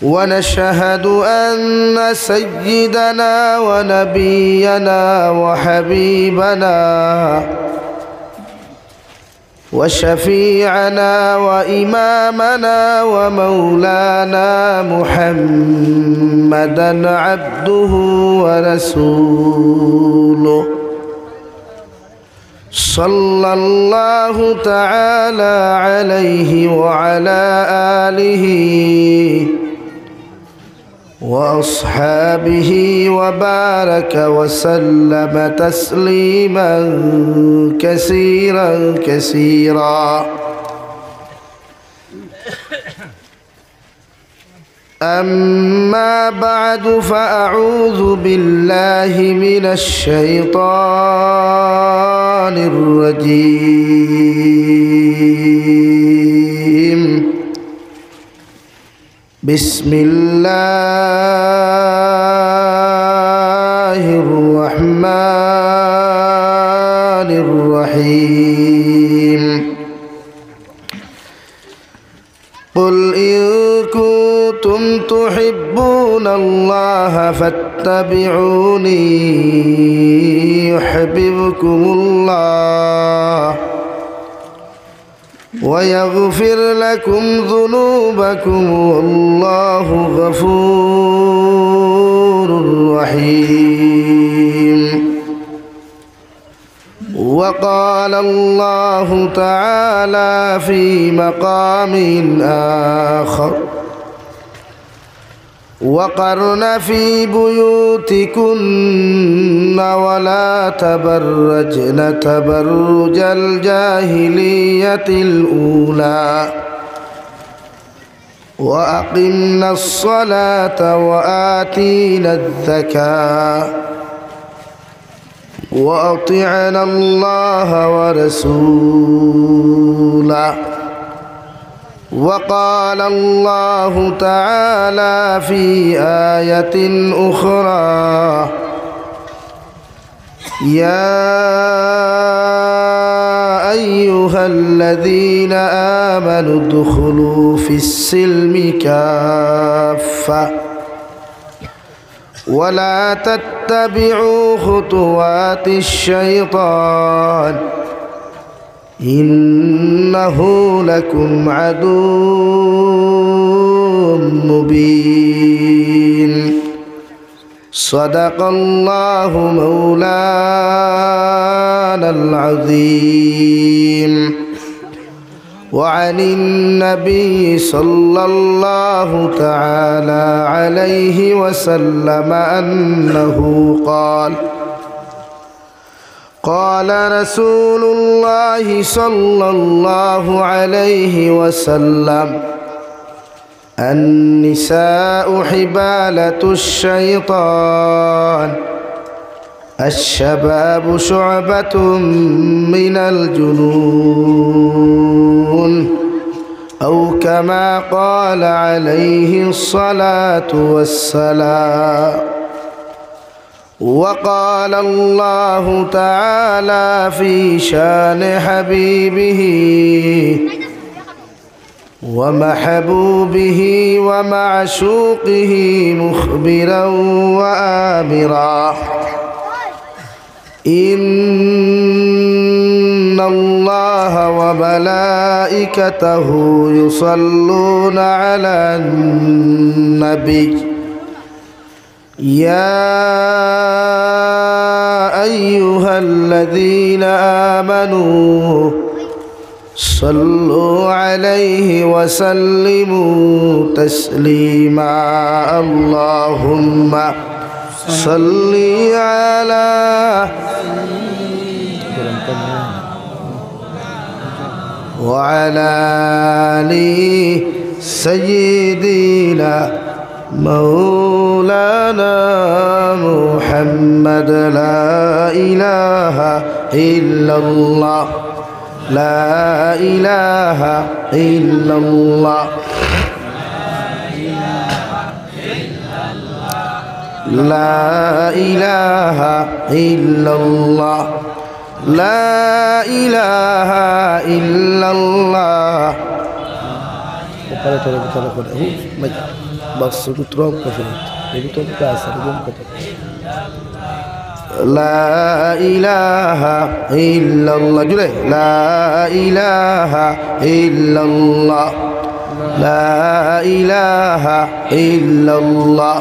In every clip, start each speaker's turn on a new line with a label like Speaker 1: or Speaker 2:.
Speaker 1: ونشهد أن سيدنا ونبينا وحبيبنا وشفيعنا وإمامنا ومولانا محمدًا عبده ورسوله صلى الله تعالى عليه وعلى آله وأصحابه وبارك وسلم تسليما كثيرا كثيرا. أما بعد فأعوذ بالله من الشيطان الرجيم. بسم الله الرحمن الرحيم. قل إن كنتم تحبون الله فاتبعوني يحببكم الله ويغفر لكم ذنوبكم والله غفور رحيم. وقال الله تعالى في مقام آخر: وقرن في بيوتكن ولا تبرجن تبرج الجاهلية الأولى وأقمنا الصلاة وآتينا الزكاة وأطعنا الله ورسوله. وقال الله تعالى في آية أخرى: يا أيها الذين آمنوا ادخلوا في السلم كافة ولا تتبعوا خطوات الشيطان إنه لكم عدو مبين. صدق الله مولانا العظيم. وعن النبي صلى الله تعالى عليه وسلم أنه قال: قال رسول الله صلى الله عليه وسلم: النساء حبالة الشيطان، الشباب شعبة من الجنون، أو كما قال عليه الصلاة والسلام. وقال الله تعالى في شان حبيبه ومحبوبه ومعشوقه مخبرا وآمرا: إن الله وملائكته يصلون على النبي يا أيها الذين آمنوا صلوا عليه وسلموا تسليما. اللهم صل على وعلى آل سيدنا مولانا محمد. لا إله إلا الله، لا إله إلا الله، لا إله إلا الله، لا إله إلا الله Para todo que todo con mas bas tu tronco que fez ele todo casa do bom que لا إله إلا الله جل لا إله إلا الله لا إله إلا الله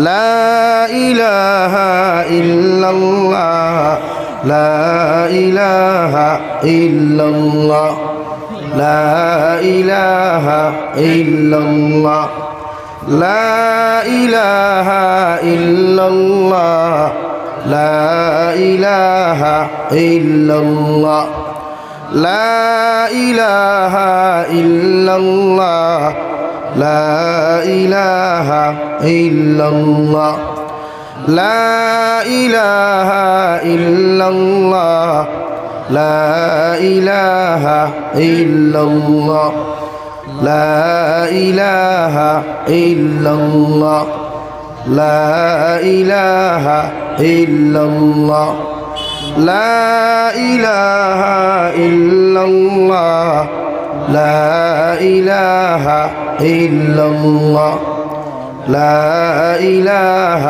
Speaker 1: لا إله إلا الله لا إله إلا الله لا إله إلا الله لا إله إلا الله لا إله إلا الله لا إله إلا الله لا إله إلا الله لا إله إلا الله لا إله إلا الله لا إله إلا الله لا إله إلا الله لا إله إلا الله لا إله إلا الله لا إله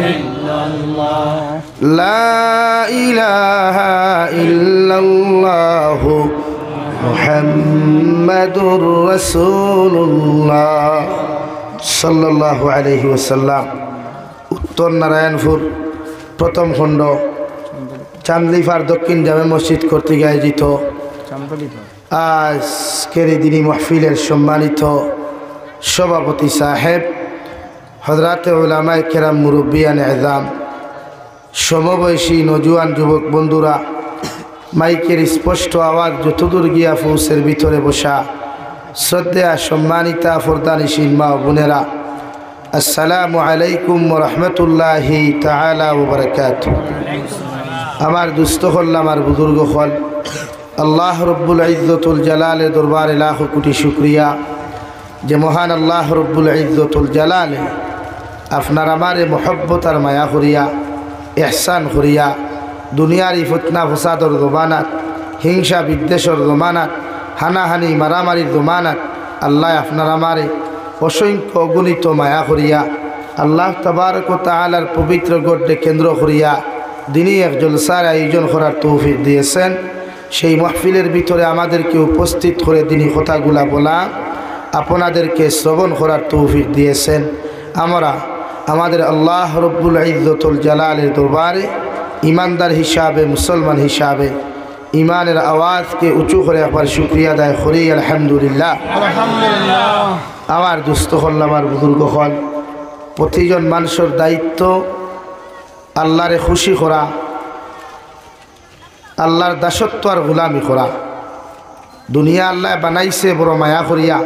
Speaker 1: إلا الله لا إله إلا الله মুহাম্মাদুর রাসূলুল্লাহ সাল্লাল্লাহু আলাইহি ওয়াসাল্লাম। উত্তর নারায়ণপুর প্রথম খণ্ড চান্দলিপার দক্ষিণ জামে মসজিদ কর্তৃক আয়োজিত আজকের এই দিনী মাহফিলের সম্মানিত সভাপতি সাহেব, হযরতে উলামায়ে কেরাম, মুরব্বিয়ান এযাম, সমবয়সী নজওয়ান যুবক বন্ধুরা, মাইকের স্পষ্ট আওয়াজ যতদূর গিয়া পৌঁছের ভিতরে বসা শ্রদ্ধা সম্মানিতা ফরদানিশীন মা বোনেরা, আসসালামু আলাইকুম ওয়া রাহমাতুল্লাহি তাআলা ওয়া বারাকাতুহু। আমার দুস্থ হল, আমার বুজুর্গ হল, আল্লাহ রব্বুল ইজ্জতুল জালালের দরবারে লাখ কোটি শুকরিয়া যে মহান আল্লাহ রব্বুল ইজ্জতুল জালালে আপনার আমারে মহব্বত আর মায়া করিয়া ইহসান করিয়া দুনিয়ার এই ফিতনা ফসাদর জমানাত, হিংসা বিদ্বেষর জমানাত, হানাহানি মারামারির জমানাত আল্লাহ আপনার আমারে অসংখ্য অগণিত মায়া করিয়া আল্লাহ তাবারক ওয়া তাআলার পবিত্র গড়ে কেন্দ্র করিয়া দিনই এক জলসার আয়োজন করার তৌফিক দিয়েছেন। সেই মাহফিলের ভিতরে আমাদেরকে উপস্থিত করে দিনই কথাগুলা বলা, আপনাদেরকে শ্রবণ করার তৌফিক দিয়েছেন। আমরা আমাদের আল্লাহ রব্বুল ইজ্জতুল জালালের দরবারে ইমানদার হিসাবে, মুসলমান হিসাবে ইমানের আওয়াজকে উঁচু করে একবার শুকরিয়া আদায় করি আলহামদুলিল্লাহ। আমার দুস্থ হল, আমার বুজুর্গ হল, প্রতিজন মানুষের দায়িত্ব আল্লাহরে খুশি করা, আল্লাহর দাসত্ব আর গোলামি করা। দুনিয়া আল্লাহ বানাইছে বড় মায়া করিয়া,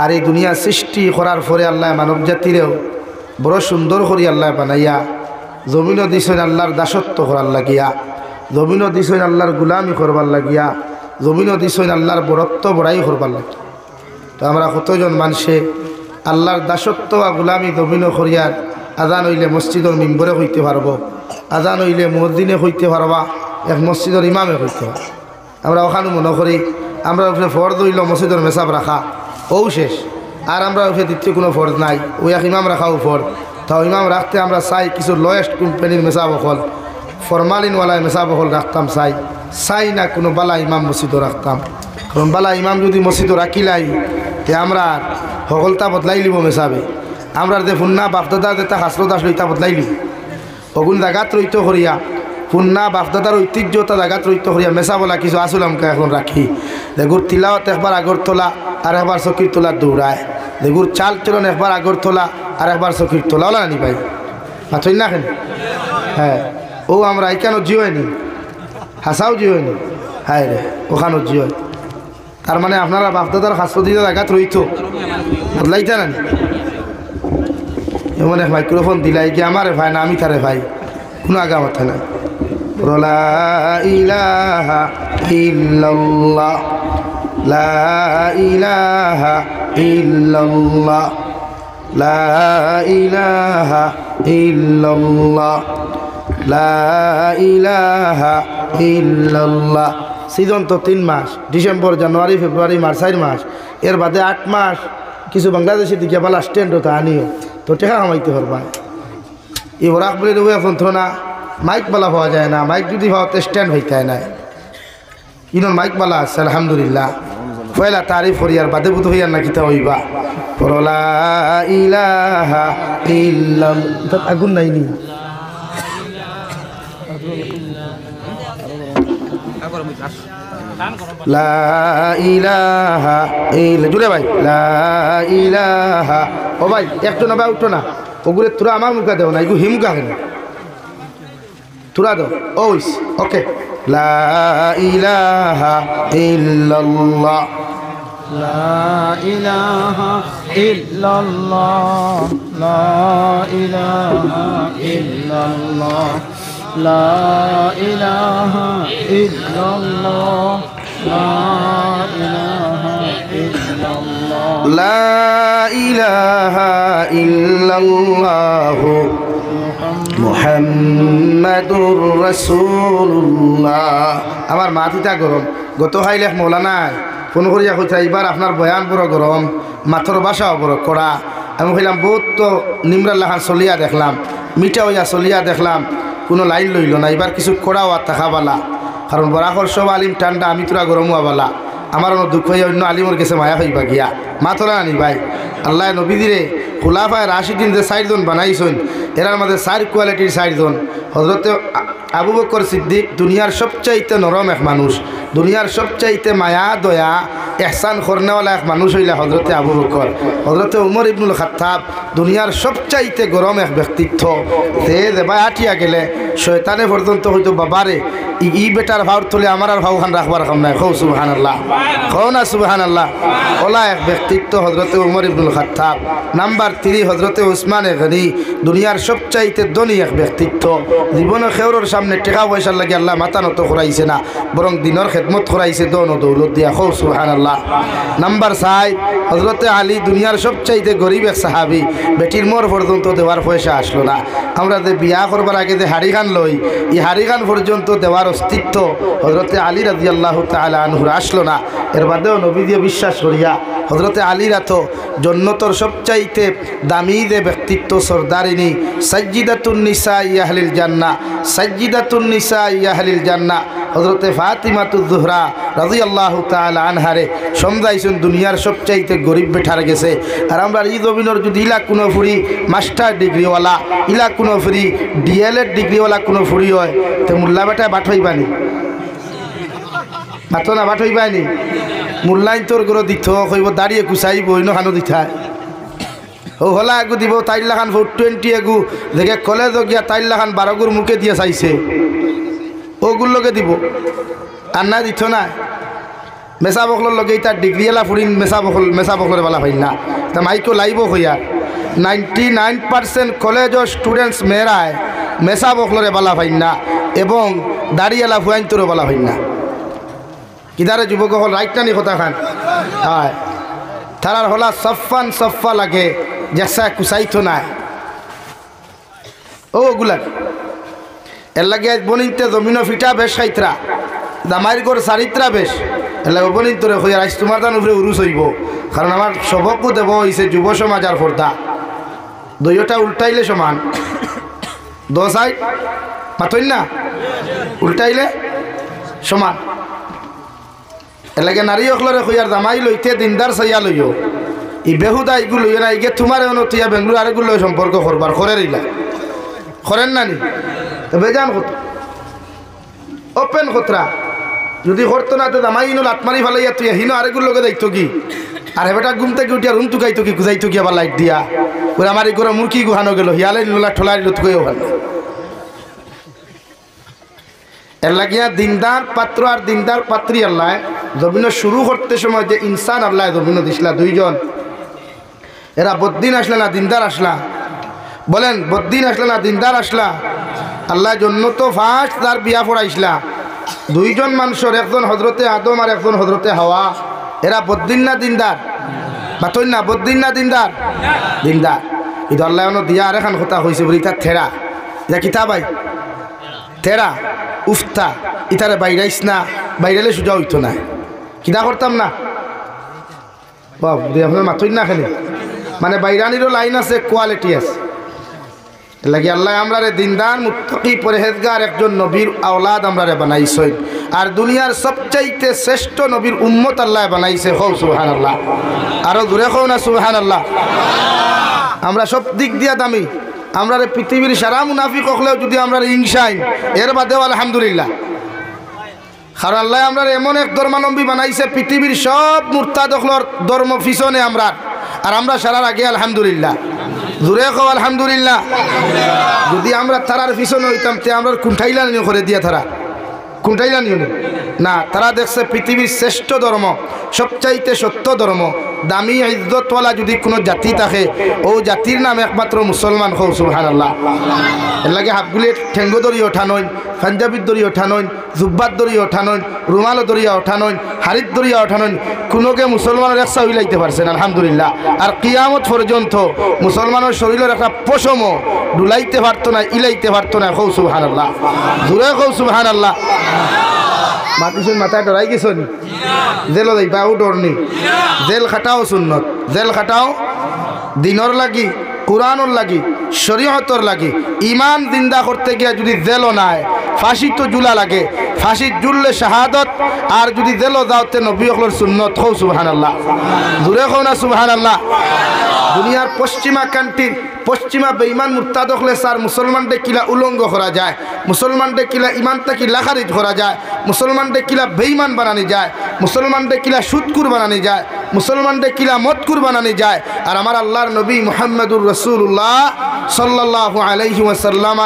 Speaker 1: আর এই দুনিয়া সৃষ্টি করার পরে আল্লাহ মানব জাতিরেও বড় সুন্দর করি আল্লাহ বানাইয়া জমিনও দিছেন আল্লাহর দাসত্ব করার লাগিয়া, জমিনও দিছেন আল্লাহর গোলামি করবার লাগিয়া, জমিনও দিছেন আল্লাহর বরত্ব বড়াই করবার লাগিয়া। তো আমরা কতজন মানুষে আল্লাহর দাসত্ব আর গোলামি জমিনও করিয়ার আজান হইলে মসজিদের মেম্বরে হইতে পারবো, আজান হইলে মুয়াজ্জিনে হইতে পারবা, এক মসজিদের ইমামে হইতে পারবা। আমরা ওখানে মনে করি আমরা উপরে ফরজ হইল মসজিদের মেসাব রাখা, ও শেষ, আর আমরা উপরে দ্বিতীয় কোনো ফরজ নাই, ওই এক ইমাম রাখাও ফরজ। তাও ইমাম রাখতে আমরা চাই কিছু লোয়েস্ট কোম্পানির মেসাব হল, ফরমালিনওয়ালা মেসাব হল রাখতাম, চাই না কোনো বালা ইমাম মসজিদও রাখতাম। কারণ বালা ইমাম যদি মসজিদও রাখিলাই তে আমরা সকলতা বদলাই লিব মেসাবে, আমরা যে ফুন্না বাপদাদা যেটা হাসরত আসলো ইটা বদলাই লিব, অগুন জাগাত রইত করিয়া ফুন্না বাপদাদার ঐতিহ্যতা জাগাত রইত করিয়া মেসাবলা কিছু আসল আমকে এখন রাখি। দেগুর তিলাওয়াত একবার আগর তোলা আর একবার চকির তোলা দৌড়ায়, দেগুর চাল চলন একবার আগর তোলা আর একবার চকির তোলা ওলা নি ভাই মাথই না কেন? হ্যাঁ, ও আমরা এখানো জিওয়নি, হাসাও জিওয়নি, হ্যাঁ রে ওখানো জিওয়। তার মানে আপনারা বাপদাদার হাসপাতাল জায়গাত রইত বদলাইতে না, এমন এক মাইক্রোফোন দিলাই কি আমারে ভাই না আমি তারে ভাই, কোনো আগা মাথা নাই। লা ইলাহা ইল্লাল্লাহ লা ইলাহা ইল্লাল্লাহ লা ইলাহা ইল্লাল্লাহ লা ইলাহা ইল্লাল্লাহ সিজন তো 3 মাস, ডিসেম্বর জানুয়ারি ফেব্রুয়ারি মার্চ 4 মাস, এর বাদে 8 মাস কিছু বাংলাদেশি দিকে বালা স্ট্যান্ডও তা আনিও তো টেকা কামাইতে পারবা। এই ওরাক বলে দেবো এখন না মাইক বালা পাওয়া যায় না, মাইক যদি পাওয়াতে স্ট্যান্ড হইতে না, ইনর মাইক বালা আছে আলহামদুলিল্লাহ। পয়লা তারিফ হরিয়ার বাদে বুধ হইয়ার না কিতা হইবা লা ইলাহা ইল্লাল্লাহ। আগুন নাইনি লা ইলাহা ইল্লা জুড়ে ভাই লা ইলাহা। ও ভাই একটু না ভাই উঠো না, ওগুলো তোরা আমার মুখে দেও না, এগুলো হিমুখা কেন তোরা দাও। ওইস ওকে লা ইলাহা ইল্লাল্লাহ
Speaker 2: লা ইলাহা ইল্লাল্লাহ লা ইলাহা ইল্লাল্লাহ লা ইলাহা ইল্লাল্লাহ লা ইলাহা ইল্লাল্লাহ
Speaker 1: লা ইলাহা ইল্লাল্লাহ মুহাম্মাদুর রাসূলুল্লাহ। আমার মাথিটা গরম, গত হাইলেখ মৌলানায় ফোন করিয়া কইতা এবার আপনার বয়ান বড় গরম, মাথর বাসাও বড় করা। আমি কইলাম বহুত তো নিমরাল্লাহ খান চলিয়া দেখলাম, মিঠা হইয়া চলিয়া দেখলাম, কোনো লাইন লইল না, এবার কিছু করাও আর থাকাবালা, কারণ বরাকর সব আলিম ঠান্ডা, আমি তোরা গরম হওয়াবালা। আমার অন্য দুঃখ হইয়া অন্য আলিমর কাছে মায়া হইবা গিয়া মাথরা আনি ভাই। আল্লাহ নবীদিরে খুলাফায়ে রাশিদিন যে 4 জন বানাইছেন, এরার মধ্যে 4 কোয়ালিটির 4 জন। হযরতে আবু বকর সিদ্দিক দুনিয়ার সবচাইতে নরম এক মানুষ, দুনিয়ার সবচাইতে মায়া দয়া এহসান করনেওয়ালা এক মানুষ হইলা হযরতে আবু বকর। হযরতে উমর ইবনুল খাত্তাব দুনিয়ার সবচাইতে গরম এক ব্যক্তিত্ব। সে দেবায় আটিয়া গেলে শয়তানে পর্যন্ত হয়তো বাবারে ই বেটার ভাউর তুলে আমার আর ভাউখান রাখবার কাম নাই, খৌ সুবহানাল্লাহ, খৌ না সুবহানাল্লাহ। ওলা এক ব্যক্তিত্ব হযরতে উমর ইবনুল খাত্তাব। নাম্বার 3 হযরতে উসমানে গনি, দুনিয়ার সবচাইতে ধনী এক ব্যক্তিত্ব। জীবনে খেউরর সামনে টাকা পয়সার লাগে আল্লাহ মাথা নত করাইছে না, বরং দিনের খেদমত করাইছে দন ও দৌলত দিয়া, খৌ সুবহানাল্লাহ। নাম্বার 4 হযরতে আলী, দুনিয়ার সবচাইতে গরিব এক সাহাবী, বেটির মোর পর্যন্ত দেওয়ার পয়সা আসলো না। আমরা যে বিয়া করবার আগে যে হাড়ি গান লই, এই হাড়ি গান পর্যন্ত দেওয়ার অস্তিত্ব হযরতে আলী রাদিয়াল্লাহু তাআলা আনহুর আসলো না। এর বাদেও নবী দিয়ে বিশ্বাস করিয়া হযরতে আলীরা তো জন্নতর সবচাইতে দামি যে ব্যক্তিত্ব, সরদারিনী, সাজ্জিদাতুন নিসা আহলিল জান্নাহ, সাজ্জিদাতুন নিসা আহলিল জান্নাহ। হযরতে ফাতিমাতুজ জোহরা রাদিয়াল্লাহু তাআলা আনহারে সমঝাইছেন দুনিয়ার সবচাইতে গরিব বেঠার গেছে। আর আমরা এই জমিনের যদি ইলা কোনো ফুরি মাস্টার ডিগ্রিওয়ালা, ইলা কোনো ফুরি ডিএলএড ডিগ্রিওয়ালা কোনো ফুরি হয়, তো মোল্লা বেটা বাট হইবানি, বাটো না বাট হইবানি। মোল্লাই তোর গরো দিত কইব দাঁড়িয়ে কুচাইব ইনো খানো দিঠায়, ও হলা এগু দিব 4 লাখ 20 এগু দেখে কলেজ গিয়া 4 লাখ 12 গুর মুখে দিয়ে চাইছে, ওগুলোকে দিব আর না দিত না। মেসা বকলর লগে তার ডিগ্রিওয়ালা ফুরিন মেসা বকলের বেলা হয় না, তা মাইকো লাইব হইয়া 99% কলেজের স্টুডেন্টস মেয়েরায় মেসা বকলরে বালা হয় না এবং দাড়িওয়ালা ফুয়াইন্তরও বালা হয় না। কিদারে যুবক হল রাইট টানি কথা খান, হয় তারার হলা সফান সফা লাগে জেসা কুসাইতো না, ওগুলা এর লাগে বনিতে জমিন ফিটা বেশ খাইতরা দামাইর গড় চারিত্রা বেশ, এর লাগে বনিন তোরে হইয়া রাইস তোমার তার উপরে উরুস হইব, কারণ আমার সবকও দেব হইছে যুব সমাজ আর ফর্দা দুইটা উল্টাইলে সমান, 2 সাইড পাতই না উল্টাইলে সমান। এর লাগে নারী অখলরে হইয়ার দামাই লইতে দিনদার চাইয়া লইও, ই বেহুদা ইগুলো লইয়া না, ইগে তোমার তুইয়া বেঙ্গুলো আরেকগুলো সম্পর্ক করবার করে রইলা, করেন না নি? বেজান কত ওপেন কতরা যদি করতো না তো দামাই ইনো লাতমারি ফালাইয়া তুই হিনো আরেকগুলো লোকে দেখতো কি, আর হেবেটা ঘুম থেকে উঠিয়া রুম টুকাইতো কি, গুজাইতো কি আবার লাইট দিয়া, ওরা আমার এই করে মুরকি গুহানো গেল, হিয়ালে লোলা ঠোলাই লুতকেও ভালো। এর লাগিয়া দিনদার পাত্র আর দিনদার পাত্রী আল্লাহ জমিন শুরু করতে সময় যে ইনসান আল্লাহ জমিন দিসলা 2 জন, এরা বদ্দিন আসলা না দিনদার আসলা? বলেন বদ্দিন আসলা না দিনদার আসলা? আল্লাহ জন্য তো ফার্স্ট তার বিয়া পড়াইছিলা 2 জন মানুষের, একজন হজরতে আদম আর একজন হজরতে হাওয়া। এরা বদ্দিন না দিনদার? বাতই না বদ্দিন না দিনদার? দিনদার। কিন্তু আল্লাহ দিয়া আর এখন কথা হয়েছে বলি তার থেরা, এটা কিতা ভাই থেরা উফতা, ইতারে বাইরাইস না, বাইরেলে সোজা হইতো না কিনা করতাম না বাপ আপনার মাথই না খালি মানে বাইরানিরও লাইন আছে কোয়ালিটি আছে লাগে আল্লাহ আমরা রে দিনদার মুত্তাকি পরহেজগার একজন নবীর আওলাদ আমরা রে বানাইছেন আর দুনিয়ার সবচাইতে শ্রেষ্ঠ নবীর উম্মত আল্লাহ বানাইছে হও সুবহানাল্লাহ আরো জোরে কও না সুবহানাল্লাহ আমরা সব দিক দিয়া দামি আমরা রে পৃথিবীর সারা মুনাফিক হলেও যদি আমরা হিংসাই এর বাদেও আলহামদুলিল্লাহ কারণ আল্লাহ আমরা এমন এক ধর্মাবলম্বী বানাইছে পৃথিবীর সব মুরতাদ হলর ধর্ম পিছনে আমরা আর আমরা সারার আগে আলহামদুলিল্লাহ জোরে কও আলহামদুলিল্লাহ যদি আমরা তারার পিছনে হইতাম তে আমরা কুণ্ঠাইলা নিয়ে করে দিয়া তারা কুণ্ঠাইলা নিয়ে না তারা দেখছে পৃথিবীর শ্রেষ্ঠ ধর্ম সবচাইতে সত্য ধর্ম দামি ইজ্জতওয়ালা যদি কোনো জাতি থাকে ও জাতির নাম একমাত্র মুসলমান হও সুবহানাল্লাহ এর লাগে হাফগুলি ঠেঙ্গো দড়ি ওঠা নয় পাঞ্জাবির দড়ি ওঠা নয় জুব্বার দড়ি ওঠা নয় রুমালো দড়িয়া ওঠা নয় হারিত দড়িয়া ওঠা নয় কোনোকে মুসলমানের একসা হইলাইতে পারছেন আলহামদুলিল্লাহ আর কিয়ামত পর্যন্ত মুসলমানের শরীরের একটা পশমও ডুলাইতে পারতো না ইলাইতে পারতো না হও সুবহানাল্লাহ জোরে হও সুবহানাল্লাহ মাতিছুন মাথায় ডরাই গেছনি জেল যাইবাও ডরনি জেল খাটাও সুন্নত জেল খাটাও দিনর লাগি কোরআনর লাগি শরীয়তর লাগি ইমান জিন্দা করতে গিয়ে যদি জেলও নাই ফাঁসি তো জুলা লাগে ফাঁসি জুললে শাহাদত আর যদি জেলও যাওতে নবী হকলের সুন্নত হও সুবহানাল্লাহ জোরে হও না সুবহানাল্লাহ দুনিয়ার পশ্চিমা কান্ট্রির পশ্চিমা বেঈমান মুরতাদ হলে স্যার মুসলমানদের কিলা উলঙ্গ করা যায় মুসলমানদের কিলা ইমানটা কিলা খারিজ করা যায় মুসলমানদের কিলা বেঈমান বানানি যায় মুসলমানদের কিলা সুদকুর বানানি যায় মুসলমানদের কিলা মদকুর বানানি যায় আর আমার আল্লাহর নবী মুহাম্মদুর রাসূলুল্লাহ সাল্লাল্লাহু আলাইহি ওয়াসাল্লাম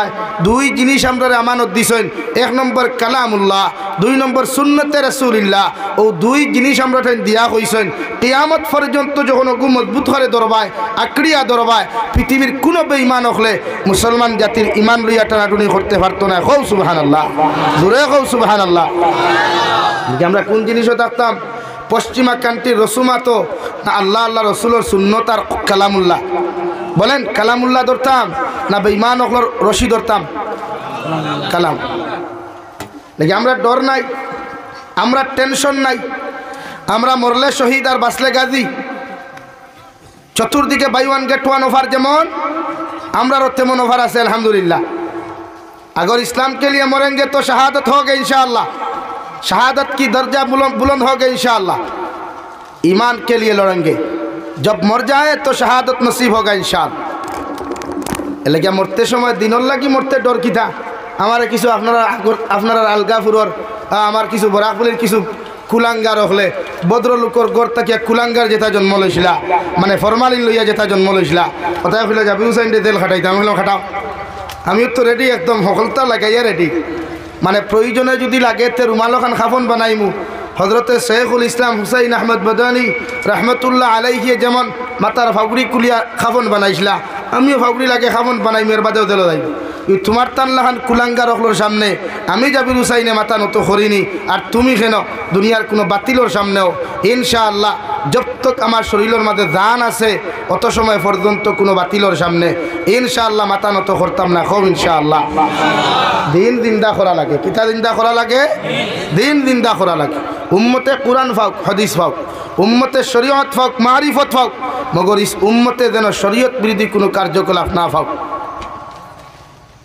Speaker 1: দুই জিনিস আমরা আমানত দিছেন এক নম্বর কালামুল্লাহ দুই নম্বর সুন্নতে রাসূলুল্লাহ ও দুই জিনিস আমরা দিয়া হইছেন কিয়ামত পর্যন্ত যখন ওগু মজবুত করে দরবায় আকড়িয়া দরবায় পৃথিবীর কোন বেঈমান হলে মুসলমান জাতির ইমান লইয়া টানাটুনি করতে পারতো না হও সুবহানাল্লাহ জোরে হও সুবহানাল্লাহ আমরা কোন জিনিসও থাকতাম পশ্চিমা কান্ট্রির রসুমা তো না আল্লাহ আল্লাহ রসুলের সুন্নত আর কালামুল্লাহ বলেন কালামুল্লাহ ধরতাম না বেঈমান হকলর রশি ধরতাম কালাম দেখি আমরা ডর নাই আমরা টেনশন নাই আমরা মরলে শহীদ আর বাঁচলে গাজী চতুর্দিকে buy one get one offer যেমন আমরারও তেমন অফার আছে আলহামদুলিল্লাহ अगर इस्लाम के लिए मरेंगे तो शहादत होगी इंशाअल्लाह शहादत की दर्जा बुलंद होगी इंशाअल्लाह ईमान के लिए लड़ेंगे जब मर जाए तो शहादत नसीब होगा इंशाअल्लाह এলাকা মরতে সময় দিনর লাগি মরতে ডর কিতা আমার কিছু আপনারা আলগাপুরর আমার কিছু বরাকপুরের কিছু কুলাঙ্গার হলে ভদ্রলোকর গড় তাকিয়া কুলাঙ্গার যেটা জন্ম লইছিলা মানে ফরমালিন লইয়া যেটা জন্ম লইছিলা কোথায় ফেলে যাবি হুসাইন তেল খাটাইতাম হলো খাটাও আমিও তো রেডি একদম সকলতা লাগাইয়া রেডি মানে প্রয়োজনে যদি লাগে তে রুমাল খান খাফন বানাইমু হজরতে শেখুল ইসলাম হুসাইন আহমদ বদানী রহমতুল্লাহ আলাইহি যেমন মাতার ফাগুড়ি কুলিয়া খাফন বানাইছিলা আমিও ফাগুড়ি লাগে খাফন বানাই মেয়ের বাদেও দিল যাই তোমার তানলাহান কুলাঙ্গার অকলোর সামনে আমি জাবির হুসাইনে মাথা নত করিনি আর তুমি কেন দুনিয়ার কোনো বাতিলোর সামনেও ইনশাআল্লাহ जब तक আমার শরীরের মধ্যে জান আছে অত সময় পর্যন্ত কোনো বাতিলোর সামনে ইনশাআল্লাহ মাথা নত করতাম না খুব ইনশাআল্লাহ দিন জিন্দা করা লাগে কিতা জিন্দা করা লাগে দিন জিন্দা করা লাগে উম্মতে কুরআন ফাক হাদিস ফাক উম্মতে শরীয়ত ফাক মারিফত ফাক মগর ইস উম্মতে যেন শরীয়ত বিরোধী কোনো কার্যকলাপ না ফাক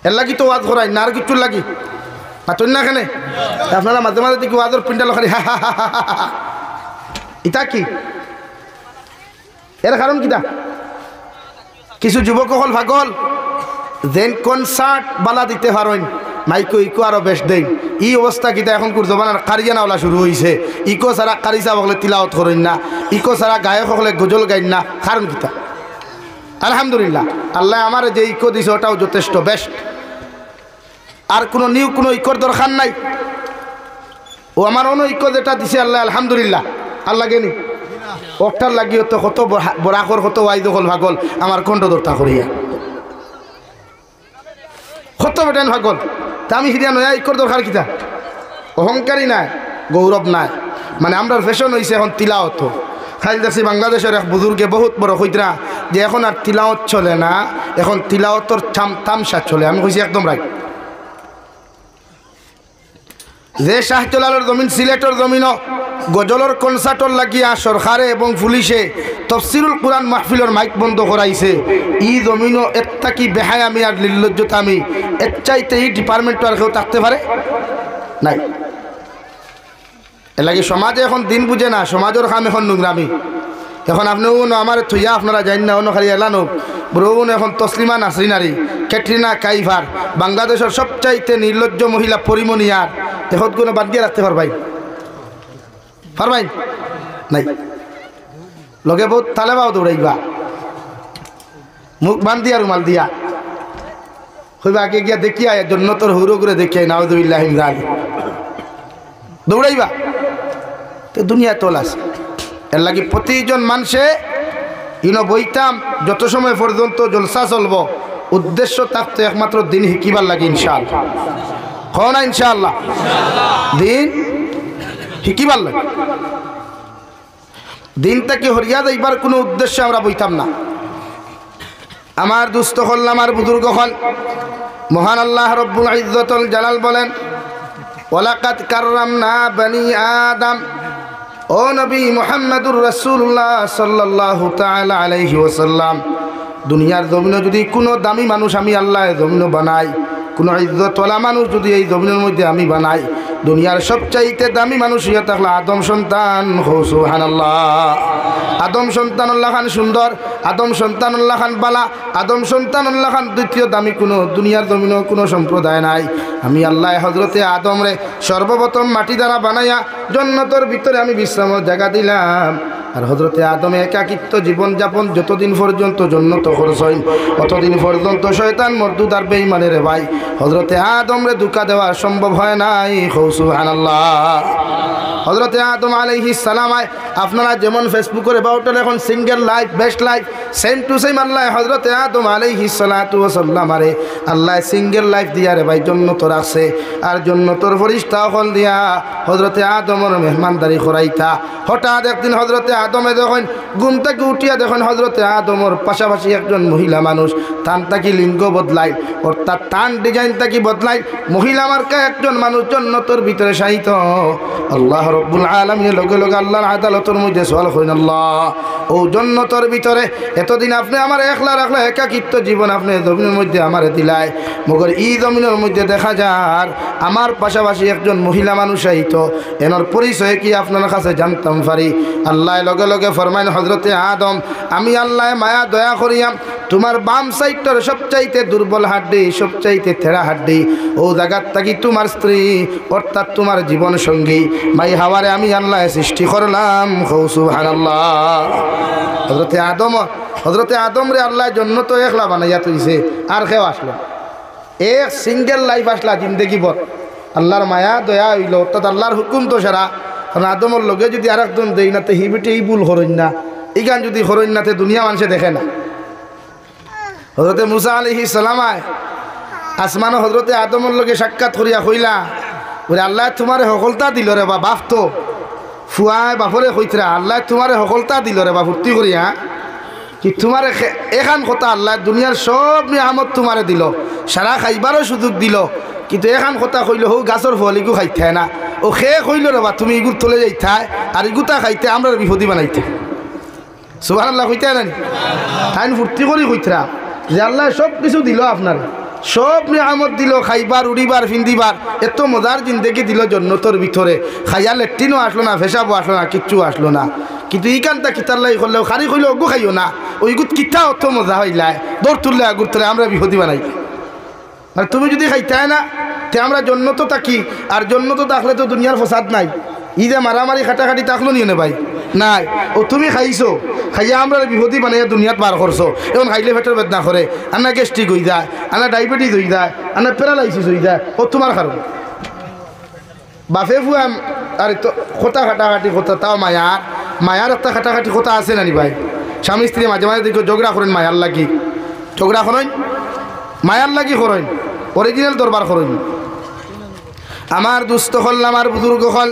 Speaker 1: এর লাগি তো ওয়াজ করাই না আর কিছু লাগি পাতুন না কেন আপনারা মাঝে মাঝে দেখি ওয়াজের পিন্ডাল খালি ইতা কি এর কারণ কিতা কিছু যুবক হল পাগল যেন কনসার্ট বালা দিতে পারেন মাইকো ইকো আরো বেশ দেন এই অবস্থা কিতা এখন কোন জমানার কারিয়ানা ওলা শুরু হয়েছে ইকো সারা কারিসা হলে তিলাওয়াত করেন না ইকো সারা গায়ক হলে গজল গাইন না কারণ কিতা আলহামদুলিল্লাহ আল্লাহ আমার যে ইকো দিছে ওটাও যথেষ্ট বেস্ট আর কোনো নিউ কোনো ইকোর দরকার নাই ও আমার অন্য ইকো যেটা দিছে আল্লাহ আলহামদুলিল্লাহ আল্লাহ গেনি ওটার লাগিও তো কত বরাকর কত ওয়াইদ হল ভাগল আমার কণ্ঠ দরতা করিয়া কত বেটেন ভাগল তা আমি হিরিয়া নয়া ইকোর দরকার কিতা অহংকারী নাই গৌরব নাই মানে আমরা ফ্যাশন হয়েছে এখন তিলাওত খাইল দেখছি বাংলাদেশের এক বুজুর্গে বহুত বড় কইতরা যে এখন আর তিলাওত চলে না এখন তিলাওতর তামসা চলে আমি কইছি একদম রাইট যে শাহজালালের জমিন সিলেটের জমিনও গজলের কনসার্টর লাগিয়া সরকারে এবং পুলিশে তফসিরুল কুরআন মাহফিলের মাইক বন্ধ করাইছে। ই জমিনও একটা কি বেহায়ামি আর নির্লজ্জতা আমি এর চাইতে এই ডিপার্টমেন্ট আর কেউ থাকতে পারে নাই। এর লাগে সমাজে এখন দিন বুঝে না, সমাজের কাম এখন নোংরামি। এখন আপনিও আমার থইয়া আপনারা জানেন না, অন্য খালি এলানো ব্রহ্মণ এখন তসলিমা নাসরিনারি, ক্যাটরিনা কাইফার, বাংলাদেশের সবচাইতে নির্লজ্জ মহিলা পরিমণিয়ার এখন কোনো বাদ দিয়ে রাখতে পারবাই নাই। লগে বহুত তালেবাও দৌড়াইবা, মুখ বান দিয়া রুমাল দিয়া হইবা আগে গিয়া দেখিয়া জন্য তোর হুরো করে দেখিয়াই নাউযুবিল্লাহি মিন যালিক দৌড়াইবা। তো দুনিয়া তোল আছে। এর লাগি প্রতিজন মানুষে বইতাম যত সময় পর্যন্ত জলসা চলব উদ্দেশ্য থাকতো একমাত্র দিন শিকিবার লাগে ইনশাআল্লাহ। হয় না ইনশাআল্লাহ? দিন শিকিবার লাগে। দিনটাকে হরিয়া যাইবার কোনো উদ্দেশ্যে আমরা বইতাম না। আমার দুস্থ হল, আমার বুজুর্গ হল, মহান আল্লাহ রব্বুল ইজ্জতুল জালাল বলেন, ওয়ালাকাদ কাররামনা বনি আদম। ও নবী মুহাম্মদুর রাসূলুল্লাহ সাল্লাল্লাহু তাআলা আলাইহি ওয়াসাল্লাম, দুনিয়ার জমিনে যদি কোনো দামি মানুষ আমি আল্লাহ জমিনে বানাই, কোনো ইজ্জতওয়ালা মানুষ যদি এই জমিনের মধ্যে আমি বানাই, দুনিয়ার সবচাইতে দামি মানুষ হইয়া থাকলে আদম সন্তান। সুবহানাল্লাহ। আদম সন্তানুল্লাহ খান সুন্দর, আদম সন্তানুল্লাহ খান বালা, আদম সন্তানুল্লাহ খান দ্বিতীয় দামি কোনো দুনিয়ার জমিনেও কোনো সম্প্রদায় নাই। আমি আল্লাহ হজরতে আদম রে সর্বপ্রথম মাটি দ্বারা বানাইয়া জন্নতর ভিতরে আমি বিশ্রামের জায়গা দিলাম। আর হজরতে আদমে একাকিত্ব জীবনযাপন যতদিন পর্যন্ত জন্নত করছেন অতদিন পর্যন্ত শয়তান মরদুদ আর বেঈমানের ভাই হজরতে আদম রে ধোঁকা দেওয়া সম্ভব হয় নাই। সুবহানাল্লাহ। হজরতে আদম আলাইহিস সালাম আপনারা যেমন ফেসবুকের বাউটার এখন single life best life same to same আল্লাহ হজরতে আদম আলাইহিস সালাতু ওয়া সাল্লাম আরে আল্লাহ সিঙ্গেল লাইফ দিয়া রে ভাই জন্নত রাখছে। আর জন্নতর ফেরেশতা হল দিয়া হজরতে আদমের মেহমানদারি করাইতা। হঠাৎ একদিন হজরতে আদমে যখন ঘুম থেকে উঠিয়া দেখেন হজরতে আদমের পাশাপাশি একজন মহিলা মানুষ তান তাকি লিঙ্গ বদলাই, অর্থাৎ তান ডিজাইন তাকি বদলাই, মহিলা মার্কা একজন মানুষ জন্নতর ভিতরে শায়িত। আল্লাহ রব্বুল আলামিনের লগে লগে আল্লাহর আদালতের মধ্যে সওয়াল করেন, আল্লাহ ও জন্নতর ভিতরে এতদিন আপনি আমার একলা রাখলে একাকিত্ব জীবন আপনি জমিনের মধ্যে আমারে দিলাই, মগর এই জমিনের মধ্যে দেখা যার আমার পাশাপাশি একজন মহিলা মানুষ শায়িত, এনার পরিচয় কি আপনার কাছে জানতাম পারি? আল্লাহ লগে লগে ফরমাইন, হজরতে আদম আমি আল্লাহ মায়া দয়া করিয়াম তোমার বাম সাইডটার সবচাইতে দুর্বল হাড্ডি, সবচাইতে থেড়া হাড্ডি, ও জায়গার থাকি তোমার স্ত্রী অর্থাৎ তোমার জীবন সঙ্গী মাই হাওয়ারে আমি আল্লাহ সৃষ্টি করলাম। সুবহানাল্লাহ। হজরতে আদম রে আল্লাহ জন্নত একলা বানাইয়া তুইছে, আর কেউ আসলো এক সিঙ্গেল লাইফ আসলা জিন্দগি বর আল্লাহর মায়া দয়া হইল, অর্থাৎ আল্লাহর হুকুম তো সারা। কারণ আদমের লগে যদি আর একজন দেই না তো হিবিটে এই ভুল হরইন না, এই গান যদি হরইন না তো দুনিয়া মানুষে দেখে না। হজরতে মুসা আলাইহিস সালাম আসমানো হজরতে আদমের লগে সাক্ষাৎ করিয়া কইলা, বলে আল্লাহ তোমারে সফলতা দিল রে বা বাপ তো ফুয়ায় বাপরে কইতরা আল্লাহ তোমারে সফলতা দিল রে বা ভর্তি করিয়া কি তোমার এখান কথা আল্লাহ দুনিয়ার সব নিয়ামত তোমারে দিল, সারা খাইবারও সুযোগ দিল, কিন্তু এখান কথা কইল হো গাছর ফলিগু খাইতে না, ও খে কইল রে বা তুমি ইগুর তলে যাইতাই আর ইগুতা খাইতে আমরা বিপদি বানাইতে। সুবহানাল্লাহ কইতে না তাই ভর্তি করি কইতরা যে আল্লাহ সব কিছু দিল, আপনার সব নিয়ামত দিল, খাইবার উড়িবার ফিন্দিবার এত মজার জিন্দেগি দিল জন্নতর ভিতরে, খাইয়া লেট্রিনও আসলো না, ফেসাবও আসলো না, কিচ্ছু আসলো না, কিন্তু ইকানটা কিতার লাই করলেও খারি কইলেও অগু খাইও না, ওইগুত কিতা অত মজা হইলায় দৌড় তুললে আগুর তুলে আমরা বিপদি বানাই। আর তুমি যদি খাইতাই না তে আমরা জন্নত থাকি, আর জন্নত থাকলে তো দুনিয়ার ফসাদ নাই, ঈদে মারামারি খাটাখাটি থাকলো নিয়ে নে ভাই নাই, ও তুমি খাইছো খাইয়া আমরা বিপদি বানাইয়া দুনিয়াত বার করছো, এখন খাইলে পেটের বেদনা করে, আনা গ্যাস্ট্রিক হয়ে যায়, আনা ডায়াবেটিস হয়ে যায়, আনা প্যারালাইসিস হয়ে যায়, ও তোমার কারণ বাফে ফুয়াম। আর তো কথা খাটাখাটি কথা তাও মায়ার একটা খাটাখাটি কথা আছে নানি ভাই, স্বামী স্ত্রী মাঝে মাঝে দেখো ঝগড়া করেন, মায়ার লাগি ঝগড়া করেন, মায়ার লাগি করেন, অরিজিনাল দরবার করেন। আমার দুস্থ হল, আমার বুজুর্গ হল,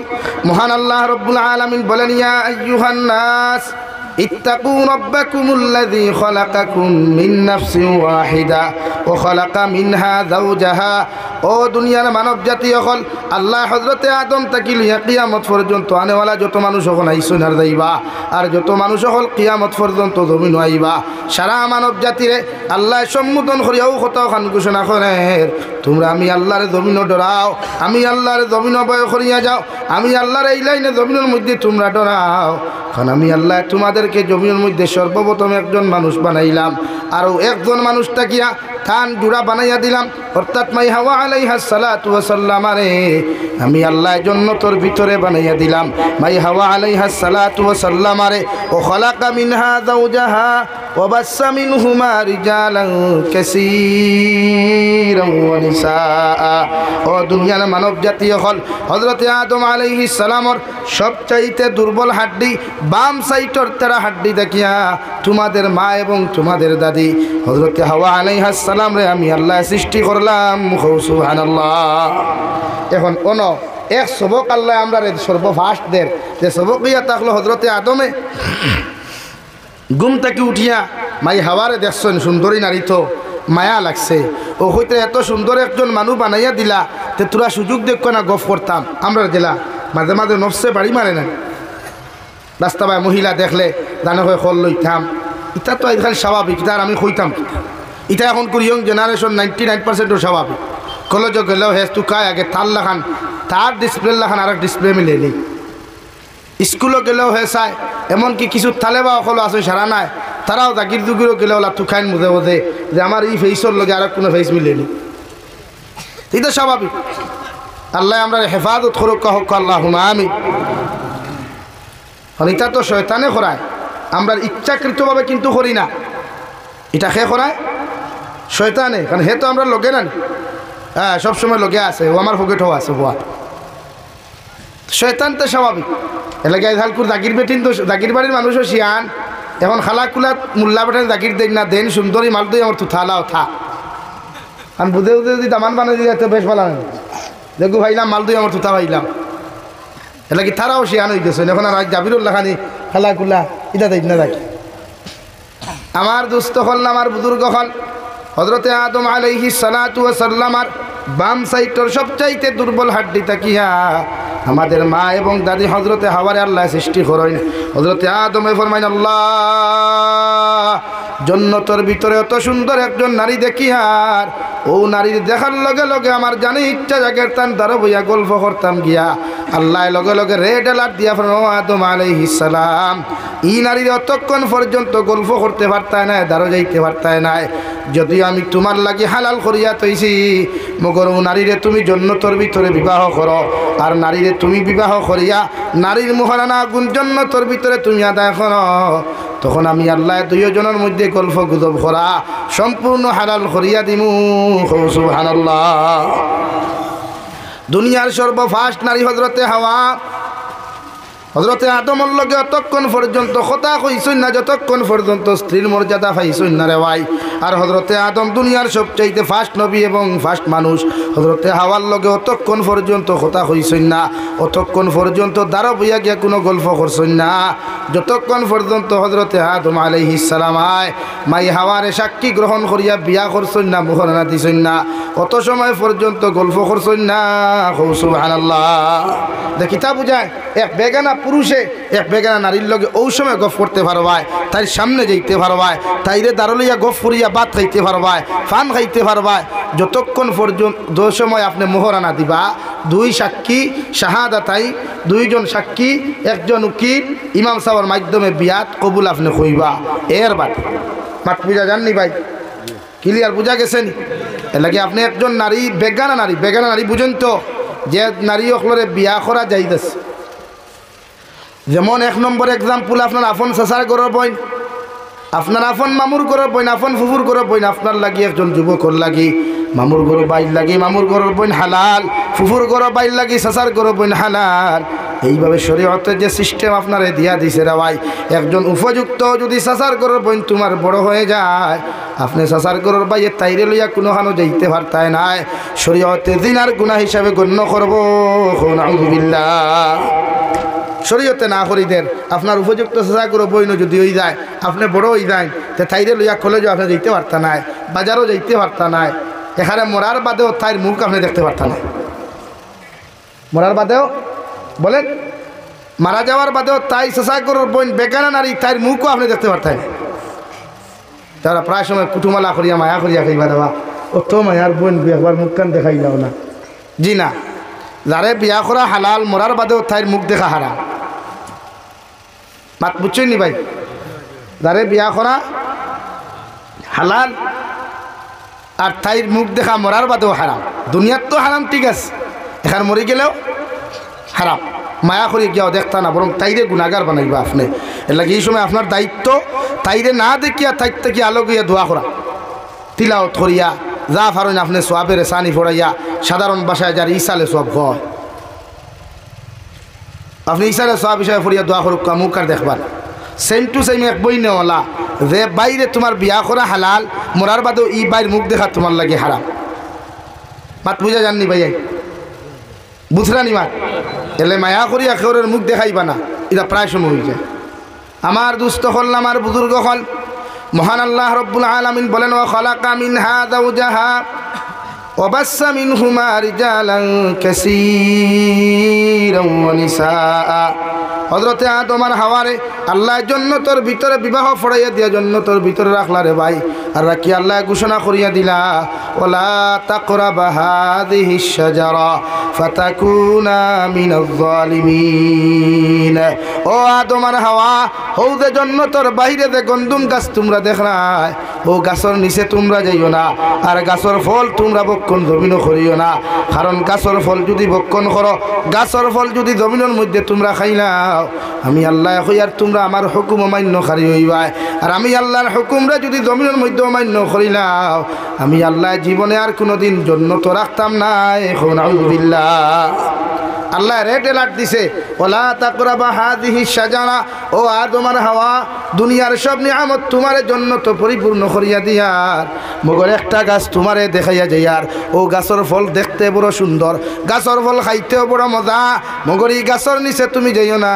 Speaker 1: মহান আল্লাহ রব্বুল আলামিন বলেন, ইয়া আইয়ুহান নাস ইত্তাকু রাব্বাকুমুল্লাযী খালাকাকুম মিন নাফসিন ওয়াহিদা ওয়া খালাকা মিনহা যাওজাহা। ও দুনিয়ার মানব জাতি হল, আল্লাহ হযরতে আদম থেকে লিয়া কিয়ামত পর্যন্ত আনেওয়ালা যত মানুষ হল আইসুন আর যাইবা, আর যত মানুষ হল কিয়ামত পর্যন্ত জমিন আইবা। সারা মানব জাতিরে আল্লাহ সম্বোধন করিয়াও কথাও খান ঘোষণা করে, তোমরা আমি আল্লাহর জমিনও ডরাও, আমি আল্লাহর জমিনও ভয় করিয়া যাও, আমি আল্লাহর এই লাইনে জমিনের মধ্যে তোমরা ডরাও। কারণ আমি আল্লাহ তোমাদেরকে জমিনের মধ্যে সর্বপ্রথম একজন মানুষ বানাইলাম, আর একজন মানুষ তাকিয়া কান জোড়া বানাইয়া দিলাম, অর্থাৎ মাই হাওয়া আলাইহা সালাতু ওয়া সাল্লাম রে আমি আল্লাহ জান্নাতের ভিতরে বানাইয়া দিলাম। মাই হাওয়া আলাইহা সালাতু ওয়া সাল্লাম রে ও খালাকা মিনহা যাওজাহা ওয়া বাসসা মিনহুমা রিজালান কাসীরান ওয়া নিসা। ও দুনিয়ার মানব জাতি হল, হযরতে আদম আলাইহিস সালামর সবচাইতে দুর্বল হাড্ডি বাম সাইডের তেরা হাড্ডি দেখিয়া তোমাদের মা এবং তোমাদের দাদি হযরতে হাওয়া আলাইহিস সালাম রে আমি আল্লাহ সৃষ্টি করলাম। সুবহানাল্লাহ। এখন এক সবক আল্লাহ আমরা সর্বফাস্ট দের যে সবক ইয়া থাকলো হযরতে আদমে ঘুম থেকে উঠিয়া মাই হাওয়ারে দেখছেন সুন্দরী নারী, তো মায়া লাগছে, ও হইতে এত সুন্দর একজন মানুষ বানাইয়া দিলা, তে তোরা সুযোগ দেখো না গফ করতাম আমরা দিলা। মাঝে মাঝে নফসে বাড়ি মারে না, রাস্তা বাই মহিলা দেখলে জানে হয় খল লইতাম, এটা তো এখানে স্বাভাবিক, তার আমি কইতাম এটা এখন করি ইয়ং জেনারেশন 99% স্বাভাবিক। কলেজে গেলেও হেস তু কায় আগে তার লাখান তার ডিসপ্লে লাখান আর এক ডিসপ্লে মিলে নেই, স্কুলও গেলেও হে চায়, এমনকি কিছু থালে বা অকল আছে সারা নাই, তারাও জাগির দুগিরও গেলেও তু খাইন বুঝে বোঝে যে আমার এই ফেসর লগে আর কোনো ফেস মিলেনি, এটা স্বাভাবিক। আল্লাহ আমরা হেফাজত করুক হোক আল্লাহুম্মা আমিন। এটা তো শয়তানে করায়, আমরা ইচ্ছাকৃতভাবে কিন্তু করি না, এটা হে করায় শয়তানে, কারণ হে তো আমরা লগে না, হ্যাঁ সবসময় লগে আছে, ও আমার পকেটও আছে হওয়া, শয়তান তো স্বাভাবিক। এলাকায় হালকুর জাগির বেটিন তো জাগির বাড়ির মানুষও শিয়ান, এখন খালা কুলা মোল্লা বেটান জাগির দেন না, দেন সুন্দরী মাল দিয়ে আমার তুথালাও থা, আমি বুঝে বুঝে যদি দামান বানিয়ে দিয়ে তো বেশ ভালো দেখু ভাইলাম মাল দিয়ে আমার তুথা ভাইলাম, এলাকি তারাও শিয়ান হইতেছে। এখন আর জাবিরুল্লাহ খানি খালা কুলা এটা দেখ না দেখি। আমার দুস্থ হল না আমার বুজুর্গ হল, হযরতে আদম আলাইহিস সালাতু ওয়া সাল্লামার বাম সাইডের সবচাইতে দুর্বল হাড্ডি তাকিয়া আমাদের মা এবং দাদি হযরতে হাওয়ারে আল্লাহ সৃষ্টি করেন। হযরতে আদমে ফরমাইন, আল্লাহ জান্নাতের ভিতরে এত সুন্দর একজন নারী দেখিয়ার, ও নারীর দেখার লগে লগে আমার জানি ইচ্ছা জাগের তান দ্বারা বইয়া গল্প করতাম গিয়া। আল্লাহ লগে লগে রেড অ্যালার্ট দিয়া ফরমাইন, আদম আলাইহিস সালাম ই নারীর অতক্ষণ পর্যন্ত গল্প করতে পারতায় না, দ্বারা যাইতে পারতায় না, যদি আমি তোমার লাগি হালাল করিয়া তৈছি, মগর ও নারীরে তুমি জান্নাতের ভিতরে বিবাহ করো, আর নারীরে তুমি বিবাহ করিয়া নারীর মহারানা গুণ জান্নাতের ভিতরে তুমি আদায় করো, তখন আমি আল্লাহ দুইজনের মধ্যে গল্প গুজব করা সম্পূর্ণ হালাল করিয়া দিমু। সুবহানাল্লাহ। দুনিয়ার সর্বফাস্ট নারী হযরতে হাওয়া, হযরতে আদমের লগে অতক্ষণ পর্যন্ত কথা কইছেন না যতক্ষণ পর্যন্ত স্ত্রীর মর্যাদা পাইছেন না রে ভাই। আর হযরতে আদম দুনিয়ার সবচাইতে ফার্স্ট নবী এবং ফার্স্ট মানুষ, হযরতে হাওয়ার লগে অতক্ষণ পর্যন্ত কথা কইছেন না, অতক্ষণ পর্যন্ত দ্বারা বইয়া গিয়া কোনো গল্প করছেন না, যতক্ষণ পর্যন্ত হযরতে আদম আলাইহিস সালাম মাই হাওয়ারে সাক্ষী গ্রহণ করিয়া বিয়া করছেন না, মোহরানা দিছেন না, কত সময় পর্যন্ত গল্প করছেন না। সুবহানাল্লাহ। দেখিতা বুঝায় এক বেগানা পুরুষে এক বেগানা নারীর লগে ওই সময় গফ করতে পারবায়, তাই সামনে যাইতে পারবায়, তাইরে দাঁড়াইয়া গফ করিয়া ভাত খাইতে পারবায়, ফান খাইতে পারবায়, যতক্ষণ পর্যন্ত যে সময় আপনি মোহরানা দিবা, দুই সাক্ষী শাহাদাতাই, দুইজন সাক্ষী একজন উকিল ইমাম সাহেবের মাধ্যমে বিয়াত কবুল আপনি কইবা, এর বাদ মাত বুঝা জাননি ভাই, ক্লিয়ার বুঝা গেছেন? এর লাগে আপনি একজন নারী বেগানা নারী বুঝেন তো, যে নারী অকলরে বিয়া করা যাইতেছে, যেমন এক নম্বর এক্সাম্পল আপনার আপন চাচার ঘরের বইন, আপনার আপন মামুর ঘরের বইন, আপন ফুফুর ঘরের বইন, আপনার লাগি একজন যুবকর লাগি মামুর ঘরের বাইর লাগি মামুর ঘরের বইন হালাল, ফুফুর ঘরের বাইর লাগি চাচার ঘরের বইন হালাল। এইভাবে শরীয়তের যে সিস্টেম আপনারে দিয়া দিছে রে ভাই, একজন উপযুক্ত যদি চাচার ঘরের বইন তোমার বড় হয়ে যায়, আপনি চাচার ঘরের বাইরে তাইরে লইয়া কোনোখানো যাইতে পারতায় নাই, শরীয়তে জিনার গুনাহ হিসাবে গণ্য করবো। নাউযুবিল্লাহ। শরীয়তে না করি দেন আপনার উপযুক্ত চেষ্টা করে বইন যদি হয়ে যায় আপনি বড় হয়ে যায় তে তাইরে লইয়া কলেজও আপনি যেতে পারতা নাই বাজারও যেতে পারতা নাই এখানে মরার বাদেও তাইর মুখ আপনি দেখতে পারতা না মরার বাদেও বলেন মারা যাওয়ার বাদেও তাই চেষ্টা করে বইন বেগানা নারী তাইর মুখও আপনি দেখতে পারতেন তারা প্রায় সময় কুটুমালা করিয়া মায়া করিয়া খাইবা দেওয়া ও তো মায়ার বোন একবার মুখ কান দেখাই যাও না জি না যারে বিয়া করা হালাল মরার বাদেও তাইর মুখ দেখা হারাম মাত বুঝছেন নি ভাই যারে বিয়া করা হালাল আর তাইর মুখ দেখা মরার বাদেও হারাম দুনিয়ার তো হারাম ঠিক আছে এখানে মরে গেলেও হারাম মায়া করি গিয়াও দেখতা না বরং তাইরে গুণাগার বানাইবা আপনি এর লাগে এই সময় আপনার দায়িত্ব তাইরে না দেখিয়া তাইর থেকে আলো গিয়া দোয়া করা তিলাওয়াত করিয়া যা পারেন আপনি সোয়াবের সানি ফোড়াইয়া সাধারণ ভাষায় যার ইসালে সব হয় আপনি ইসালে সব বিষয়ে ফরিয়া দোয়া করুক মুখ আর দেখবার সেম টু সেম এক বই নেওয়ালা যে বাইরে তোমার বিয়া করা হালাল মরার বাদেও ই বাইর মুখ দেখা তোমার লাগে হারাম মাত বুঝা জাননি ভাই বুঝরানি মাত এলে মায়া করিয়া খেউরের মুখ দেখাইবা না এটা প্রায় সময় হয়ে যায় আমার দুস্থ হল আমার বুজুর্গ হল মহান আল্লাহ রব্বুল আলামিন বলেন ওয়া খালাকা মিনহা যাওজাহা ওয়া বাসসা মিনহুমা রিজালান কাসীরান ওয়া নিসাআ হযরতে আদম আর হাওয়ারে আল্লাহ জান্নাতের ভিতরে বিবাহ পড়াইয়া দিয়া জান্নাতের ভিতরে রাখলা রে ভাই আর রাখি আল্লাহ ঘোষণা করিয়া দিলা ওয়ালা তাকরাবা হাযিহিশ শাজারা ফাতাকুনা মিনাজ জালিমিন ও আদম আর হাওয়া ও যে জান্নাতের বাইরে যে গন্ধুম গাছ তোমরা দেখলাই ও গাছের নিচে তোমরা যাইও না আর গাছের ফল তোমরা ভক্ষণ জমিনও করিও না কারণ গাছের ফল যদি ভক্ষণ করো গাছের ফল যদি জমিনের মধ্যে তোমরা খাইলাও আমি আল্লাহ হইয়ার তোমরা আমার হুকুম অমান্যকারী হইবা আর আমি আল্লাহর হুকুমরা যদি জমিনের মধ্যে অমান্য করিলাও আমি আল্লাহ জীবনে আর কোনোদিন জান্নাত রাখতাম না এখন আউযুবিল্লাহ আল্লাহ রেড অ্যালার্ট দিছে ওলা তাকরাবা হাযিহিশ শাজারা ও আদম আর হাওয়া দুনিয়ার সব নিয়ামত তোমার জন্য তো পরিপূর্ণ করিয়া দিয়ার মগর একটা গাছ তোমারে দেখাইয়া যাইয়ার ও গাছের ফল দেখতে বড় সুন্দর গাছের ফল খাইতেও বড় মজা মগর এই গাছের নিচে তুমি যাইও না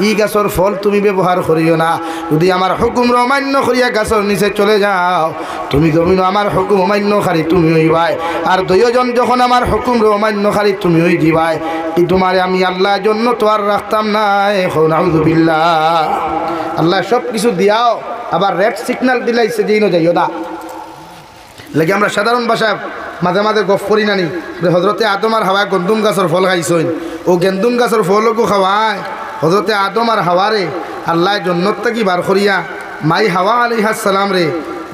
Speaker 1: এই গাছের ফল তুমি ব্যবহার করিও না যদি আমার হুকুম অমান্য করিয়া গাছের নিচে চলে যাও তুমি জমিন আমার হুকুম অমান্যকারী তুমি হইবাই আর দুইজন যখন আমার হুকুম অমান্যকারী তুমি হই দিবাই কি তোমারে আমি আল্লাহর জন্য তো আর রাখতাম না এখন আউযুবিল্লাহ আল্লাহ সব কিছু দিয়াও আবার রেড সিগন্যাল দিলাইছে যেই ন যাইও না লাগে আমরা সাধারণ ভাষায় মাঝে মাঝে গপ করি নানি হজরতে আদম আর হাওয়া গন্দুম গাছের ফল খাইছইন ও গেন্দুম গাছের ফলকও খাওয়ায় হজরতে আদম আর হাওয়ারে আল্লাহ জন্নত থেকে বার করিয়া মাই হাওয়া আলাইহিস সালাম রে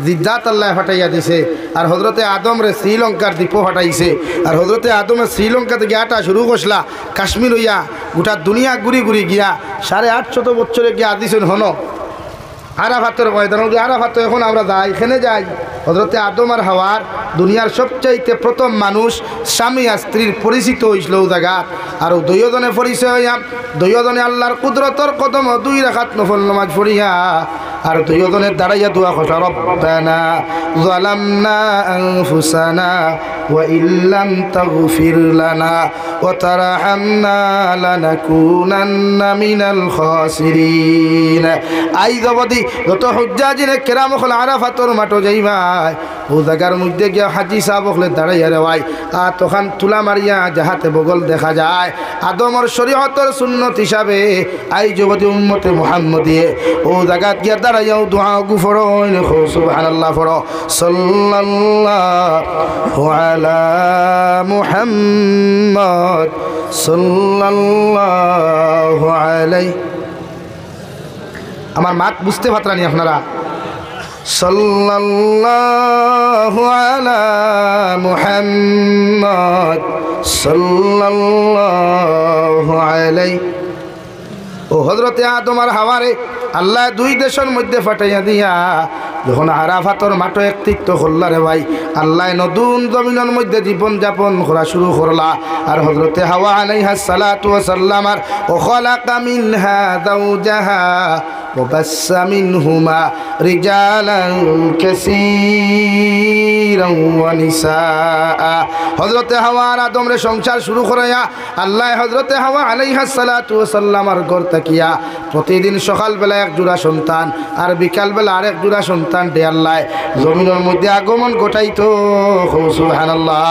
Speaker 1: জিদ্দাত আল্লাহ হটাইয়া দিছে আর হজরতে আদম রে শ্রীলঙ্কার দ্বীপ হটাইছে আর হজরতে আদমের শ্রীলঙ্কা থেকে আটা শুরু করছিলা কাশ্মীর হইয়া গোটা দুনিয়া ঘুরি ঘুরি গিয়া 850 বছরে গিয়া দিছেন হন আরাফাতের ময়দান আরাফাত এখন আমরা যাই এখানে যাই হজরতে আদম আর হাওয়ার দুনিয়ার সবচাইতে প্রথম মানুষ স্বামী আর স্ত্রীর পরিচিত হয়েছিল ও জায়গা আর দুইজনে পরিচয় হইয়া দুইজনে আল্লাহর কুদরতর কদম 2 রাকাত নফল নামাজ পড়িয়া আর দুইজনের দাঁড়াইয়া দোয়া করতে রব্বানা যালামনা আনফুসানা ওয়া ইল্লাম তাগফির লানা ওয়া তারহামনা লানাকুনান্না মিনাল খাসিরিন আই গবদি যত হুজ্জাজিনে কেরাম হল আরাফাতর মাঠে যাইবাই ও জায়গার মধ্যে গিয়া হাজি সাহেব হলে দাঁড়াইয়া রে ভাই আর তখন তুলা মারিয়া যাহাতে বগল দেখা যায় আদমর শরীয়তের সুন্নত হিসাবে আই যুবতী উম্মতে মুহাম্মদিয়ে ও জায়গা গিয়া দাঁড়াইয়া দোয়া গুফরো সুবহানাল্লাহ ফরো সাল্লাল্লাহু আলা মুহাম্মদ সাল্লাল্লাহু আলাইহি আমার মাত বুঝতে পারতানি আপনারা সাল্লাল্লাহু আলা মুহাম্মদ সাল্লাল্লাহু আলাইহি ও হযরতে আদম আর হাওয়ারে আল্লাহ 2 দেশের মধ্যে ফাটাইয়া দিয়া যখন আরাফাতর মাঠে একত্রিত করলা রে ভাই আল্লাহ নতুন জমিনের মধ্যে জীবন যাপন করা শুরু করলা আর হযরতে হাওয়া আলাইহিস সালাতু ওয়াস সালাম আর ও খালাকা মিনহা যাওজাহা وبث منهما رجالا كثيرا ونساء হযরতে হাওয়া আর আদমরে সংসার শুরু করায়া আল্লাহ হযরতে হাওয়া আলাইহিস সালাতু ওয়াস সালামের ঘর তাকিয়া প্রতিদিন সকালবেলা এক জোড়া সন্তান আর বিকালবেলা আরেক জোড়া সন্তান দে আল্লাহ জমিনের মধ্যে আগমন ঘটাইতো সুবহানাল্লাহ।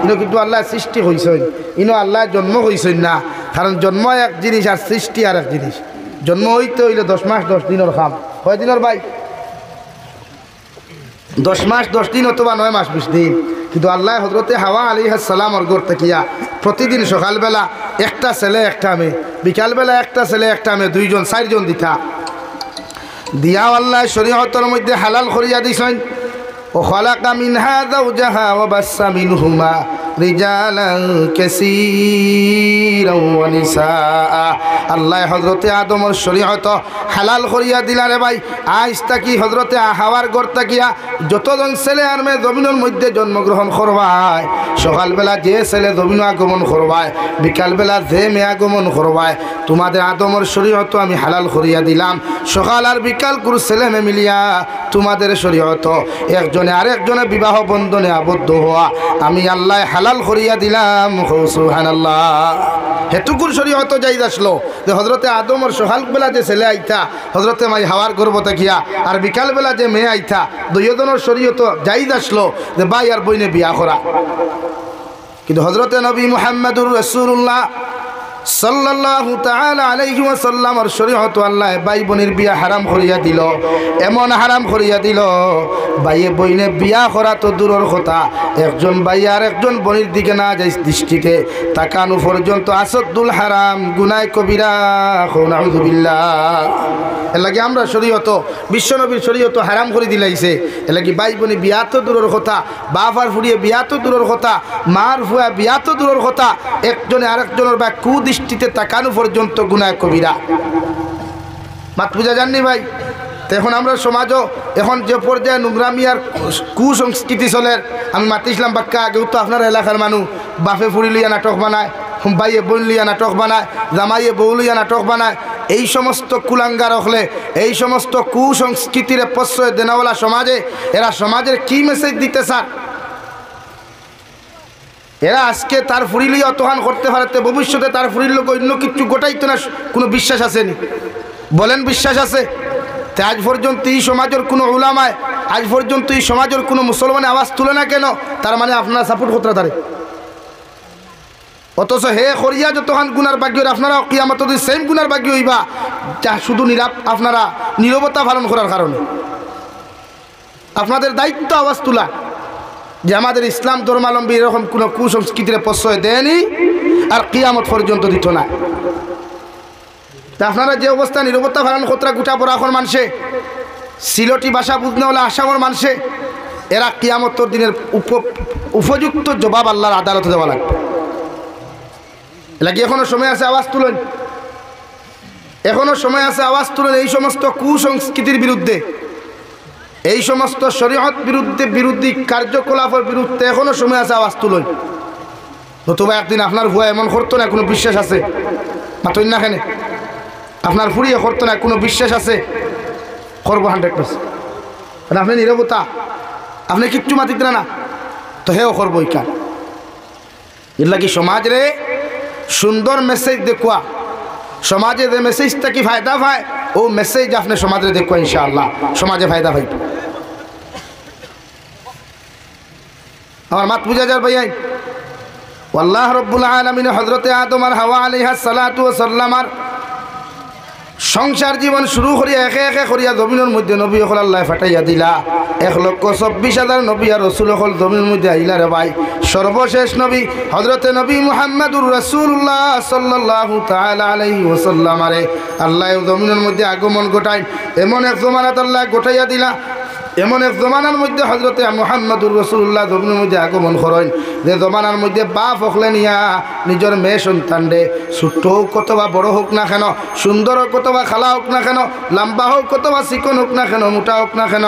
Speaker 1: ইনো কিন্তু আল্লাহ সৃষ্টি হইছেন, ইনো আল্লাহ জন্ম হইছেন না, কারণ জন্ম এক জিনিস আর সৃষ্টি আর এক জিনিস। জন্ম হইতে হইলে 10 মাস 10 দিনের কাম। কয় দিনের ভাই? 10 মাস 10 দিন অথবা 9 মাস 20 দিন। কিন্তু আল্লাহ হযরতে হাওয়া আলাইহিস সালামের ঘর তাকিয়া প্রতিদিন সকালবেলা একটা ছেলে একটা মেয়ে, বিকালবেলা একটা ছেলে একটা মেয়ে, 2 জন 4 জন দিতা দিয়া আল্লাহ শরীয়তের মধ্যে হালাল করিয়া দিছেন। ও খালাকা মিনহা যাওজাহা ওয়া বাসসা মিনহুমা রিজালান কাসীরান ওয়া নিসাআ। আল্লাহ হযরতে আদমের শরীয়ত হালাল করিয়া দিলা রে ভাই। আজ তাকি হযরতে হাওয়ার ঘর তাকিয়া যতজন ছেলে আর মেয়ে জমিনের মধ্যে জন্মগ্রহণ করবায়, সকালবেলা যে ছেলে জমিন আগমন করবায়, বিকালবেলা যে মেয়ে আগমন করবায়, তোমাদের আদমের শরীয়ত আমি হালাল করিয়া দিলাম। সকাল আর বিকাল করে ছেলে মেয়ে মিলিয়া তোমাদের শরীয়ত একজনে আরেকজনে বিবাহ বন্ধনে আবদ্ধ হওয়া আমি আল্লাহ হালাল করিয়া দিলাম। সুবহানাল্লাহ। হেতুকুর শরীয়ত জায়েজ আসলো যে হযরতে আদমের সকালবেলা যে ছেলে আইতা হযরতে মাই হাওয়ার গর্ভ থাকিয়া, আর বিকালবেলা যে মেয়ে আইতা, দুইজনের শরীয়ত জায়েজ আসলো যে ভাই আর বইনে বিয়া করা। কিন্তু হযরতে নবী মুহাম্মদুর রাসূলুল্লাহ সাল্লাল্লাহু তাআলা আলাইহি ওয়াসাল্লামের শরীয়ত আল্লাহ ভাই বোনের বিয়া হারাম করিয়া দিল। এমন হারাম করিয়া দিল, ভাইয়ে বইনে বিয়া করা তো দূরের কথা, একজন ভাই আর একজন বোনের দিকে না যাই দৃষ্টিতে তাকানো পর্যন্ত আসদ্দুল হারাম, গুনায় কবিরা। নাউযুবিল্লাহ। এর লাগে আমরা শরীয়ত বিশ্বনবীর শরীয়ত হারাম করে দিলাইছে। এর লাগে ভাই বোনে বিয়া তো দূরের কথা, বাপ আর ফুরিয়ে বিয়া তো দূরের কথা, মার ফুয়া বিয়া তো দূরের কথা, একজনে আরেকজনের বা কুদৃষ্টিতে তাকানো পর্যন্ত গুনাহ কবিরা। মাত বুঝা যাননি ভাই? তো এখন আমরা সমাজও এখন যে পর্যায়ে নোংরামি আর কুসংস্কৃতি চলে, আমি মাতিছিলাম বাক্কা আগেও তো আপনার এলাকার মানুষ বাপে ফুরি লিয়া নাটক বানায়, ভাইয়ে বোন লিয়া নাটক বানায়, জামাইয়ে বউ লিয়া নাটক বানায়। এই সমস্ত কুলাঙ্গার হলে, এই সমস্ত কুসংস্কৃতির প্রশ্রয় দেনাওয়ালা সমাজে এরা সমাজের কি মেসেজ দিতে চান? এরা আজকে তার ফুরিলি অতহান করতে পারতে, ভবিষ্যতে তার ফুরির লোক অন্য কিছু গোটাইতো না, কোনো বিশ্বাস আসেনি? বলেন বিশ্বাস আছে? তাই আজ পর্যন্ত এই সমাজের কোনো উলামায়, আজ পর্যন্ত এই সমাজের কোনো মুসলমানে আওয়াজ তুলে না কেন? তার মানে আপনারা সাপোর্ট করতে পারে। অথচ হে করিয়া যতক্ষণ গুনার ভাগ্য, আপনারা কিয়ামত সেম গুনার ভাগ্য হইবা, যা শুধু আপনারা নীরবতা পালন করার কারণে। আপনাদের দায়িত্ব আওয়াজ তোলা যে আমাদের ইসলাম ধর্মাবলম্বী এরকম কোনো কুসংস্কৃতির প্রশ্রয় দেয়নি আর কিয়ামত পর্যন্ত দিত না। তা আপনারা যে অবস্থা নীরবতা পালন কতটা গোটা পড়া এখন মানুষে সিলটি ভাষা বুঝতে হলে আসামের মানুষে, এরা কিয়ামতর দিনের উপযুক্ত জবাব আল্লাহর আদালতে দেওয়া লাগবে। এলাকি এখনো সময় আছে, আওয়াজ তুলেন। এখনো সময় আছে, আওয়াজ তুলেন এই সমস্ত কুসংস্কৃতির বিরুদ্ধে, এই সমস্ত শরীয়ত বিরোধী কার্যকলাপের বিরুদ্ধে এখনো সময় আছে, আওয়াজ তুলুন। নতুবা একদিন আপনার ভুয়া এমন করতো না, কোনো বিশ্বাস আছে? মাতই না কেন? আপনার ফুরিয়ে করতো না, কোনো বিশ্বাস আছে? করবো 100%। আপনি নীরবতা, আপনি কিচ্ছু মাতিত না, তো হেও করবো এই কাজ। এর লাগি সমাজরে সুন্দর মেসেজ দেখুয়া, সমাজে যে মেসেজটা কি ফায়দা পায় ও মেসেজ আপনি সমাজে দেখুয়া, ইনশাআল্লাহ সমাজে ফায়দা পাইবে। আমার মাত বুঝা যার ভাই, আল্লাহ রব্বুল আলামিন হযরতে আদম আর হাওয়া আলাইহিস সালাতু ওয়াস সালামার সংসার জীবন শুরু করিয়া একে একে করিয়া জমিনের মধ্যে নবী হল আল্লাহ ফাটাইয়া দিলা। 1,24,000 নবী আর রসুল হল জমিনের মধ্যে আইলা রে ভাই। সর্বশেষ নবী হযরতে নবী মুহাম্মদুর রাসূলুল্লাহ সাল্লাল্লাহু তাআলা আলাইহি ওয়াসাল্লাম আরে আল্লাহ জমিনের মধ্যে আগমন ঘটায়। এমন এক জমানাত আল্লাহ ঘটাইয়া দিলা, এমন এক জমানার মধ্যে হযরতে মুহাম্মদুর রাসূলুল্লাহ জমিনের মধ্যে আগমন করেন, যে জমানার মধ্যে বাপ হকলে নিয়া নিজের মেয়ে সন্তান রে, ছোট্ট হোক কতবা বড় হোক না কেন, সুন্দর হোক কতবা খালা হোক না কেন, লম্বা হোক কতবা চিকন হোক না কেন, মোটা হোক না কেন,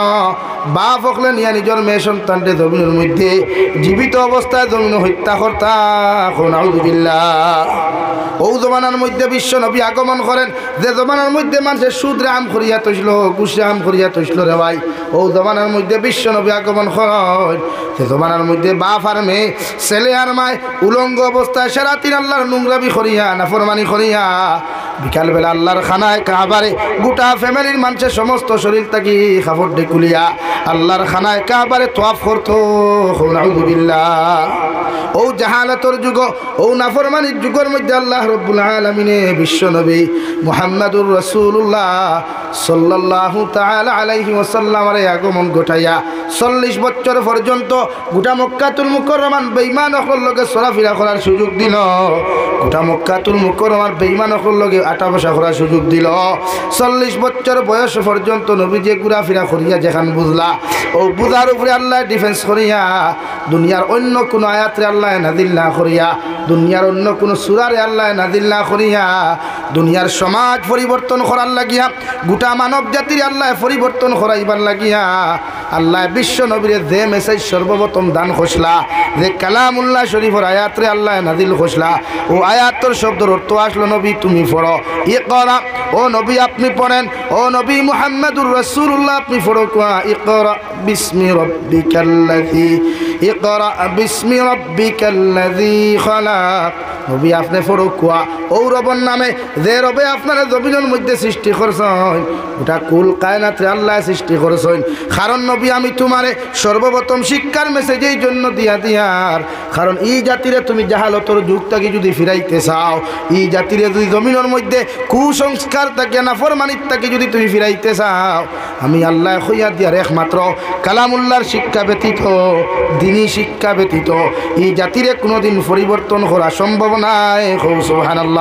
Speaker 1: বাপ হকলে নিয়া নিজের মেয়ে সন্তানকে জমিনের মধ্যে জীবিত অবস্থায় জমিন হত্যা করতা। নাউযুবিল্লাহ। ও জমানার মধ্যে বিশ্ব নবী আগমন করেন, যে জমানার মধ্যে মানুষের সুদরে আম করিয়া তৈছিল, ঘুষে আম করিয়া তৈছিল রে ভাই। ও জমানার মধ্যে বিশ্ব নবী আগমন করেন, সে জমানার মধ্যে বাপ আর মেয়ে, ছেলে আর মায় উলঙ্গ অবস্থায় সারাদিন আল্লাহর নোংরামি করিয়া নাফরমানি করিয়া বিকালবেলা আল্লাহর খানায় কাবারে গোটা ফ্যামিলির মানুষের সমস্ত শরীর থাকি কাপড় খুলিয়া আল্লাহর খানায় কাবারে তোয়াফ করতো। নাউযুবিল্লাহ। ও জাহালাতর যুগ, ও নাফরমানির যুগের মধ্যে আল্লাহ রাব্বুল আলামিনে বিশ্ব নবী মুহাম্মদুর রাসূলুল্লাহ সাল্লাল্লাহু তাআলা আলাইহি ওয়াসাল্লামের আগমন ঘটাইয়া 40 বছর পর্যন্ত গোটা মক্কাতুল মুকাররমান বেঈমানদের লগে চলাফেরা করার সুযোগ দিল। গোটা মক্কাতুল মুকাররমার বেঈমানদের লগে আটা বসা করার সুযোগ দিল। 40 বছর বয়স পর্যন্ত নবী যে ঘোরাফেরা করিয়া যেখান বুঝলা, ও বুঝার উপরে আল্লাহ ডিফেন্স করিয়া দুনিয়ার অন্য কোনো আয়াতে আল্লাহ নাযিল না করিয়া, দুনিয়ার অন্য কোনো সূরারে আল্লাহ নাযিল না করিয়া দুনিয়ার সমাজ পরিবর্তন করার লাগিয়া, গোটা মানব জাতির আল্লাহ পরিবর্তন করাইবার লাগিয়া আল্লাহ বিশ্ব নবীর যে মেসেজ সর্বপ্রথম দান খসলা, যে কালামুল্লাহ শরীফের আয়াতরে আল্লাহ নাযিল খসলা, ও আয়াতর শব্দের অর্থ আসলো নবী তুমি পড়ো। ইকরা, ও নবী আপনি পড়েন, ও নবী মুহাম্মদুর রাসূলুল্লাহ আপনি পড়ো। ইকরা বিসমি রাব্বিকাল্লাযী, ইকরা বিসমি রাব্বিকাল্লাযী খালাক। নবী আপনি পড়ো কুয়া ও রবের নামে, যে রবে আপনারা জমিনের মধ্যে সৃষ্টি করছেন, ওটা কুল কায়নাতে আল্লাহ সৃষ্টি করছেন। কারণ নবী আমি তোমারে সর্বপ্রথম শিক্ষার মেসেজ এই জন্য দিয়ার, কারণ এই জাতিরে তুমি জাহালতর যুগটাকে যদি ফিরাইতে চাও, এই জাতিরে যদি জমিনের মধ্যে কুসংস্কার থাকে নাফরমানির থাকে যদি তুমি ফিরাইতে চাও, আমি আল্লাহ হইয়া দিয়ার একমাত্র কালামুল্লাহর শিক্ষা ব্যতীত, দিনী শিক্ষা ব্যতীত এই জাতিরে কোনোদিন পরিবর্তন করা সম্ভব নাই। সুবহানাল্লাহ।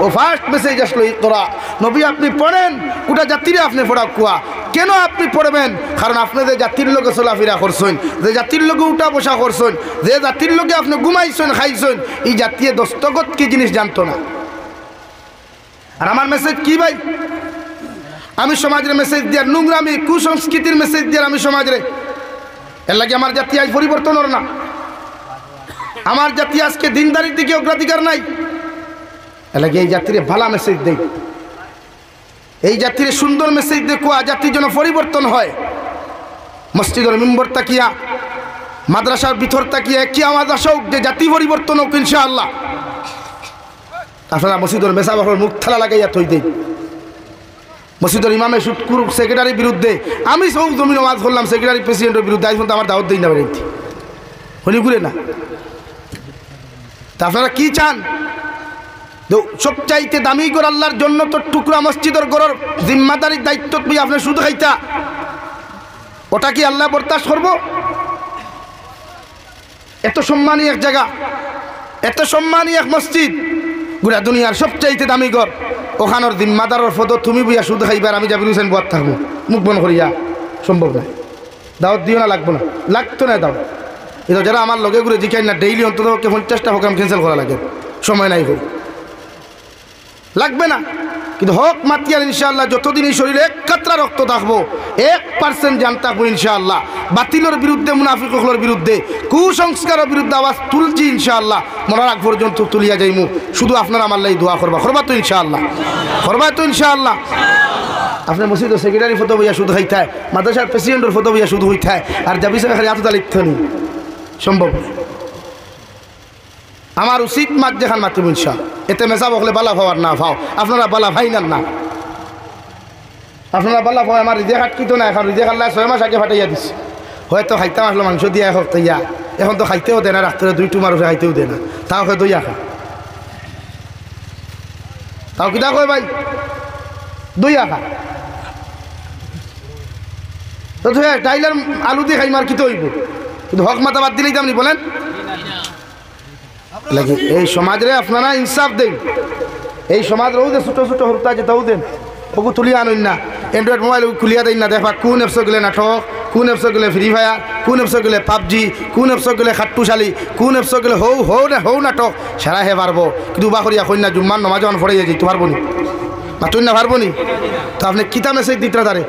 Speaker 1: ও ফার্স্ট মেসেজ আসলো ইকরা, নবী আপনি পড়েন, গোটা জাতিরে আপনি পড়া কুয়া। কেন আপনি পড়বেন? কারণ আপনি যে জাতির লোকে চলাফেরা করছেন, যে জাতির লোকে উঠা বসা করছেন, যে জাতির লোকে আপনি ঘুমাইছেন খাইছেন, এই জাতীয় দস্তগত কি জিনিস জানতো না। আর আমার মেসেজ কি ভাই? আমি সমাজের মেসেজ দিয়ার, নোংরামি কুসংস্কৃতির মেসেজ দিয়ার আমি সমাজের, এর লাগে আমার জাতি আজ পরিবর্তন হল না। আমার জাতি আজকে দিনদারির দিকে অগ্রাধিকার নাই। এর লাগে এই জাতিরে ভালো মেসেজ দেই, এই জাতির সুন্দর মেসেজ দিয়ে কোয়া জাতির জন্য পরিবর্তন হয়। মসজিদের মেম্বর তাকিয়া, মাদ্রাসার ভিতর তাকিয়া কি মাদ্রাসা হোক, যে জাতি পরিবর্তন হোক ইনশাআল্লাহ। আপনারা মসজিদের মেসাবাহর মুখ থালা লাগাইয়া থই দেই। মসজিদের ইমামে সুৎকুর সেক্রেটারির বিরুদ্ধে আমি সব জমি নামাজ করলাম, সেক্রেটারি প্রেসিডেন্টের বিরুদ্ধে আজ পর্যন্ত আমার দাওয়াত দিই না বেরোতে হলি ঘুরে না। তা আপনারা কি চান? সবচাইতে দামি করে আল্লাহর জন্য তো টুকরা মসজিদের গড়ের জিম্মাদারির দায়িত্ব তুমি আপনার শুধু খাইতা, ওটা কি আল্লাহ বরদাস্ত করব? এত সম্মানী এক জায়গা, এত সম্মানী এক মসজিদ, গোটা দুনিয়ার সবচাইতে দামি ঘর, ওখানোর জিম্মাদারের পদ তুমি বুঝা শুধু খাইবার, আমি জাবির হোসেন বদ থাকবো মুখ বন করিয়া? সম্ভব না। দাওয়াত দিও না, লাগবো না, লাগতো না দাও। এটা যারা আমার লগে ঘুরে জিখাই না, ডেইলি অন্তত 50টা প্রোগ্রাম ক্যান্সেল করা লাগে, সময় নাই করি, লাগবে না। কিন্তু হক মাতিয়ার ইনশাআল্লাহ যতদিন এই শরীরে 1 কাতরা রক্ত থাকবো, 1% জান থাকবো ইনশাআল্লাহ। বাতিলের বিরুদ্ধে, মুনাফিকদের বিরুদ্ধে, কুসংস্কারের বিরুদ্ধে আওয়াজ তুলছি ইনশাআল্লাহ। মরার আগ পর্যন্ত তুলিয়া যাইমু। শুধু আপনারা আমার লাই দোয়া করবা, করবা তো ইনশাআল্লাহ, করবা তো ইনশাআল্লাহ। আপনার মসজিদের সেক্রেটারি ফটো বইয়া শুধু হইতায়, মাদ্রাসার প্রেসিডেন্টের ফটো বইয়া শুধু হইতায়, আর যাবি সে খালি এত তালিথ নি, সম্ভব না। আমার উচিত মাত যেখান মাতিব ইনশাআল্লাহ। এতে মেসা বকলে বালা ভাবার না ভাও, আপনারা বালা ভাই না, আপনারা বালা ভাই। আমার হৃদয় খাটকিত না, এখন হৃদয় খাল্লা 6 মাস আগে ফাটাইয়া দিচ্ছে। হয়তো খাইতাম আসলো মাংস দিয়া এক হপ্তাহ, এখন তো খাইতেও দেয় না, রাত্রে 2 টুমার উঠে খাইতেও দেয় না, তাও হয় দইয়া খা, তাও কিতা কয় ভাই, দইয়া খা। তো ডাইলার আলু দিয়ে খাই মার কিতে হইব, কিন্তু হক মাথা বাদ দিলেই তো আপনি বলেন লাগে। এই সমাজে আপনারা ইনসাফ দেন, এই সমাজ রোজ ছোটো ছোটো হরতা যে তাও দেন, ওকে তুলিয়া আনুন না। অ্যান্ড্রয়েড মোবাইল খুলিয়া দেন না, দেখবা কোন অ্যাপসে গেলে নাটক, কোন অ্যাপসে গেলে ফ্রি ফায়ার, কোন অ্যাপসে গেলে পাবজি, কোন অ্যাপসে গেলে খাট্টুশালি, কোন অ্যাপসে গেলে হৌ নাটক সারা হে পারবো। কিন্তু উবা করিয়া কন্যা জুম্মার নমাজ যখন ফড়াইয়া যাইতে পারবো নি, মাতুন না পারবো নি। তো আপনি কিতা মেসেজ দিতে তারে?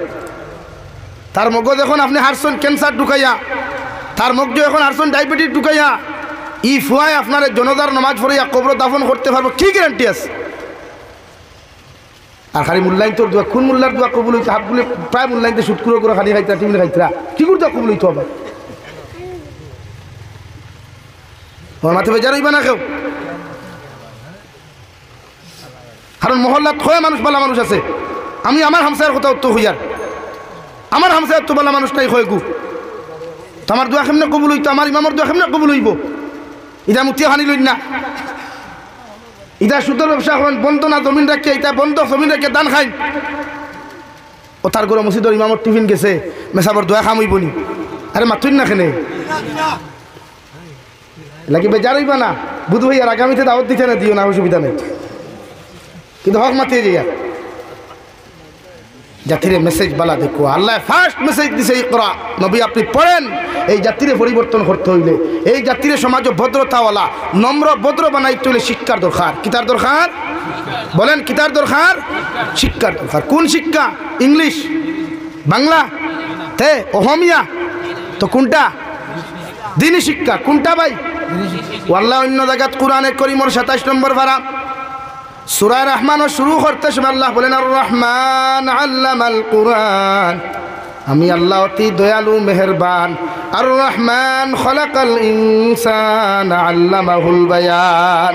Speaker 1: তার মগজ এখন আপনি হারছেন ক্যান্সার ঢুকাইয়া, তার মগজ এখন হারছেন ডায়াবেটিস ঢুকাইয়া, ই ফুয়ায় আপনার জনতার নামাজ পড়িয়া কবর দাফন করতে পারবো, কি গ্যারান্টি আছে? আর খালি মূল্যায়ন তোর দোয়া, কোন মোল্লার দোয়া কবুল হইতে? হাতগুলি প্রায় মূল্যায়নতে সুট করে খালি খাইতরা, টিফিন খাইতরা, কি করে দোয়া কবুল হইতো? আবার আমার মাথা বেজার হইবা না কেউ, কারণ মহল্লাত হয় মানুষ বালা মানুষ আছে। আমি আমার হামসায়ের কথা উত্তর হইয়ার, আমার হামসায়ের তো বালা মানুষ নাই হয় গু, তো আমার দোয়া কেমনে কবুল হইতো? আমার ইমামর দোয়া কেমনে কবুল হইব? এটা মুতিয়া হানি লইন না, এটা সুদের ব্যবসা করেন বন্ধ না, জমিন রাখিয়ে এটা বন্ধ, জমিন রাখিয়ে দান খাইন। ও তার ঘরে মসজিদের ইমামর টিফিন গেছে, মেসাবর দোয়া খাম হইব নি? আরে মাতুন না খেনে লাগি বেজার হইবা না, বুধ ভাইয়ার আগামীতে দাওয়াত দিতে না, দিও না, অসুবিধা নেই, কিন্তু হক মাতিয়ে যাইয়া জাতিরে মেসেজ বালা দেখো। আল্লাহ ফার্স্ট মেসেজ দিছে ইকরা, নবী আপনি পড়েন। এই জাতিরে পরিবর্তন করতে হইলে, এই জাতিরে সমাজ ভদ্রতাওয়ালা নম্র ভদ্র বানাইতে হইলে শিক্ষার দরকার। কিতার দরকার? বলেন কিতার দরকার? শিক্ষার দরকার। কোন শিক্ষা? ইংলিশ, বাংলা, তে অহমিয়া, তো কোনটা? দিনী শিক্ষা। কোনটা ভাই? আল্লাহ অন্য জায়গাত কোরআনে করিমর 27 নম্বর পারা সূরা রহমান শুরু করতে সময় আল্লাহ বলেন আর রহমান আল্লামাল কুরআন, আমি আল্লাহ অতি দয়ালু মেহেরবান। আর রহমান খলাকাল ইনসান আল্লামাহুল বায়ান,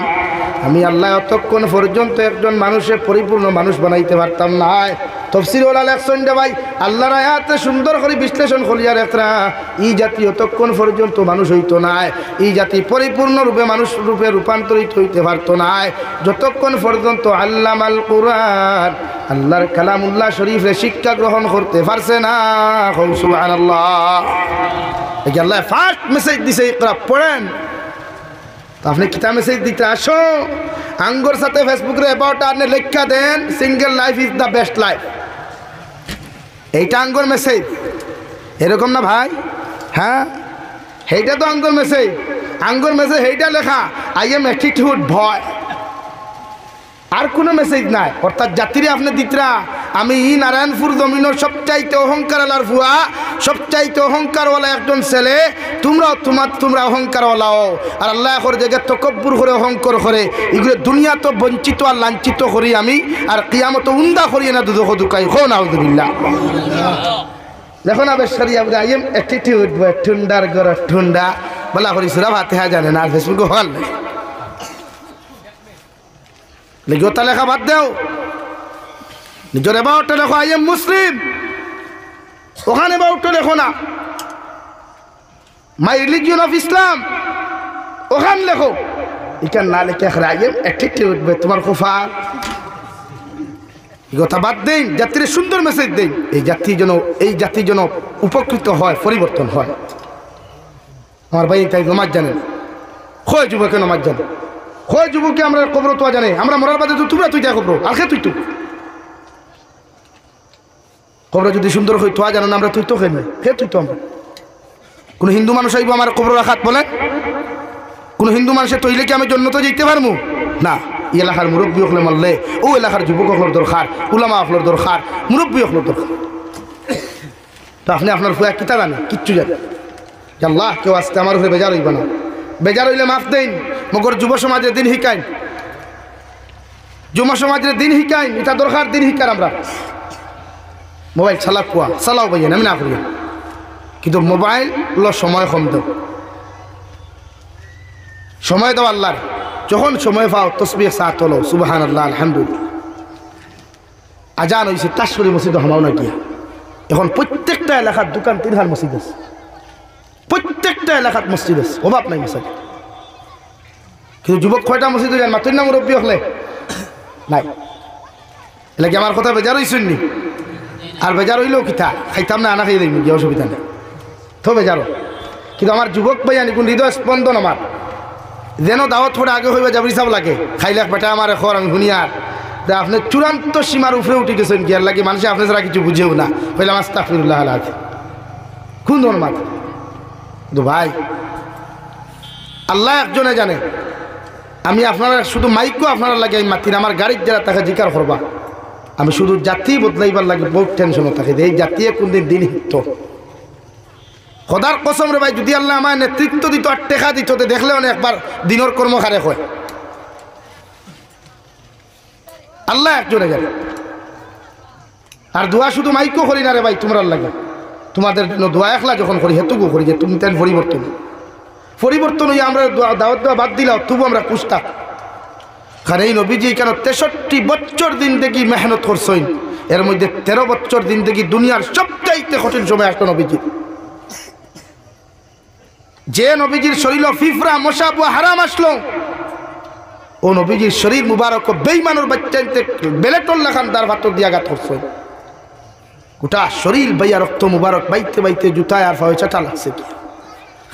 Speaker 1: আমি আল্লাহ অতক্ষণ পর্যন্ত একজন মানুষের পরিপূর্ণ মানুষ বানাইতে পারতাম না। তফসির ওলা লেখছেন রে ভাই, আল্লাহর আয়াতে সুন্দর করে বিশ্লেষণ করিয়ার একটা এই জাতি অতক্ষণ পর্যন্ত মানুষ হইতো না, এই জাতি পরিপূর্ণ রূপে মানুষ রূপে রূপান্তরিত হইতে পারতো না যতক্ষণ পর্যন্ত আল্লামাল কুরআন, আল্লাহর কালামুল্লাহ শরীফে শিক্ষা গ্রহণ করতে পারছে না। সুবহানাল্লাহ। এই আল্লাহ ফার্স্ট মেসেজ দিছে ইকরা, পড়েন। তো আপনি কিতা মেসেজ দিতে আসো, আঙ্গর সাথে ফেসবুকে অ্যাবাউট আপনি লেখা দেন single life is the best life, এইটা আঙ্গর মেসেজ, এরকম না ভাই? হ্যাঁ, সেইটা তো আঙ্গর মেসেজ। আঙ্গর মেসেজ সেইটা লেখা আই এম অ্যাটিটিউড ভয়, আর কোনো মেসেজ নাই। অর্থাৎ জাতিরে আপনি দিতরা আমি ই নারায়ণপুর জমিনের সবচাইতে অহংকার আলার ভুয়া, সবচাইতে অহংকারওয়ালা একজন ছেলে, তোমরা অহংকারওয়ালাও। আর আল্লাহ করে জায়গায় তকব্বুর করে অহংকার করে, এগুলো দুনিয়া তো বঞ্চিত আর লাঞ্ছিত করি আমি, আর কিয়ামত উন্দা করি না দুদক দুকাই হো নাউযুবিল্লাহ। দেখো না বেশারি আমরা আই এম অ্যাটিটিউড ঠুন্ডার গর ঠুন্ডা বলা করি সুরা ফাতিহা জানে না, ফেসবুকে হল লিখোতা লেখা বাদ দেও, নিজের এবাউটটা লেখো আই এম মুসলিম, ওখানে এবাউটটা লেখো না মাই রিলিজিয়ন অফ ইসলাম, ওখানে লেখো। এখানে না লেখে আই এম অ্যাটিটিউড তোমার কুফার, এই কথা বাদ দেন, জাতির সুন্দর মেসেজ দেন, এই জাতি যেন উপকৃত হয়, পরিবর্তন হয়। আমার ভাই তাই নমাজ জানেন, হয় যুবকে নমাজ জানে, হয় যুবকে আমরা কবর তো জানে, আমরা মরার বাদে তোমরা তুই যা কবর আর খে তুই তো কবর যদি সুন্দর হই তোয়া জানো না, আমরা তুই তো খেয়ে খে তুই তো। আমরা কোনো হিন্দু মানুষ আইব আমার কবর রাখাত বলে? কোনো হিন্দু মানুষের তৈলে কি আমি জন্য তো যেতে পারবো না? এই এলাকার মুরব্বী হলে মারলে ও এলাকার যুবক হলোর দরকার, উলামা হলোর দরকার, মুরব্বী হলোর দরকার। তো আপনি আপনার ফুয়া কিতা জানে? কিচ্ছু জানে। আল্লাহ কেউ আসতে আমার উপরে বেজার হইব না, বেজার হইলে মাফ দেন। মগর যুব সমাজের দিন শিকাইন, যুব সমাজের দিন শিকাইন, এটা দরকার দিন শিকার। আমরা মোবাইল চালাক কোয়া চালাও ভাইয়া, আমি না করি, কিন্তু মোবাইল সময় কম দেও, সময় দাও আল্লাহর। যখন সময় পাও তসবিহ চা তোলো, সুবহানাল্লাহ আলহামদুলিল্লাহ। আজান হয়েছে তাশকরি মসজিদ হামাও না গিয়া, এখন প্রত্যেকটা এলাকার দোকান 3 মসজিদ আছে, প্রত্যেকটা এলাকাত মসজিদ আছে, অভাব নাই মসজিদ। কিন্তু যুবক কয়টা মসজিদ যান মাতুর না মুরব্বী হলে নাই। এলে কি আমার কথা বেজার হইছেন নি? আর বেজার হইলেও কিতা খাইতাম না, আনা খাই দেখবি গিয়ে, অসুবিধা নেই, তো বেজারও। কিন্তু আমার যুবক ভাই আনি কোন হৃদয় স্পন্দন আমার যেন দাওয়াত থোড়া আগে হইবা যাবি সব লাগে, খাইলে বেটা আমার এখন আমি শুনিয়ার আপনি চূড়ান্ত সীমার উপরে উঠে গেছেন কি আর লাগে, মানুষে আপনি ছাড়া কিছু বুঝেও না, বললাম আস্তাগফিরুল্লাহ আলাহ কোন ধরনের মাথা। কিন্তু ভাই আল্লাহ একজনে জানে, আমি আপনারা শুধু মাইকও আপনারা লাগে আমি মাতিন, আমার গাড়ির যারা তাকে জিকার করবা, আমি শুধু জাতি বদলাইবার লাগে বহুত টেনশনও থাকে যে এই জাতীয় কোনদিন দিন হিত খোদার কসম রে ভাই, যদি আল্লাহ আমার নেতৃত্ব দিত আর টেকা দিত দেখলে অনেক একবার দিনের কর্ম খারে হয়। আল্লাহ একজনে জানে। আর দোয়া শুধু মাইকও করি না রে ভাই, তোমরা লাগে তোমাদের দোয়া একলা যখন করি হেতুকও করি যে তুমি তেন পরিবর্তন হয়ে আমরা দাওয়াত দেওয়া বাদ দিলাম, তবু আমরা কুস্তা। কারণ এই নবীজি কেন 63 বছর দিন দেখি মেহনত করছেন, এর মধ্যে 13 বছর দিন দেখি দুনিয়ার সবচাইতে কঠিন সময় আসলো নবীজি। যে নবীজির শরীর ফিফরা মশা হারাম আসলো, ও নবীজির শরীর মুবারক বেঈমানের বাচ্চাইতে বেলেটল লাখান তার ভাতর দিয়ে আঘাত করছেন। গোটা শরীর বাইয়া রক্ত মুবারক বাইতে বাইতে জুতায় আর ফাওয়া চাটা লাগছে কি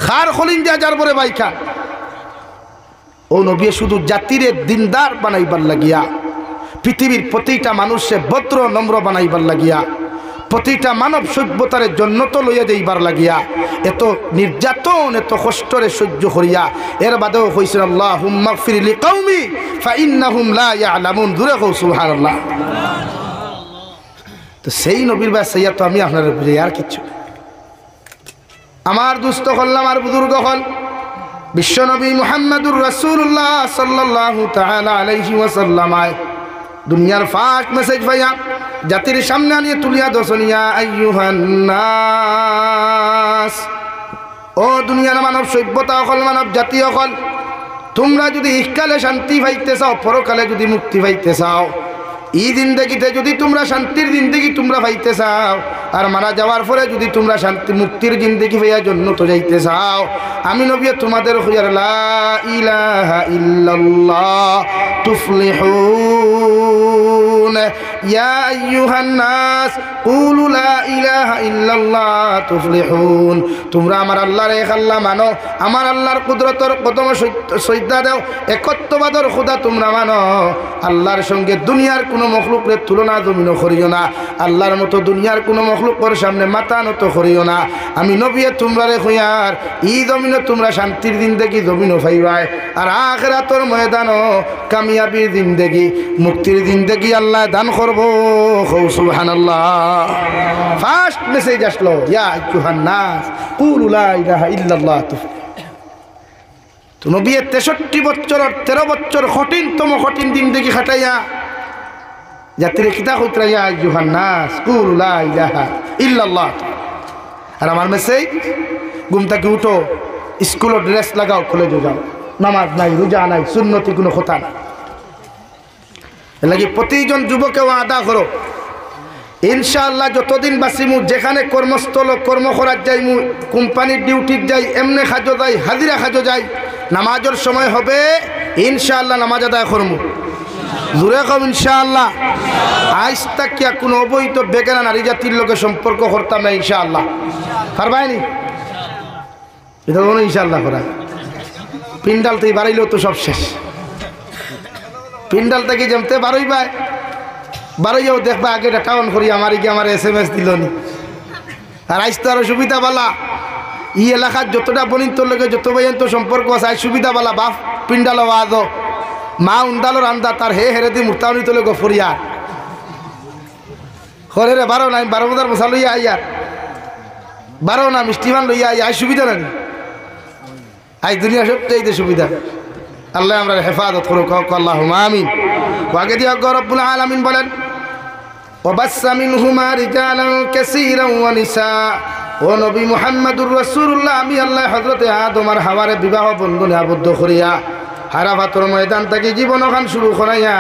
Speaker 1: খার খলিন দিয়া যার পরে বাইখা। ও নবী শুধু জাতিরে দিনদার বানাইবার লাগিয়া, পৃথিবীর প্রতিটা মানুষে ভদ্র নম্র বানাইবার লাগিয়া, প্রতিটা মানব সভ্যতার জন্য তো লইয়া যাইবার লাগিয়া এত নির্যাতন এত কষ্টরে সহ্য করিয়া এর বাদেও কইছেন আল্লাহুম্মা গফির লিকাউমি ফাইন্নাহুম লা ইয়ালামুন। জোরে কও সুবহানাল্লাহ। তো সেই নবীর বাসাইয়া তো আমি আপনার বুঝাই আর কিচ্ছু। আমার দুস্থ হল্লাম আর বুজুর্গ হল বিশ্বনবী মুহাম্মদুর রাসূলুল্লাহ সাল্লাল্লাহু তাআলা আলাইহি ওয়াসাল্লাম দুনিয়ার ফার্স্ট মেসেজ ভাইয়া জাতির সামনে আনিয়ে তুলিয়া দশনিয়া আইয়ুহান নাস, ও দুনিয়ার মানব সভ্যতা অকল মানব জাতি অকল, তোমরা যদি ইহকালে শান্তি পাইতে চাও, পরকালে যদি মুক্তি পাইতে চাও, এই জিন্দেগিতে যদি তোমরা শান্তির জিন্দেগি তোমরা পাইতে চাও, আর মারা যাওয়ার পরে যদি তোমরা শান্তি মুক্তির জিন্দেগি পাইয়া জন্য তো যাইতে চাও, আমি নবী তোমাদের খুঁজার লা ইলাহা ইল্লাল্লাহ তুফলিহুন ইয়া আইয়ুহান নাস কুলু লা ইলাহা ইল্লাল্লাহ তুফলিহুন। তোমরা আমার আল্লাহর এক আল্লাহ মানো, আমার আল্লাহর কুদরতর কদম সজদা দাও, একত্ববাদর খোদা তোমরা মানো, আল্লাহর সঙ্গে দুনিয়ার কোনো মখলুকের তুলনা জমিনও করিও না, আল্লাহর মতো দুনিয়ার কোনো মখলুকের সামনে মাথা নত করিও না। আমি নবী তোমরা রে খুঁয়ার ই জমিনও তোমরা শান্তির জিন্দেগি জমিনও পাইবাই, আর আখিরাতের ময়দানও কামিয়াবির জিন্দেগি মুক্তির জিন্দেগি আল্লাহ দান করবো। সুবহানাল্লাহ। ফার্স্ট মেসেজ আসলো ইয়া আইয়ুহান নাস কুলু লা ইলাহা ইল্লাল্লাহ তুফলিহুন। তো নবী 63 বছর 13 বছর কঠিন জিন্দেগি খাটাইয়া জাতির কিতা কইতরা ইয়া আইয়ুহান নাস কুলু লা ইলাহা ইল্লাল্লাহ। আর আমার মেসেজ ঘুম থেকে উঠো, স্কুল ড্রেস লাগাও, কলেজে যাও, নামাজ নাই রোজা নাই সুন্নতি কোনো কথা না। এর লাগি প্রতিজন যুবকেও আদা করো ইনশাআল্লাহ যতদিন বাঁচিমু, যেখানে কর্মস্থল কর্ম করার যাইমু, কোম্পানির ডিউটির যাই, এমনি খাজো যাই, হাজিরা খাজো যাই, নামাজের সময় হবে ইনশাআল্লাহ নামাজ আদায় করমু। জোরে কম ইনশাআল্লাহ। আজ তাকিয়া কোনো অবৈধ বেগানা নারী জাতির লোকের সম্পর্ক করতাম না ইনশাআল্লাহ। পারবাইনি এটা কোনো ইনশাআল্লাহ করা। পিন্ডাল থেকে বাড়াইলেও তো সব শেষ, পিন্ডাল থেকে জমতে বারোই পায় বারোইও দেখবা আগে টাউন করি আমার কি আমার SMS দিল নি। আর আইস তো আরো সুবিধা বালা, ই এলাকার যতটা বনিত লোকে যত পর্যন্ত সম্পর্ক আছে আজ সুবিধা বালা। বাপ পিন্ডাল আজ মা উন্দালোর আন্দা তার হে হেরে দি মুক্তাউনি তোলে গফরিয়া হরে রে 12 নাই 12 মজার মশা লইয়া আইয়া 12 না মিষ্টিমান লইয়া আইয়া আই সুবিধা নাই। আই দুনিয়া সবচেয়ে সুবিধা। আল্লাহ আমরা হেফাজত করুক, আল্লাহুম্মা আমিন। ওয়াগে দিয়া রব্বুল আলামিন বলেন ওয়াবাসসা মিনহুমা রিজালান কাসীরান ওয়া নিসা। ও নবী মুহাম্মদুর রাসূলুল্লাহ, আমি আল্লাহ হযরতে আদম আর হাওয়ারে বিবাহ বন্ধনে আবদ্ধ করিয়া হারাফাতর ময়দান থেকে জীবনখান শুরু করাইয়া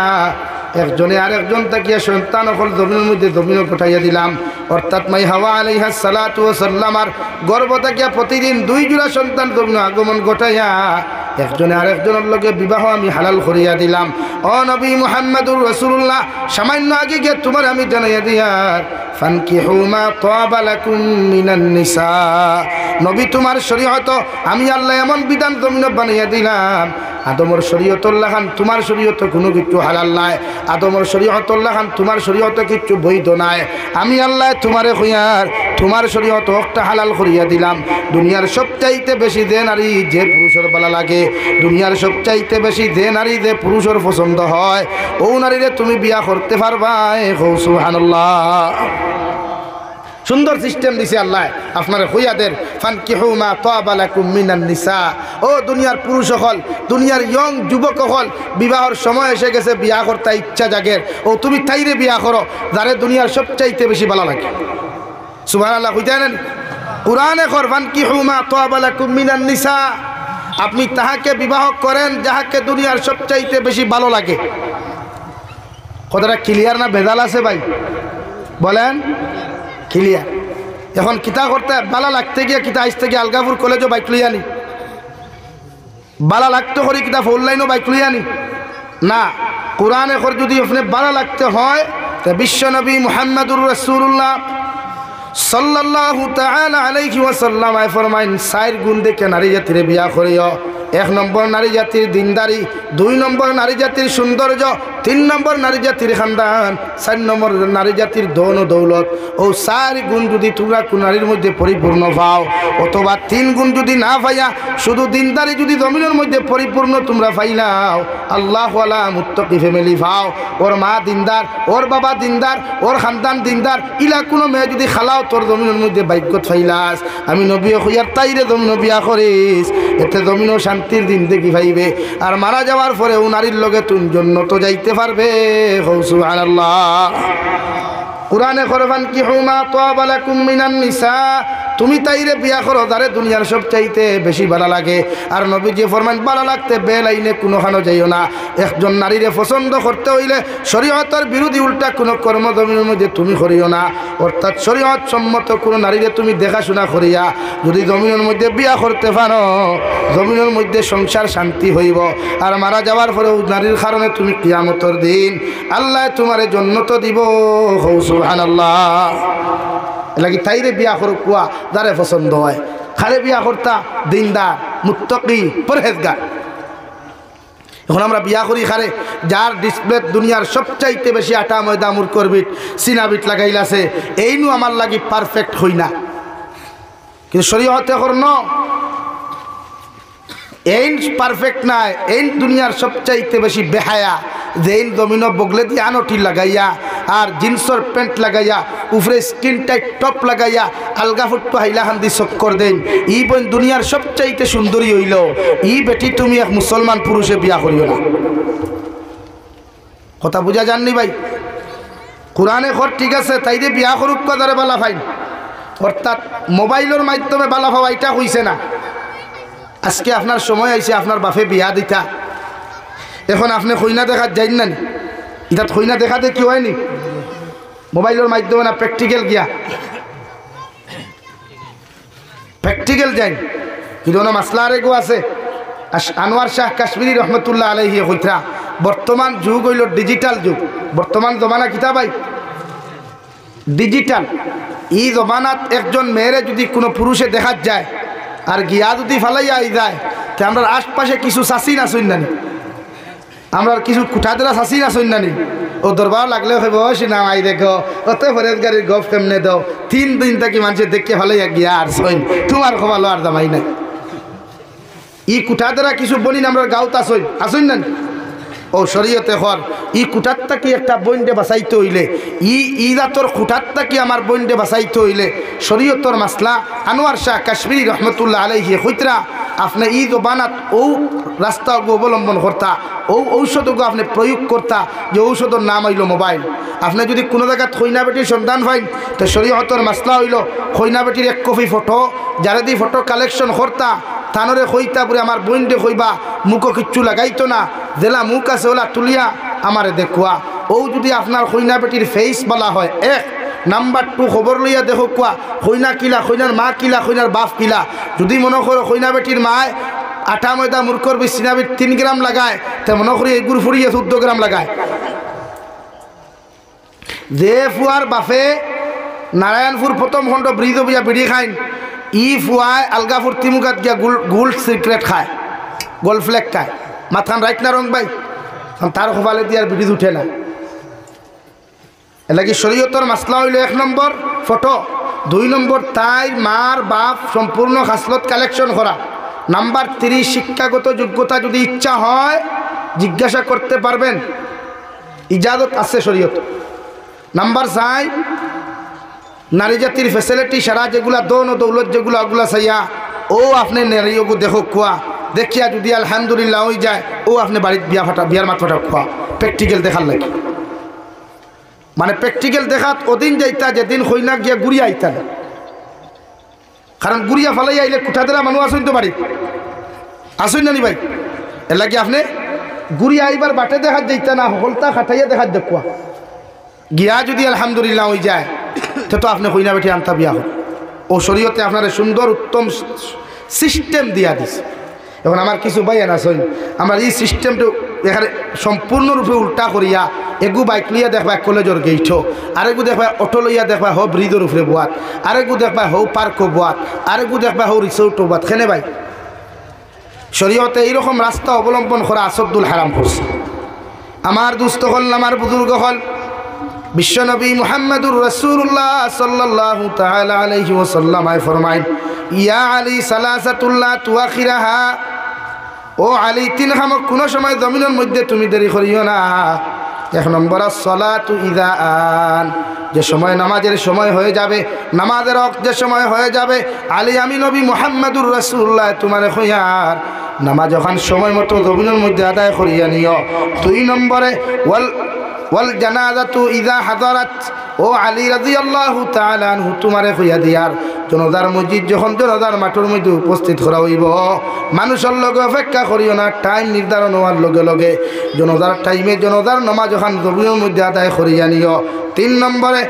Speaker 1: একজনে আরেকজন তাকিয়া সন্তান অকল জমিনের মধ্যে জমিনে পাঠাইয়া দিলাম। অর্থাৎ মাই হাওয়া আলাইহিস সালাতু ওয়াস সালামার গর্ভ তাকিয়া প্রতিদিন 2 জোড়া সন্তান জমিনে আগমন ঘটাইয়া একজনে আরেকজনের লগে বিবাহ আমি হালাল করিয়া দিলাম। ও নবী মুহাম্মদুর রাসূলুল্লাহ, সামান্য আগে গিয়ে তোমার আমি জানাইয়া দিয়ার ফানকিহু মা তাবা লাকুম মিনান নিসা। নবী তোমার শরীয়ত আমি আল্লাহ এমন বিধান জমিনে বানাইয়া দিলাম, আদমর শরীয়তুল্লাহ খান তোমার শরীয়তে কোনো কিছু হালাল নাই, আদমর শরীয়তুল্লাহ খান তোমার শরীয়তে কিছু বৈধ নাই। আমি আল্লাহ তোমারে কইয়ার তোমার শরীয়ত হকটা হালাল করিয়া দিলাম। দুনিয়ার সবচাইতে বেশি যে নারী যে পুরুষের ভালো লাগে, দুনিয়ার সবচাইতে বেশি যে নারী যে পুরুষের পছন্দ হয়, ও নারীরে তুমি বিয়া করতে পারবা। সুবহানাল্লাহ। সুন্দর সিস্টেম দিছে আল্লাহ আপনার হইয়াদের। ফানকিহু মা তাবা লাকুম মিনান নিসা। ও দুনিয়ার পুরুষ সকল, দুনিয়ার ইয়ং যুবক সকল, বিবাহর সময় এসে গেছে, বিয়া করতে ইচ্ছা জাগের। ও তুমি তাইরে বিয়া করো যারে দুনিয়ার সবচাইতে বেশি ভালো লাগে। সুবহানাল্লাহ। কইতে না কুরআনে কর ফানকিহু মা তাবা লাকুম মিনান নিসা। আপনি তাহাকে বিবাহ করেন যাহাকে দুনিয়ার সবচাইতে বেশি ভালো লাগে। কথাটা ক্লিয়ার না ভেজাল আছে ভাই? বলেন ক্লিয়ার। এখন কিতা করতে বালা লাগতে গিয়ে কিতা আসতে গিয়ে আলগাপুর কলেজও বাইক লই আনি, বালা লাগতে করি কিতা ফোর লাইনও বাইক লই আনি না। কোরআন এখন যদি আপনি বালা লাগতে হয় তা বিশ্বনবী মুহাম্মদুর রাসূলুল্লাহ সাল্লাল্লাহু তাআলা আলাইহি ওয়াসাল্লাম ফরমাইন 4 গুণ দেখে নারী জাতির বিয়া করিও। 1 নম্বর নারী জাতির দিনদারি, 2 নম্বর নারী জাতির সৌন্দর্য, 3 নম্বর নারী জাতির খানদান, 4 নম্বর নারী জাতির ধন ও দৌলত। ও 4 গুণ যদি তোমরা কোন নারীর মধ্যে পরিপূর্ণ পাও, অথবা 3 গুণ যদি না পাইয়া শুধু দিনদারি যদি জমিনের মধ্যে পরিপূর্ণ তোমরা পাইলাও, আল্লাহওয়ালা মুত্তাকি ফ্যামিলি পাও, ওর মা দিনদার, ওর বাবা দিনদার, ওর খানদান দিনদার, ইলা কোনো মেয়ে যদি খালাও তোর জমিনের মধ্যে ভাগ্যত ফাইলাস, আমি নবী হইয়ার তাইরে জমিন বিয়া করিস, এতে জমিনও শান্তির দিন দেখি পাইবে। আর মারা যাওয়ার পরে ও নারীর লগে তুই জন্নত যাইতে পারবে। সুবহানাল্লাহ। কুরআনে করবান কি হুমা তাবা লাকুম মিনান নিসা। তুমি তাইরে বিয়া করো যারে দুনিয়ার সবচাইতে বেশি ভালো লাগে। আর নবীজি ফরমান ভালো লাগতে বেলাইনে কোনোখানো যাইও না। একজন নারীরে পছন্দ করতে হইলে শরীয়তের বিরোধী উল্টা কোনো কর্ম জমিনের মধ্যে তুমি করিও না। অর্থাৎ শরীয়ত সম্মত কোনো নারীরে তুমি দেখাশোনা করিয়া যদি জমিনের মধ্যে বিয়া করতে পারো, জমিনের মধ্যে সংসার শান্তি হইব। আর মারা যাওয়ার পরেও নারীর কারণে তুমি কিয়ামতের দিন আল্লাহ তোমারে জান্নাত দিব। সুবহানাল্লাহ। লাগি তাইরে বিয়া করো কুয়া যারে পছন্দ হয়। খারে বিয়া করতা দিনদার, মুত্তাকি, পরহেজগার। এখন আমরা বিয়া করি খারে যার ডিসপ্লে দুনিয়ার সবচাইতে বেশি আটা ময়দা মুরকর বিট সিনাবিট লাগাইলাছে, এইনু আমার লাগি পারফেক্ট হই না। কিন্তু শরীয়তে করন এইন পারফেক্ট নাই, এইন দুনিয়ার সবচাইতে বেশি বেহায়া। যেইন জমিন বগলে দিয়ে আনটি লাগাইয়া আর জিন্সর প্যান্ট লাগাইয়া উপরে স্কিন টাইট টপ লাগাইয়া আলগা ফুটটো হাইলাখান দি চক্কর দেন, ই বোন দুনিয়ার সবচাইতে সুন্দরী হইল। ই বেটি তুমি এক মুসলমান পুরুষে বিয়া করিও না। কথা বুঝা যাননি ভাই? কোরআনে ঘর ঠিক আছে তাইরে বিয়া করুক কদারে বালা ফাইন, অর্থাৎ মোবাইলের মাধ্যমে বালা পাওয়া এটা হইছে না। আজকে আপনার সময় আইছে আপনার বাপে বিয়া দিতা, এখন আপনি কইনা দেখা যাই না, এটা কইনা দেখাতে কি হয়নি? মোবাইলের মাধ্যমে না প্র্যাকটিক্যাল গিয়া প্র্যাকটিক্যাল যাই। কিন্তু মাসলা আরেকও আছে। আনোয়ার শাহ কাশ্মীরি রহমতুল্লাহ আলাইহি কইরা বর্তমান যুগ হইল ডিজিটাল যুগ। বর্তমান জমানা কিতা ভাই? ডিজিটাল। এই জমানাত একজন মেয়েরে যদি কোনো পুরুষে দেখা যায় আর গিয়া যদি ফালাইয়া যায়, তো আমরা আশপাশে কিছু চাষি না শুন নানি, আমরা কিছু কুঠাদরা চাষি না শুন নানি, ও দরবার লাগলে হইব না আই দেখো অত ফরেজ গাড়ির গপ কেমনে দাও 3 দিন থাকি মানুষের দেখে ফালাইয়া গিয়া আর সইন তোমার খবর আর দামাই নাই। ই কুঠাদরা কিছু বনিন আমরা গাঁত আসইন আসইন নানি। ও শরীয়তে হর ই কুঠারটা কি একটা বইন্ডে বাঁচাইতে হইলে, ই রাতর কুঠারটা কি আমার বইন্ডে বাঁচাইতে হইলে শরীয়তর মাসলা আনোয়ার শাহ কাশ্মীরি রহমতুল্লাহ আলাইহি কইরা আপনি ই জবানাত ও রাস্তা অবলম্বন করতা, ও ঔষধকে আপনি প্রয়োগ করতা, যে ঔষধের নাম হইল মোবাইল। আপনি যদি কোনো জায়গায় খৈনা বেটির সন্ধান পাইন তো শরীয়তর মাসলা হইল খৈনা বেটির 1 কপি ফটো যারা দি ফটো কালেকশন করতা থানরে কইতা পরে আমার বইন্ডে কইবা মুখো কিচ্ছু লাগাইতো না, জেলা মুখ আছে ওলা তুলিয়া আমারে দেখুয়া। ও যদি আপনার খৈনা বেটির ফেস বলা হয় 1, নাম্বার 2 খবর লইয়া দেখো কুয়া খৈনা কিলা, খৈনার মা কিলা, খৈনার বাপ কিলা। যদি মনে করো খৈনা বেটির মায় আটা ময়দা মুরকর বিছিনাবিট 3 গ্রাম লাগায়, তে মনে করি এগুর ফুরিয়ে 14 গ্রাম লাগায়। যে ফুয়ার বাপে নারায়ণপুর প্রথম খণ্ড ব্রিজ বিয়া বিড়ি খাইন, ই ফুয়ায় আলগাপুর তিমুকাত গিয়া গোল্ড সিক্রেট খায়, গোল্ড ফ্লেক খায়। মাথান রাইট না রং ভাই? তার খোপালে দিয়ে আর ব্রিজ উঠে না। এলাকি শরীয়তর মাসলা হইল 1 নম্বর ফটো, 2 নম্বর তাই মার বাপ সম্পূর্ণ খাসলত কালেকশন করা। নাম্বার 3 শিক্ষাগত যোগ্যতা যদি ইচ্ছা হয় জিজ্ঞাসা করতে পারবেন, ইজাজত আছে শরীয়ত। নাম্বার 4 নারী জাতির ফ্যাসিলিটি সারা যেগুলা দৌন ও দৌলত যেগুলো ওগুলা চাইয়া ও আপনি নারীকে দেখো খোয়া, দেখিয়া যদি আলহামদুলিল্লাহ হয়ে যায় ও আপনি বাড়ির বিয়ার মাঠ ফাটা খোয়া। প্র্যাকটিক্যাল দেখার লাগে, মানে প্র্যাকটিক্যাল দেখাত ওদিন যাইতা যেদিন হইনা গিয়া গুড়িয়া আইতা না, কারণ গুড়িয়া ফালাই আইলে কুঠা দেরা মানুষ আসুন তো বাড়ি আসুন না নি ভাই। এর লাগে আপনি গুড়িয়া আইবার বাটে দেখাত যাইতা না, হলতা খাটাইয়া দেখাত দেখুয়া গিয়া যদি আলহামদুলিল্লাহ হয়ে যায় তো আপনি হইনা বেঠি আনতা বিয়া হল। ও শরীয়তে আপনার সুন্দর উত্তম সিস্টেম দিয়া দিছে। এখন আমার কিছু ভাই আছেন আমার এই সিস্টেমটা এখানে সম্পূর্ণরূপে উল্টা করিয়া এগু বাইক লিয়া দেখবা কলেজের গেইঠ, আরেগু দেখবা অটো লইয়া দেখবা হো ব্রিজের উপরে বোয়াত, আরেগু দেখবা হো পার্কও বোয়াত, আরেগু দেখবা হো রিসোর্টও বোয়াত। খেনে ভাই শরীয়তে এইরকম রাস্তা অবলম্বন করা আসদ্দুল হারাম করছে। আমার দুস্থ হল, আমার বুজুর্গ হল বিশ্বনবী মুহাম্মদুর রাসূলুল্লাহ সাল্লাল্লাহু তাআলা আলাইহি ওয়াসাল্লাম ফরমায়, ইয়া আলী সালাসাতুল্লাহ তুআখিরাহা, ও আলী 3 খামক কোনো সময় জমিনের মধ্যে তুমি দেরি করিও না। 1 নম্বর সলাতু ইযা আন, যে সময় নামাজের সময় হয়ে যাবে, নামাজের ওয়াক্ত যে সময় হয়ে যাবে, আলী আমি নবী মুহাম্মদুর রাসূলুল্লাহ তোমারে কইয়ার নামাজ যখন সময় মতো জমিনের মধ্যে আদায় করিয়া নিও। 2 নম্বরে ওয়াল জানাজাতু ইযা হাদারাত, ও আলী রাদিয়াল্লাহু তাআলা আনহু তোমারে কইয়া দিয়ার জনতার মসজিদ যখন জনতার মাঠের মধ্যে উপস্থিত করা হইব, মানুষের লগে অপেক্ষা করিও না, টাইম নির্ধারণ হওয়ার লগে লগে জনতার টাইমে জনতার নামাজ যখন জমিনের মধ্যে আদায় করিয়া নিও। 3 নম্বরে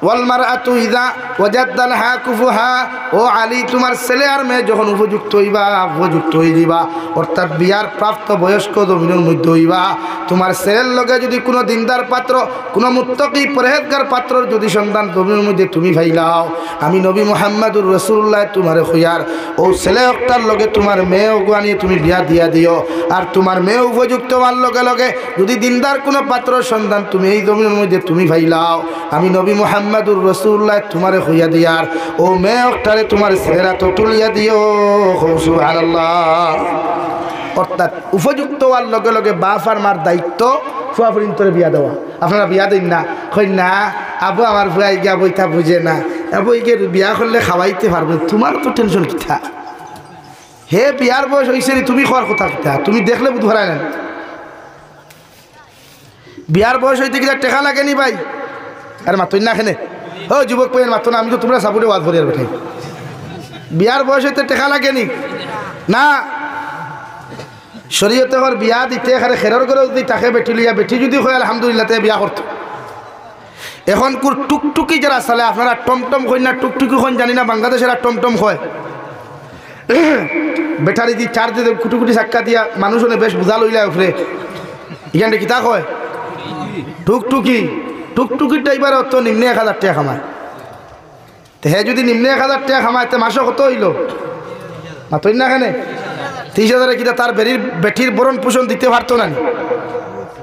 Speaker 1: ওয়াল মারআতু ইযা ওয়াজাদালহা কুফুহা, ও আলী তোমার ছেলে আর মেয়ে যখন উপযুক্ত হইবা, উপযুক্ত হয়ে যাবা, অর্থাৎ বিয়ার প্রাপ্ত বয়স্ক জমিনের মধ্যে হইবা, তোমার ছেলের লগে যদি কোনো দিনদার পাত্র, কোনো মুত্তাকি পরহেজগার পাত্রর যদি সন্তান জমিনের মধ্যে তুমি ভাইলাও, আমি নবী মুহাম্মদুর রাসূলুল্লাহ তোমারে খুয়ার ও ছেলে একটার লগে তোমার মেয়ে ওগুয়ানিয়ে তুমি বিয়া দিয়া দিও। আর তোমার মেয়ে উপযুক্ত হওয়ার লগে লগে যদি দিনদার কোনো পাত্রর সন্তান তুমি এই জমিনের মধ্যে তুমি ভাইলাও, আমি নবী মুহাম্মদুর রাসূলুল্লাহ তোমারে খুইয়া দিয়ার ও মেয়ে একটারে তোমার ছেলেরা তো তুলিয়া দিও। সুবহানাল্লাহ। অর্থাৎ উপযুক্ত হওয়ার লগে লগে বাপ আর মার দায়িত্ব ফুয়াফুরিন তোরে বিয়া দেওয়া। আপনারা বিয়া দিন না, কই না আবু আমার ফুয়াই গিয়া বইটা বুঝে না, আবু ইকে বিয়া করলে খাওয়াইতে পারবে, তোমার তো টেনশন কিথা? হে বিয়ার বয়স হয়েছে তুমি খাওয়ার কথা কিথা? তুমি দেখলে বুধ ভরায় না, বিয়ার বয়স হইতে কিনা টেকা লাগেনি ভাই? আর মাতই না খেনে ও যুবক পাইয়ের মাতো না, আমি তো তোমরা সাপুরে ওয়াজ ভরিয়ার বেঠাই, বিয়ার বয়স হইতে টেকা লাগেনি না। শরীয়তে হর বিয়া দিতে এখানে খেরর করে যদি তাকে বেটি লিয়া, বেটি যদি হয় আলহামদুলিল্লাহ তে বিয়া করতো। এখন কোর টুকটুকি যারা চালে, আপনারা টমটম কই না টুকটুকি কইন জানি না, বাংলাদেশের আর টমটম হয় বেটারি দি চার দিয়ে কুটুকুটি চাক্কা দিয়া মানুষ বেশ বোঝা লইলা উপরে, এখানে কিতা কয় টুকটুকি। টুকটুকির ড্রাইভার অত নিম্নে 1000 টাকা খামায়, তো হে যদি নিম্নে 1000 টাকা খামায় তো মাসে কত হইল? মাতই না এখানে 30,000 কিনা তার বেটির বরণ পোষণ দিতে পারতো না,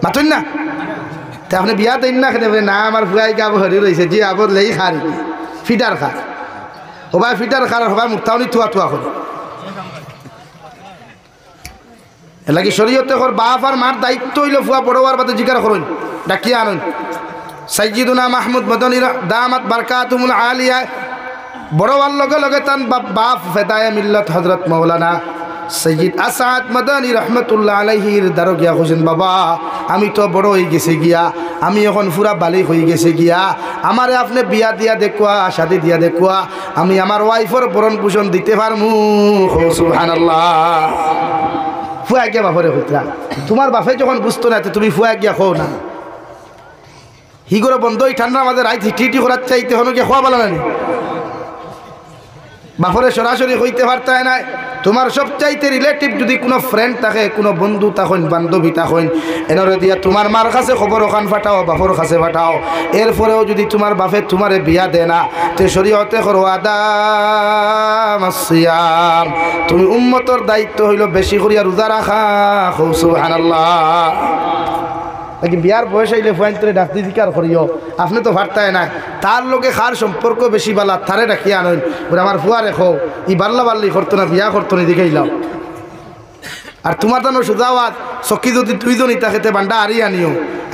Speaker 1: মাতই না। তা আপনি বিয়া দেন না খেতে না, আমার ভুয়াই গাব হরি রয়েছে যে আবর লেই খারি ফিটার খা, সবাই ফিটার খার, সবাই মুক্তাউনি থুয়া থুয়া করে। এলাকি শরীয়তে কর বাপ আর মার দায়িত্ব হইল ফুয়া বড় হওয়ার বাদে জিজ্ঞাসা করুন, ডাকিয়ে আনুন। সাইয়্যিদুনা মাহমুদ মদনী দামাত বারকাতুহুল আলিয়া বড় হওয়ার লগে লগে তান বাপ ফেদায়ে মিল্লত হযরত মাওলানা সৈয়দ আসাদ মদনী রহমতুল্লাহ আলাইহির দ্বারা গিয়া হোসেন, বাবা আমি তো বড় হয়ে গেছে গিয়া, আমি এখন পুরা বালিক হয়ে গেছে গিয়া, আমারে আপনি বিয়া দিয়া দেখুয়া, শাদি দিয়া দেখুয়া, আমি আমার ওয়াইফর বরণ পোষণ দিতে পারমু। সুবহানাল্লাহ। ফুয়া গিয়া বাপরে হইতরা, তোমার বাপে যখন বুঝতো না তুমি ফুয়া গিয়া খো না, হিগরে বন্ধ এই ঠান্ডার মাঝে রাইত হিটি করার চাইতে হনো গিয়া খোয়া বলা নানি, বাপরে সরাসরি হইতে পারতে নাই। তোমার সবচাইতে রিলেটিভ যদি কোনো ফ্রেন্ড থাকে, কোনো বন্ধু থাকেন, বান্ধবী থাকেন, এনরে দিয়া তোমার মার কাছে খবর ওখান ফাটাও, বাপর কাছে ফাটাও। এরপরেও যদি তোমার বাপে তোমারে বিয়া দেয় না, তে শরীয়তে করো আদাম সিয়াম, তুমি উম্মতর দায়িত্ব হইল বেশি করিয়া রোজা রাখা। সুবহানাল্লাহ। নাকি বিয়ার বয়স আইলে ফুয়াইন তোরে ডাকতে দিকার করিও আপনি তো ভারতায় না তার লোকে খার সম্পর্ক বেশি বালা তারে ডাকিয়া আনইন বলে আমার ফুয়া রেখো ই বাল্লা বাল্লি করতো না বিয়া করতো না দিকেইলাম আর তোমার তো সুজাওয়াত চকি যদি দুইজনই তাকে বান্ডা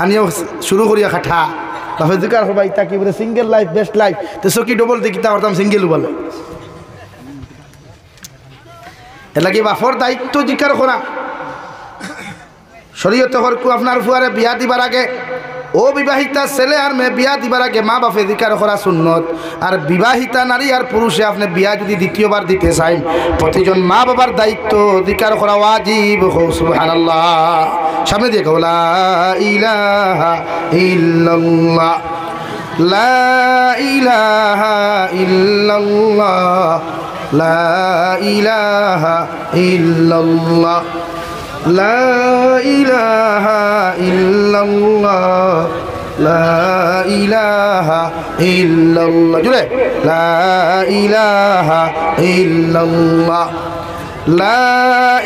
Speaker 1: আনিও শুরু করিয়া খাঠা বাপে দিকার হবা ইতা কি বলে সিঙ্গেল লাইফ বেস্ট লাইফ তো চকি ডবল দেখি তা করতাম সিঙ্গেল বলে এর লাগি বাপর দায়িত্ব জিকার করা শরীয়তে হরকু আপনার ফুয়ারে বিয়া দিবার আগে ও বিবাহিতা ছেলে আর মেয়ে বিয়া দিবার আগে মা বাপে দিকার করা সুন্নত আর বিবাহিতা নারী আর পুরুষে আপনি বিয়া যদি দ্বিতীয়বার দিতে চান প্রতিজন মা বাবার দায়িত্ব দিকার করা ওয়াজিব সুবহানাল্লাহ সামনে দিয়ে কও লা ইলাহা ইল্লাল্লাহ লা ইলাহা ইল্লাল্লাহ লা ইলাহা ইল্লাল্লাহ লা ইলাহা ইল্লাল্লাহ লা ইলাহা ইল্লাল্লাহ জুড়ে লা ইলাহা ইল্লাল্লাহ লা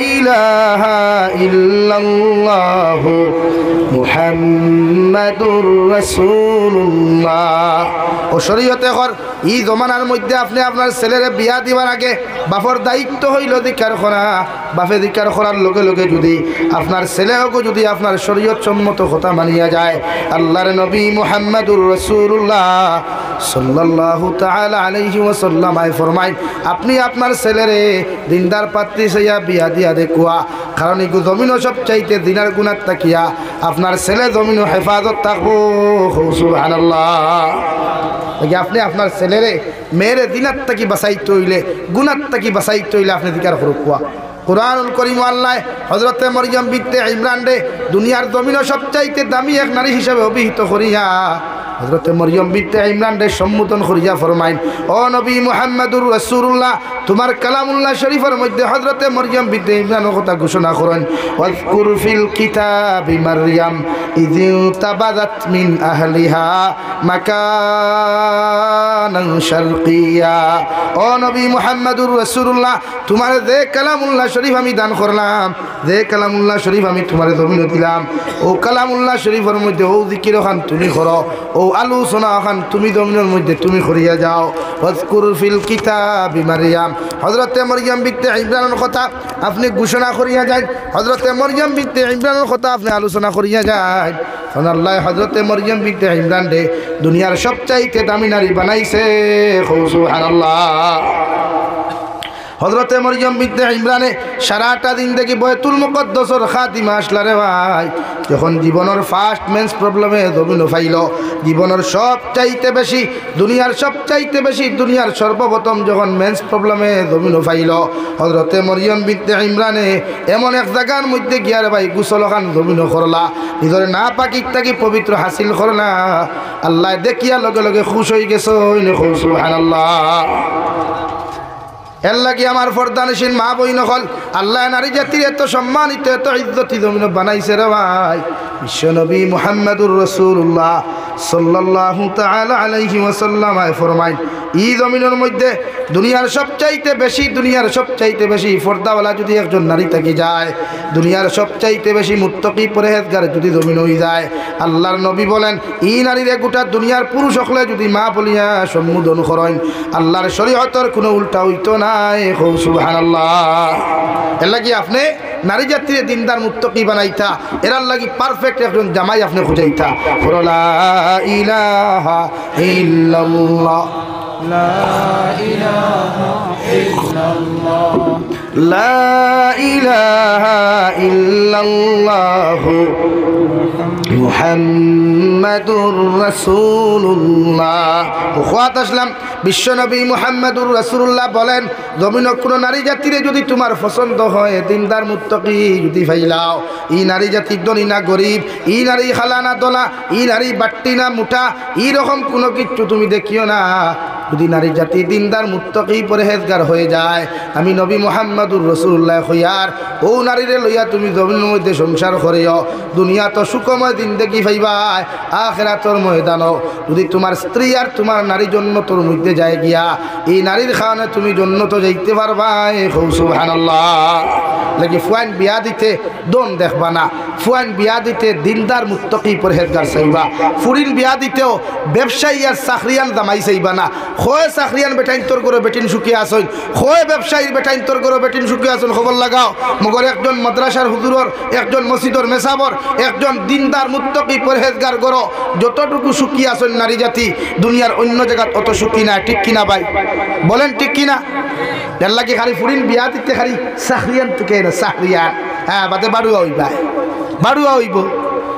Speaker 1: ইলাহা ইল্লাল্লাহ মুহাম্মাদুর রাসূলুল্লাহ ও শরীয়তে কর এই জমানার মধ্যে আপনি আপনার ছেলেরে বিয়া দিবার আগে বাপর দায়িত্ব হইল দিকার করা বাপে দিকার করার লগে লগে যদি আপনার ছেলেকে যদি আপনার শরীয়ত সম্মত কথা মানিয়া যায় আল্লাহর নবী মুহাম্মাদুর রাসূলুল্লাহ সাল্লাল্লাহু তাআলা আলাইহি ওয়াসাল্লাম ফরমায় আপনি আপনার ছেলেরে দিনদার পাত্রী সাইয়া বিয়া দিয়া দেখুয়া কারণ এই জমিনও সব চাইতে দিনার গুণাত তাকিয়া আপনার ছেলে জমিনও হেফাজত থাকবো সুবহানাল্লাহ আপনি আপনার ছেলেরে মেয়েরে দিনার তাকি বাঁচাইতে হইলে গুণার তাকি বাঁচাইতে হইলে আপনি দিকার করুয়া কুরআনুল কারীম আল্লাহ হযরতে মরিয়ম বিনতে ইমরান রে দুনিয়ার জমিনও সবচাইতে দামি এক নারী হিসেবে অভিহিত করিয়া হযরতে মরিয়ম বিনতে ইমরান রে সম্বোধন করিয়া ফরমাইন ও নবী মুহাম্মদুর রাসূলুল্লাহ তোমার কালামুল্লাহ শরীফের মধ্যে হযরতে মরিয়ম বিনতে ইমরানের কথা ঘোষণা করেন ওয়াজকুর ফিল কিতাবি মারইয়াম ইযু তাবাদাত মিন আহলিহা মাকানান শারকিয়া ও নবী মুহাম্মদুর রাসূলুল্লাহ তোমার যে কালামুল্লাহ শরীফ আমি দান করলাম যে কালামুল্লাহ শরীফ আমি তোমার জমিন দিলাম ও কালামুল্লাহ শরীফের মধ্যে ও জিকির খান তুমি করো ও আলোচনা খান তুমি জমিনের মধ্যে তুমি করিয়া যাও ওয়াজকুর ফিল কিতাবি মারইয়াম হযরতে মরিয়ম বিনতে ইমরানের কথা আপনি ঘোষণা করিয়া যান হযরতে মরিয়ম বিনতে ইমরানের কথা আপনি আলোচনা করিয়া যান আল্লাহ হযরতে মরিয়ম বিনতে ইমরান রে দুনিয়ার সবচাইতে দামি নারী বানাইছে সুবহানাল্লাহ হযরতে মরিয়ম বিনতে ইমরানে সারাটা দিন দেখি বয়তুল মুকদ্দাসের খাতিমা আসলা রে ভাই যখন জীবনের ফার্স্ট মেন্স প্রবলেমে জমিন ফাইল জীবনের সবচাইতে বেশি দুনিয়ার সবচাইতে বেশি দুনিয়ার সর্বপ্রথম যখন মেন্স প্রবলেমে জমিন ফাইল হযরতে মরিয়ম বিনতে ইমরানে এমন এক জায়গার মধ্যে গিয়া রে ভাই গোসল খান জমিন করলা নিজের না পাকিত থাকি পবিত্র হাসিল করলা আল্লাহ দেখিয়া লগে লগে খুশ হয়ে গেছে সুবহানাল্লাহ এর লাগি আমার পর্দানশীল মা বই নকল আল্লাহ নারী জাতির এত সম্মানিত এত ইজ্জতি জমিন বানাইছে রে ভাই বিশ্বনবী মুহাম্মদুর রাসূলুল্লাহ সাল্লাল্লাহু তাআলা আলাইহি ওয়াসাল্লাম ফরমায় এই জমিনের মধ্যে দুনিয়ার সবচাইতে বেশি পর্দাওয়ালা যদি একজন নারী থাকি যায় দুনিয়ার সবচাইতে বেশি মুত্তাকি পরহেজগার যদি জমিন হয়ে যায় আল্লাহর নবী বলেন এই নারীরে গোটা দুনিয়ার পুরুষ সকলে যদি মা বলিয়া সম্বোধন করেন আল্লাহর শরীয়তের কোনো উল্টা হইতো নাই সুবহানাল্লাহ এর লাগি আপনি নারী জাতির দিনদার মুত্তাকি বানাইতা এর লাগি পারফেক্ট একজন জামাই আপনি খুঁজাইতা লা ইলাহা ইল্লাল্লাহ লা ইলাহা ইল্লাল্লাহ লা ইলাহা ইল্লাল্লাহ মুহাম্মাদুর রাসূলুল্লাহ ওয়াত আসলাম বিশ্বনবী মুহাম্মদুর রাসূলুল্লাহ বলেন জমিন কোনো নারী জাতিরে যদি তোমার পছন্দ হয় দিনদার মুত্তাকি যদি ফাইলাও এই নারী জাতির ধনী না গরিব এই নারী খালা না দোলা এই নারী বাট্টি না মুঠা এইরকম কোনো কিছু তুমি দেখিও না যদি নারী জাতি দিনদার মুত্তাকি পরহেজগার হয়ে যায় আমি নবী মুহাম্মদুর রাসূলুল্লাহ খয়ার ও নারীরে লইয়া তুমি জমিনের মধ্যে সংসার করিও দুনিয়া তো সুখময় জিন্দেগি পাইবাই আখিরাতের ময়দানও যদি তোমার স্ত্রী আর তোমার নারী জন্য তোর মধ্যে যায় গিয়া এই নারীর খাওয়ানে তুমি জন্নত যাইতে পারবা। সুবহানাল্লাহ। লাগি ফুয়াইন বিয়া দিতে দন দেখবা না, ফুয়াইন বিয়া দিতে দিনদার মুত্তাকি পরহেজগার চাইবা। ফুরিন বিয়া দিতেও ব্যবসায়ী আর চাকরিয়ান জামাই চাইবা না। হয় চাকরিয়ান বেটাইন তোর করে বেটিন সুখী আসন, হয় ব্যবসায়ীর বেটাইন তোর করে বেটিন সুখী আসন। খবর লাগাও মগর একজন মাদ্রাসার হুজুরর, একজন মসজিদর মেসাবর, একজন দিনদার মুত্তাকি পরহেজগার করো যতটুকু সুখী আসন নারী জাতি দুনিয়ার অন্য জায়গাত অত সুখী না। ঠিক কিনা ভাই বলেন? ঠিক কিনা? এর লাগে খালি ফুরিন বিয়া দিতে খালি চাকরিয়ান থেকে না, চাকরিয়ান হ্যাঁ বাদে বাড়ুয়া হইবা, বাড়ুয়া হইব।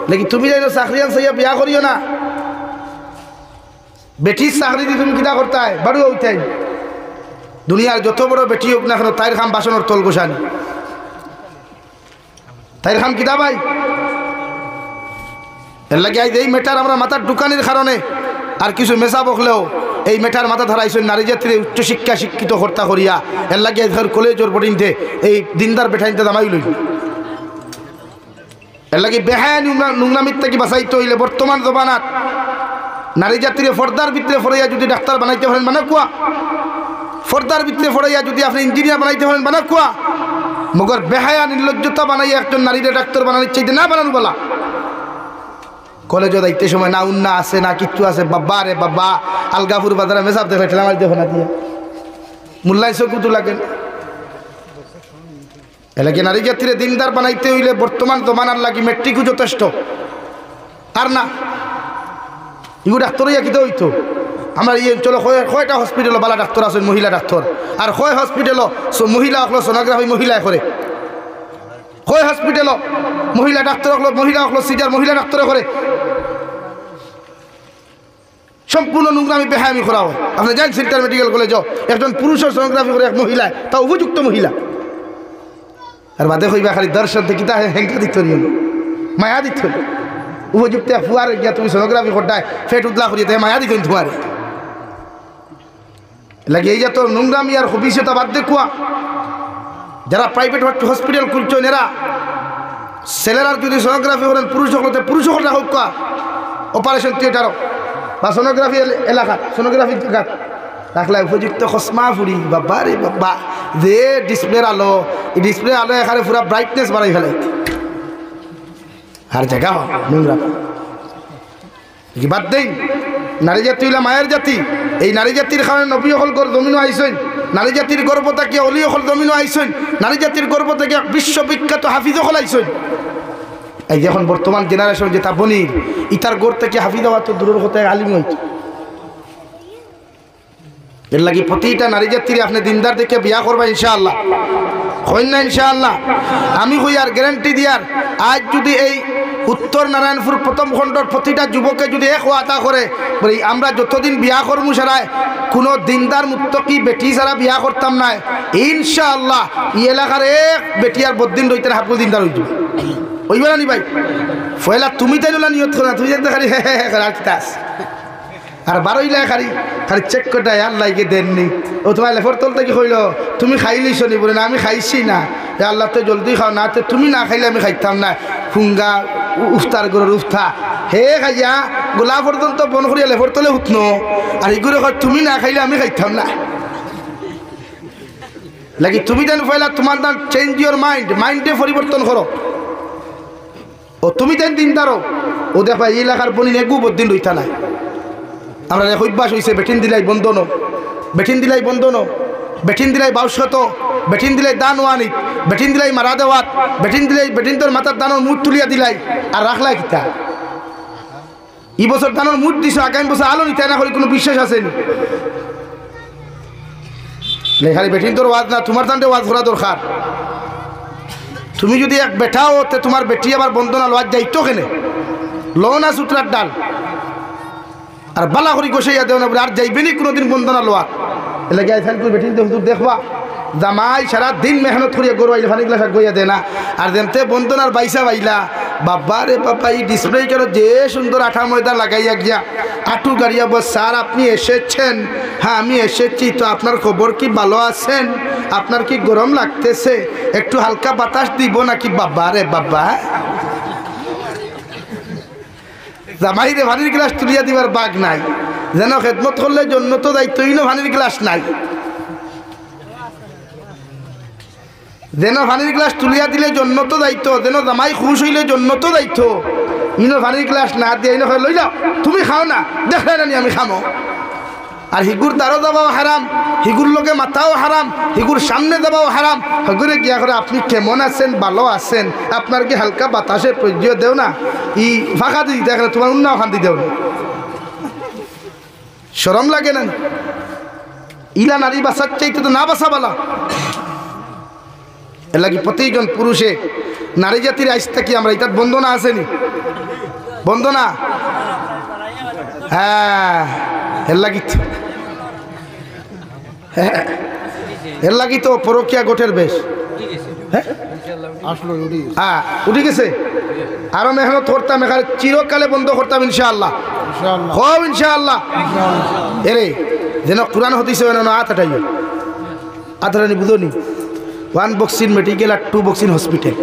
Speaker 1: নাকি তুমি যাই চাকরিয়ান চাইয়া বিয়া করিও না। বেটির চাকরি দিয়ে তুমি কিনা করতে হয়, বাড়ুয়া হইতাই। দুনিয়ার যত বড় বেটি হোক না কেন তাইর খাম বাসনের তল গোসানি, তাইর খাম কিতা ভাই। এর লাগে এই মেটার আমরা মাথার দোকানের কারণে আর কিছু মেসা বকলেও এই মেটার মাথা ধরাইছেন নারী জাতির উচ্চশিক্ষা শিক্ষিত কর্তা করিয়া। এর লাগে কলেজের বোর্ডিংতে এই দিনদার বেঠাইনতে দামাই লইল। এর লাগে বেহায় নোংরামির থেকে বাঁচাইতে হইলে বর্তমান জমানাত নারী জাতির ফর্দার ভিতরে ফরাইয়া যদি ডাক্তার বানাইতে পারেন মানে কুয়া, ফর্দার ভিতরে ফরাইয়া যদি আপনি ইঞ্জিনিয়ার বানাইতে পারেন মানে কুয়া। মগর বেহায়া নির্লজ্জতা বানাইয়া একজন নারীরে ডাক্তার বানানোর চাইতে না বানানো বলা। কলেজে যাইতে সময় না উন্না আছে না কিচ্ছু আছে। বাবা রে বাবা, আলগাপুর বাজারে মেসাব দেখে ঠেলামাল দেখো না দিয়ে মোল্লাই চকুতো লাগেন। এলাকে নারী জাতিরে দিনদার বানাইতে হইলে বর্তমান জমানার লাগি মেট্রিকও যথেষ্ট। আর না ইগু ডাক্তার হইয়া কিতে হইতো। আমরা এই অঞ্চলে কয়টা হসপিটালও বালা ডাক্তার আছেন মহিলা ডাক্তার, আর কয় হসপিটালও মহিলা হলো সোনোগ্রাফি মহিলায় করে, কয় হসপিটালও মহিলা ডাক্তার হলো মহিলা হলো সিজার মহিলা ডাক্তারে করে। সম্পূর্ণ নোংরামি বেহায়ামি করা হয়। আপনি যান সিলটার মেডিকেল কলেজও একজন পুরুষের সোনোগ্রাফি করে এক মহিলায়, তা উপযুক্ত মহিলা। আর বাদে কইবা খালি দর্শন থেকে তা হেঙ্কা দিত মায়া দিত উপযুক্ত ফুয়ারে গিয়া তুমি সোনোগ্রাফি করতায় ফেট উদলা করিয়ে তাই মায়া দিত ফুয়ারে লাগে। এই যে তো নোংরামি আর ভবিষ্যৎ বাদ দেখুয়া যারা প্রাইভেট হসপিটাল খুলছেন এরা ছেলেরা যদি সোনোগ্রাফি করেন পুরুষ হলতে পুরুষ হলটা হোক অপারেশন থিয়েটারও বা সোনোগ্রাফি এলাকা সোনোগ্রাফি জায়গা রাখলে উপযুক্ত খসমা ফুরি বাবা রে বাবা যে ডিসপ্লের আলো, এই ডিসপ্লে আলো এখানে পুরা ব্রাইটনেস বাড়াই ফেলে আর জায়গা নোংরা কি বাদ দেই। নারী জাতি হইলা মায়ের জাতি। এই নারী জাতির কারণে নবী হল জমিনও আইসেন, নারী জাতির গর্ব থেকে অলি হল জমিনও আইসেন, নারী জাতির গর্ব থেকে বিশ্ববিখ্যাত হাফিজ হল আইসেন। এই যখন বর্তমান জেনারেশন যেটা বনির ইতার গোর থেকে হাফিজ হওয়া তো দূরের কথা আলিম হইত। এর লাগি প্রতিটা নারী জাতির আপনি দিনদার দেখে বিয়া করবা ইনশাআল্লাহ, হইন না ইনশাআল্লাহ। আমি হই আর গ্যারান্টি দিয়ার আজ যদি এই উত্তর নারায়ণপুর প্রথম খণ্ডর প্রতিটা যুবকে যদি এক ওয়াদা করে আমরা যতদিন বিয়া করবো সারায় কোনো দিনদার মুত্তকি বেটি ছাড়া বিয়া করতাম না ইনশাআল্লাহ, এই এলাকার এক বেটি আর বদিন রইতে হাফ দিনদার হইত ওইবে না নি ভাই। ফয়লা তুমি তাই না নিয়ত করো না, তুমি দেখতে খালি আর বারোইলা খালি খালি চেক করটাই আল্লাহকে দেননি। ও তোমার লেফর তলতে কি কইল তুমি খাইলিস নি বলে না আমি খাইছি না, আল্লাহ তো জলদি খাও না, তো তুমি না খাইলে আমি খাইতাম না। ফুঙ্গা উফতার গরুর উফতা হে খাইয়া গোলা পর্যন্ত বন করিয়া লেফর তলে উঠনো আর এগুলো তুমি না খাইলে আমি খাইতাম না লাগি। তুমি দেন ফয়লা তোমার দান চেঞ্জ ইউর মাইন্ড, মাইন্ডে পরিবর্তন করো। ও তুমি দেন দিনদারও ও দেখবা এই এলাকার বনি নেগু বদিন রইতা নাই। আমরা অভ্যাস হয়েছে বেটিন দিলাই বন্ধন, বেটিন দিলাই বন্ধন, বেটিন দিলাই বাউশত, বেটিন দিলাই দান ওয়ানিত, বেটিন দিলাই মারা দেওয়াত, বেটিন দিলাই বেটিন তোর মাথার দানোর মুঠ তুলিয়া দিলাই আর রাখলাই কিতা। এই বছর দানোর মুঠ দিছ আগামী বছর আলো নিতে না করে কোনো বিশ্বাস আসেনি। খালি বেটিন তোর ওয়াজ না তোমার দানটা ওয়াজ করা দরকার। তুমি যদি এক বেঠাও তে তোমার বেটি আবার বন্ধনা লোয়াজ যাইতো কেনে লো না সুতরার ডাল আর বালা করি গোসাইয়া দেও না আর যাইবে নি কোনোদিন বন্ধনা লোয়া। এলাকা আইসান তুই বেটিন হুজুর দেখবা জামাই সারা দিন মেহনত করিয়া গরু আইলে ফানিগুলা শাক গইয়া দেয় না আর যেমতে বন্ধনার বাইসা বাইলা বাবা রে বাবা এই ডিসপ্লে কেন যে সুন্দর আঠা ময়দা লাগাইয়া গিয়া আটু গাড়িয়া বস স্যার আপনি এসেছেন, হ্যাঁ আমি এসেছি, তো আপনার খবর কি ভালো আছেন, আপনার কি গরম লাগতেছে, একটু হালকা বাতাস দিব নাকি। বাবা রে বাবা জামাই রে ভানির গ্লাস তুলিয়া দিবার বাগ নাই। যেন খেদমত করলে জন্য তো দায়িত্ব ইনো পানির গ্লাস নাই, যেন পানির গ্লাস তুলিয়া দিলে জন্য তো দায়িত্ব, যেন জামাই খুশ হইলে জন্য তো দায়িত্ব, ইনো পানির গ্লাস না দিয়ে ইনো লই যাও তুমি খাও না, দেখলে না আমি খামো। আর হিগুর দ্বারও যাবাও হারাম, হিগুর লোকে মাথাও হারাম, হিগুর সামনে যাবাও হারাম। হগুরে গিয়া করে আপনি কেমন আছেন, ভালো আছেন, আপনার কি হালকা বাতাসের প্রয়োজন দেও না, ই ফাঁকা দিয়ে দেখলে তোমার অন্য শান্তি দেও না, শরম লাগে না? ইলা নারী বাসার চাইতে তো না বাসা বলা। এর লাগি প্রতিজন পুরুষে নারী জাতির আইসটা কি আমরা এটা বন্দনা আসেনি, বন্দনা, হ্যাঁ এর লাগি এর লাগি তো পরকিয়া গোটের বেশ, হ্যাঁ উঠে গেছে। আরো মেহনত করতাম, এখানে চিরকালে বন্ধ করতাম ইনশাআল্লাহ, খুব ইনশাআল্লাহ। এরে যেন কোরআন হতিছে আতারানি বুঝনি, 1 বক্সিন মেডিকেল আর 2 বক্সিন হসপিটাল।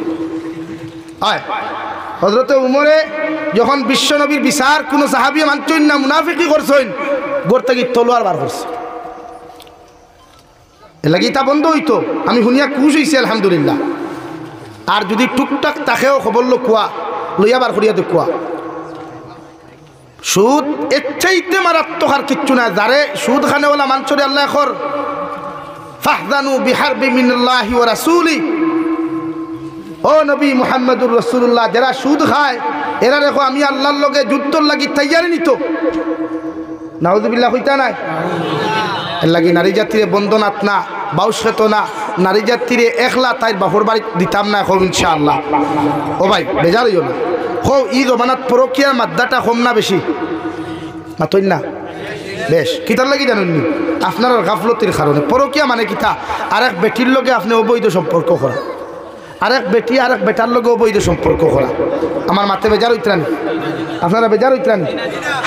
Speaker 1: হয় হযরত উমরে যখন বিশ্বনবীর বিচার কোনো সাহাবী মানছেন না, মুনাফিকি করছেন, গোরটা কি তলোয়ার বার করছে, এর লাগি তা বন্ধ হইতো। আমি শুনিয়া খুশ হইছি আলহামদুলিল্লাহ। আর যদি টুকটাক তাকেও খবর লো কোয়া লইয়া বার করিয়া দেখুয়া। সুদ এর চাইতে মারাত্মক আর কিচ্ছু না। যারে সুদ খানেওয়ালা মানছরে আল্লাহ খর ফাহজানু বিহারবি মিনাল্লাহি ওয়া রাসূলি, ও নবী মুহাম্মদুর রাসূলুল্লাহ, যারা সুদ খায় এরা দেখো আমি আল্লাহর লগে যুদ্ধর লাগি তৈয়ারি নিত। নাউযুবিল্লাহ হইতা নাই। এর লাগি নারী জাতিরে বন্ধনাত না, বাউসেত না, নারী জাতিরে একলা তাই বাপর বাড়ি দিতাম না এখন ইনশাআল্লাহ। ও ভাই বেজার হইও না, হো ই জমানাত পরকিয়ার মাদ্দাটা কম না বেশি মাতই না বেশ। কিতার লাগি জানেননি আপনার গাফলতির কারণে। পরকিয়া মানে কিতা, আরেক বেটির লগে আপনি অবৈধ সম্পর্ক করা, আরেক বেটি আরেক বেটার লগে অবৈধ সম্পর্ক করা। আমার মাতে বেজার হইতরানি, আপনারা বেজার হইতরানি।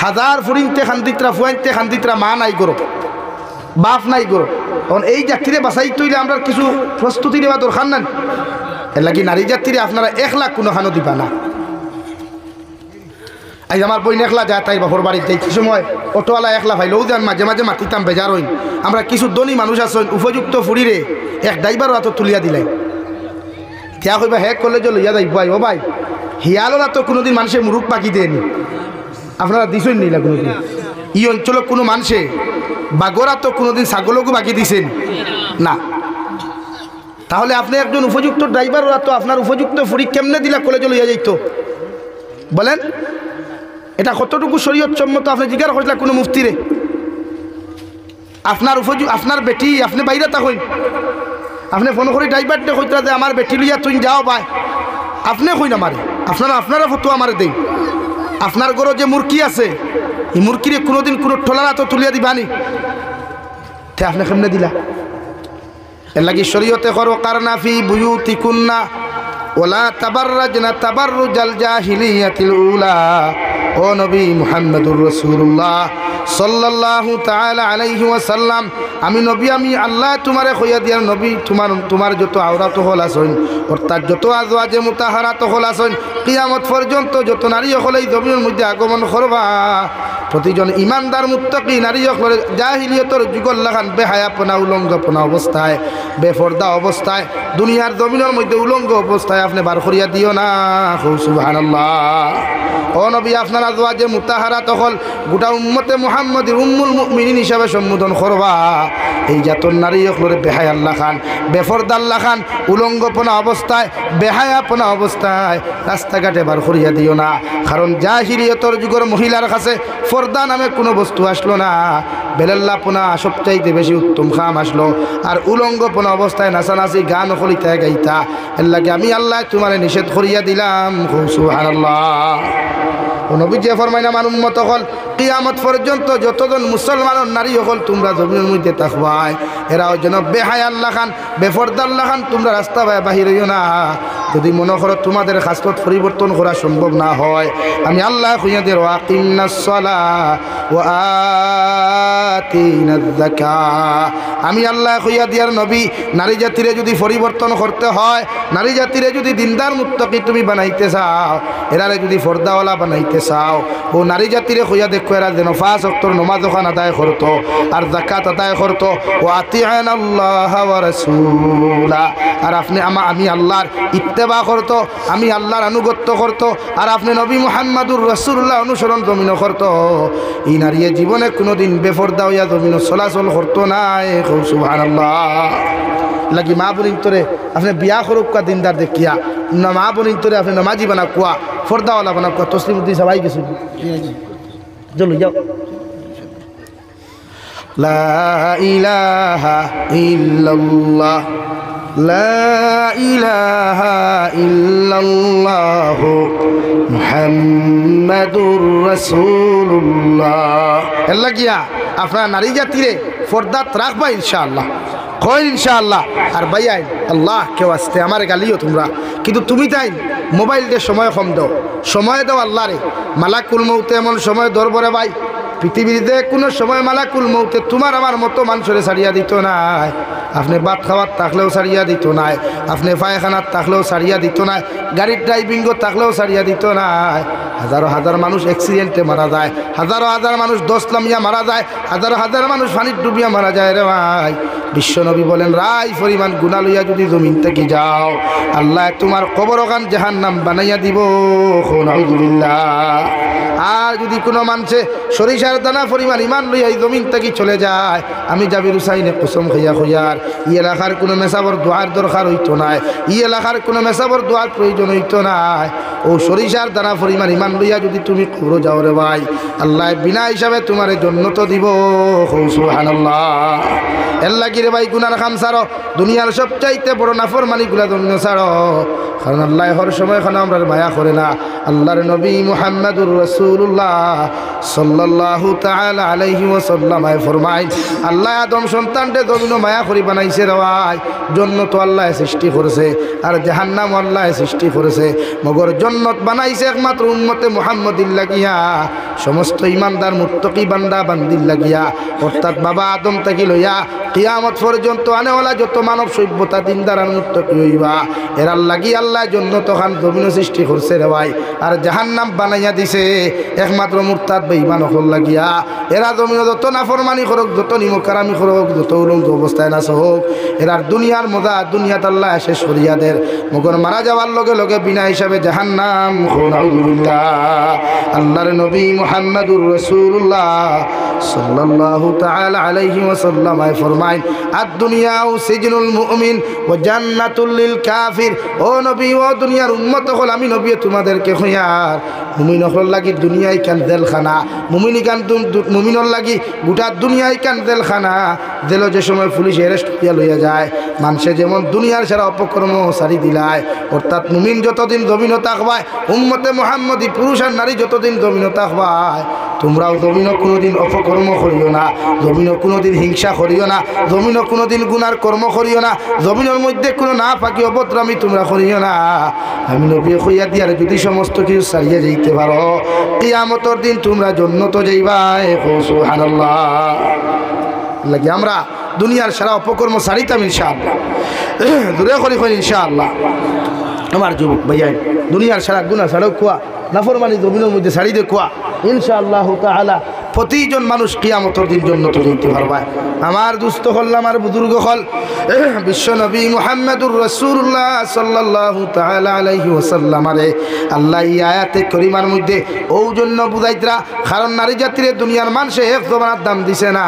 Speaker 1: হাজার ফুরিনতে খান্দিতরা, ফুয়াইতে খান্দিতরা, মা নাই গরো, বাপ নাই গরো। এখন এই জাতিরে বাঁচাই তৈলে আমরা কিছু প্রস্তুতি নেওয়া দরকার নাই। এর লাগি নারী জাতিরে আপনারা 1 লাখ কোনো খানো দিবা না। আজ আমার বই একলা যায় তাই বাপর বাড়ির যাই, কি সময় অটোওয়ালা একলা ভাইলেও যান, মাঝে মাঝে মাতিতাম বেজার হইন। আমরা কিছু ধনী মানুষ আছেন উপযুক্ত ফুরিরে এক ড্রাইভার হাতে তুলিয়া দিলাই, দিয়া কইবা হে কলেজে লইয়া যাই ভাই। ও ভাই হিয়ালোরা তো কোনোদিন মানুষের মুরুখ পাখি দেয়নি, আপনারা দিছেন নিলা কোনোদিন? ই অঞ্চলে কোনো মানুষে বাগরা তো কোনোদিন ছাগলকও বাকি দিছেন না। তাহলে আপনি একজন উপযুক্ত ড্রাইভার, ওরা তো আপনার উপযুক্ত ফুরি কেমনে দিলা কলেজে লইয়া যাইতো বলেন? এটা কতটুকু শরীয়ত সম্মত আপনি জিজ্ঞাসা করছিলেন কোনো মুফতিরে? আপনার আপনার বেটি আপনি বাইরে থাকুন, আপনি ফোন করে ড্রাইভারটা কইতা যে আমার বেটি লইয়া তুই যাও ভাই, আপনি কই না মারে, আপনারা ফটো আমারে দেই। আপনার ঘরে যে মুরগি আছে এই মুরগিরে কোনোদিন কোনো ঠোলারা তো তুলিয়া দিবানি, তে আপনি কেমনে দিলা? এর লাগি শরীয়তে করো কারনা ফি বুয়ুতিকুন্না ওয়ালা তাবাররাজনা তাবাররুজাল জাহিলিয়াতিল উলা। ও নবী মুহাম্মদুর রাসূলুল্লাহ সাল্লাল্লাহু তাআলা আলাইহি ওয়াসাল্লাম, আমি নবী, আমি আল্লাহ তোমারে কইয়া দিয়ার নবী, তোমার যত আওরাত হল আছেন, অর্থাৎ যত আজওয়াজে মুতাহারাত হল আছেন, কিয়ামত পর্যন্ত যত নারী হলেই জমিনের মধ্যে আগমন করবা, প্রতিজন ইমানদার মুত্তাকি নারী হলে জাহিলিয়তের যুগল লাগান বেহায়াপনা উলঙ্গপনা অবস্থায়, বেফর্দা অবস্থায়, দুনিয়ার জমিনের মধ্যে উলঙ্গ অবস্থায় আপনি বার করিয়া দিও না। সুবহানাল্লাহ। ও নবী আপনার আজওয়াজে মুতাহারাত হল গোটা উম্মতে মুহাম্মদের উম্মুল মুমিনিন হিসাবে সম্বোধন করবা। এই জাতর নারী হলে বেহায়াল্লাহ খান, বেফর্দাল্লাহ খান, উলঙ্গপনা অবস্থায়, বেহায়াপনা অবস্থায় রাস্তাঘাটে বার করিয়া দিও না। কারণ জাহিলিয়তের যুগের মহিলার কাছে পর্দা নামে কোনো বস্তু আসলো না, বেলাল্লাপনা সবচাইতে বেশি উত্তম খাম আসলো, আর উলঙ্গপনা অবস্থায় নাচানাচি গান করিতে গাইতা। এর লাগে আমি আল্লাহ তোমারে নিষেধ করিয়া দিলাম। সুবহানাল্লাহ। নবী যে ফরমাইন আমার উম্মত হল কিয়ামত পর্যন্ত যতজন মুসলমানের নারী হল তোমরা জমিনের মধ্যে থাকবাই, এরাও যেন বেহায়াল্লাহ খান, বেফর্দাল্লাহ খান, তোমরা রাস্তা বাহির হইও না। যদি মনে করো তোমাদের খাসলত পরিবর্তন করা সম্ভব না হয়, আমি আল্লাহ কইয়া দের ওয়াকিমনাস সালাহ ওয়া আতিনাজ যাকাত, আমি আল্লাহ কইয়া দিয়ার নবী নারী জাতিরে যদি পরিবর্তন করতে হয়, নারী জাতিরে যদি দিনদার মুত্তাকি তুমি বানাইতে চাও, এরারে যদি ফর্দাওয়ালা বানাইতে চাও, ও নারী জাতিরে কইয়া দেখো এরা যেন 5 ওয়াক্তের নামাজ ওখান আদায় করতো আর যাকাত আদায় করতো। ও আতিআনাল্লাহ ওয়া রাসূলা, আর আপনি আমি আল্লাহর ইত্তেবা করতো, আমি আল্লাহর আনুগত্য করতো, আর আপনি নবী মুহাম্মদুর রাসূলুল্লাহ অনুসরণ জমিন করতো। এই নারীয়ে জীবনে কোনোদিন বেফর্দা হইয়া জমিন চলাচল করতো না। সুবহানাল্লাহ। লাগি মা বোনিন তোরে আপনি বিয়া করুক কা দিনদার দেখিয়া না, মা বোনিন তোরে আপনি নামাজি বানা কুয়া, ফর্দাওয়ালা বানা কুয়া, তসলিমুদ্দিন সবাই কিছু চলো যাও। লা ইলাহা ইল্লাল্লাহ লা ইলাহা ইল্লাল্লাহু মুহাম্মাদুর রাসূলুল্লাহ। এর লাগিয়া আপনারা নারী জাতিরে ফর্দাত রাখবা ইনশাআল্লাহ, কই ইনশাআল্লাহ। আর ভাইয়াই আল্লাহ কেউ আসতে আমার গালিও তোমরা, কিন্তু তুমি তাই মোবাইল দিয়ে সময় কম দাও, সময় দাও আল্লাহরে। মালাকুল মৌতে এমন সময় দরবারে ভাই, পৃথিবীতে কোনো সময় মালাকুল মৌতে তোমার আমার মতো মানুষের ছাড়িয়া দিত নাই। আপনি ভাত খাওয়ার থাকলেও ছাড়িয়া দিত নাই, আপনি পায়খানার থাকলেও ছাড়িয়া দিত নাই, গাড়ির ড্রাইভিংও থাকলেও ছাড়িয়া দিত নাই। হাজারো হাজার মানুষ অ্যাক্সিডেন্টে মারা যায়, হাজারো হাজার মানুষ দোষ লামিয়া মারা যায়, হাজারো হাজার মানুষ পানির ডুবিয়া মারা যায় রে ভাই। বিশ্বনবী বলেন রাই পরিমাণ গুনাহ লইয়া যদি জমিন থেকে যাও, আল্লাহ তোমার কবর ওখান জাহান্নাম বানাইয়া দিব। আলহামদুলিল্লাহ। আর যদি কোনো মানুষে সরিষার দানা পরিমাণ ইমান লইয়া এই জমিন থেকে চলে যায়, আমি জাবির হুসাইনে কসম খাইয়া খুঁজার ই এলাকার কোনো মেসাবর দোয়ার দরকার হইতো নাই, ই এলাকার কোনো মেসাবর দোয়ার প্রয়োজন হইতো নাই। ও সরিষার দানা পরিমাণ ইমান লইয়া যদি তুমি কবর যাও রে ভাই, আল্লাহ বিনা হিসাবে তোমার জন্য তো দিব। সুবহানাল্লাহ। এর লাগি রে ভাই গুনার খাম ছাড়ো, দুনিয়ার সবচাইতে বড় নাফরমানিগুলা জমিন ছাড়ো, কারণ আল্লাহ হর সময় খানা আমরা মায়া করে না। আল্লাহর নবী মুহাম্মদুর রাসূলুল্লাহ সাল্লাল্লাহু তাআলা আলাইহি ওয়াসাল্লাম ফরমায়, আল্লাহ আদম সন্তানকে জমিন মায়া করি বানাইছে রে ভাই। জন্নত আল্লাহ সৃষ্টি করেছে আর জাহান্নাম আল্লাহ সৃষ্টি করেছে, মগর জন্নত বানাইছে একমাত্র উম্মতে মুহাম্মদির লাগিয়া, সমস্ত ইমানদার মুত্তাকি বান্দা বান্দির লাগিয়া, অর্থাৎ বাবা আদম থেকে লইয়া কিয়ামত পর্যন্ত আনেওয়ালা যত মানব সভ্যতা দিনদার আর মুত্তাকি হইবা, এরার লাগি আল্লাহ জন্নত খান জমিন সৃষ্টি করছে রে ভাই। আর জাহান্নাম বানাইয়া দিছে একমাত্র মুরতাদ বেঈমান হল লাগিয়া। এরা জমিন যত নাফরমানি করুক, যত নিমকারামি করুক, যত উলঙ্গ অবস্থায় নাচ হোক, এরার দুনিয়ার মজা দুনিয়াত আল্লাহ শেষ করিয়া দের, মগর মারা যাওয়ার লগে লগে বিনা হিসাবে জাহান্নাম। আল্লাহর নবী মুহাম্মদুর রাসূলুল্লাহ সাল্লাল্লাহু তাআলা আলাইহি ওয়াসাল্লাম ফরমায়, আদ-দুনিয়াউ সিজনুল মুমিন ওয়া জান্নাতুল লিল কাফির। ও নবী, ও দুনিয়ার উম্মত হল, আমি নবী তোমাদেরকে কইয়ার মুমিন হল লাগি দুনিয়ায় কান জেলখানা, মুমিনর লাগি গোটা দুনিয়ায় কান জেলখানা। জেল যে সময় পুলিশ অ্যারেস্ট করিয়া লইয়া যায়, মানুষে যেমন দুনিয়ার সারা অপকর্ম সারি দিলায়, অর্থাৎ মুমিন যতদিন জমিন থাকবায়, উম্মতে মুহাম্মদী পুরুষ আর নারী যতদিন জমিন থাকবায়, তোমরাও জমিনও কোনোদিন অপকর্ম করিও না, জমিনও কোনোদিন হিংসা করিও না, জমিনও কোনোদিন গুনার কর্ম করিও না, জমিনের মধ্যে কোনো না ফাঁকি অভদ্রামি তোমরা করিও না। আমি নবী কইয়া দিয়ার যদি সমস্ত কিছু ছাড়িয়ে যাইতে পারো, কিয়ামতের দিন তোমরা জান্নাত যাইবা। সুবহানাল্লাহ। লাগি আমরা দুনিয়ার সারা অপকর্ম ছাড়িতাম ইনশাআল্লাহ, দূরে করি ইনশাআল্লাহ। আমার যুবক ভাইয়া, দুনিয়ার সারা গুনাহ ছাড়াও কুয়া, নাফরমানি জমিনের মধ্যে ছাড়ি দে কুয়া, ইনশাআল্লাহু তাআলা প্রতিজন মানুষ কিয়ামতের দিন জান্নাত যাইতে পারবে। আমার দুস্থ হল, আমার বুজুর্গ হল, বিশ্ব নবী মুহাম্মদুর রাসূলুল্লাহ সাল্লাল্লাহু তাআলা আলাইহি ওয়াসাল্লাম আরে আল্লাহ এই আয়াতে করিমার মধ্যে ও জন্য বুঝাইতরা, কারণ নারী জাতিরে দুনিয়ার মানুষে এক জমানার দাম দিছে না,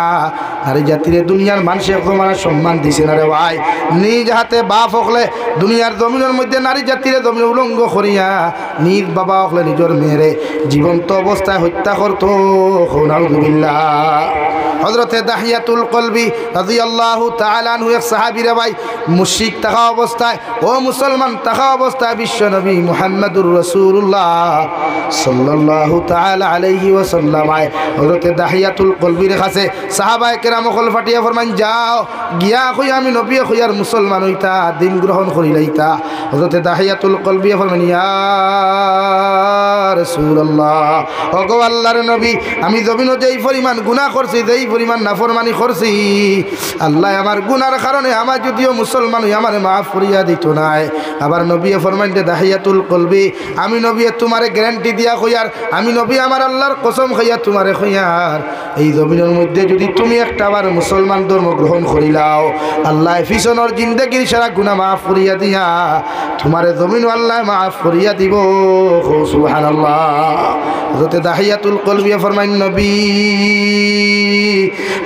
Speaker 1: নারী জাতিরে দুনিয়ার মানুষে এক জমানার সম্মান দিছে না রে ভাই। নিজ হাতে বাপ হকলে দুনিয়ার জমিনের মধ্যে নারী জাতিরে জমিন উলঙ্গ করিয়া নিজ বাবা হকলে নিজের মেয়েরে জীবন্ত অবস্থায় হত্যা করতো। নাউযুবিল্লাহ। হযরতে দাহিয়াতুল কলবি রাদিয়াল্লাহু তাআলা আনহু এক সাহাবী রে ভাই, মুশরিক থাকা অবস্থায় ও মুসলমান থাকা অবস্থায় বিশ্ব নবী মুহাম্মদুর রাসূলুল্লাহ সাল্লাল্লাহু তাআলা আলাইহি ওয়াসাল্লাম হযরতে দাহিয়াতুল কলবির কাছে সাহাবায়ে কেরাম কল ফাটিয়া ফরমান, যাও গিয়া কই আমি নবী কইয়ার মুসলমান হইতা, দিন গ্রহণ করিলাইতা। হযরতে দাহিয়াতুল কলবি ফরমান, ইয়া রাসূলুল্লাহ, ওগো আল্লাহর নবী, আমি জমিনে যেই পরিমাণ গুনাহ করছি, যেই পরিমাণ নাফরমানি করছি, আল্লাহ আমার গুনার কারণে আমার যদিও মুসলমান হই আমারে মাফ করিয়া দিত নাই। আবার নবী ফরমান, দাহিয়াতুল কলবি, আমি নবী তোমারে গ্যারান্টি দিয়া কইয়ার, আমি নবী আমার আল্লাহর কসম খাইয়া তোমারে কইয়ার, এই জমিনের মধ্যে যদি তুমি একটা আবার মুসলমান ধর্ম গ্রহণ করিলাও, আল্লাহ পিছনের জিন্দেগির সারা গুনাহ মাফ করিয়া দিয়া তোমারে জমিন আল্লাহ মাফ করিয়া দিব। সুবহানাল্লাহ। হযরতে দাহিয়াতুল কলবি ফরমাইন, নবী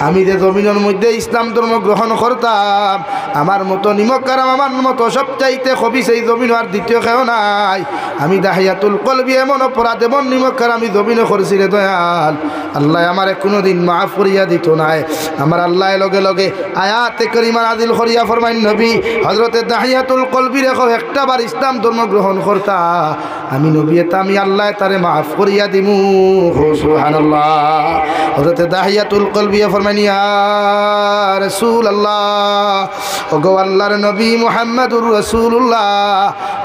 Speaker 1: আমি যে জমিনের মধ্যে ইসলাম ধর্ম গ্রহণ করতাম, আমার মতো নিমকারাম, আমার মতো সবচাইতে খবিস এই জমিন আর দ্বিতীয় কেউ নাই। আমি দাহিয়াতুল কলবি এমন অপরাধ এমন নিমকার আমি জমিনে করছি রে দয়াল, আল্লাহ আমারে কোনোদিন মাফ করিয়া দিত নাই। আমার আল্লাহ লগে লগে আয়াতে কারিমা নাযিল করিয়া ফরমাইন, নবী হযরতে দাহিয়াতুল কলবি রেখো একটা বার ইসলাম ধর্ম গ্রহণ করতা, আমি নবী আমি আল্লাহ তারে মাফ করিয়া দিমু। সুবহানাল্লাহ। হযরতে দাহিয়াতুল কলবি ফরমাইন, ইয়া রাসূলুল্লাহ, ওগো আল্লাহর নবী মুহাম্মদুর রাসূলুল্লাহ,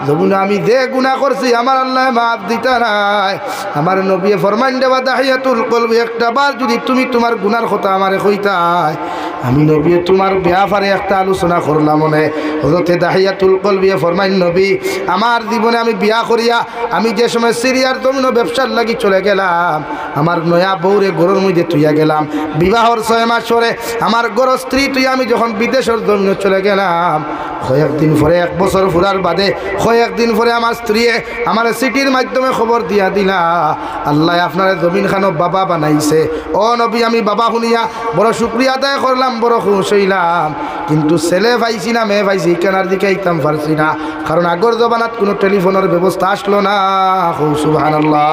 Speaker 1: যখন আমি যে গুনাহ করছি আমার আল্লাহ মাফ দিতা নাই। আমার নবী ফরমাইন, দেবা দাহিয়াতুল কলবি একটা বার যদি তুমি তোমার গুনার কথা আমারে কইতাই, আমি নবী তোমার ব্যাপারে একটা আলোচনা করলাম মনে। হযরতে দাহিয়াতুল কলবি ফরমাইন, নবী আমার জীবনে আমি বিয়া করিয়া আমি যে সময় সিরিয়ার জমিন ব্যবসার লাগি চলে গেলাম, আমার নয়া বউরে ঘরের মধ্যে তুইয়া গেলাম, বিবাহর 6 মাস পরে আমার গর স্ত্রী তুই আমি যখন বিদেশের জমিনে চলে গেলাম, কয়েকদিন পরে 1 বছর ফুরার বাদে কয়েকদিন পরে আমার স্ত্রী আমার সিটির মাধ্যমে খবর দিয়া দিলা, আল্লাহ আপনার জমিন খানো বাবা বানাইছে। ও নবী আমি বাবা শুনিয়া বড় শুকরিয়া আদায় করলাম, বড় খুশ হইলাম, কিন্তু ছেলে পাইছি না মেয়ে পাইছি কেনার দিকে আইতাম পারছি না, কারণ আগর জমানাত কোনো টেলিফোনের ব্যবস্থা আসলো না। সুবহানাল্লাহ।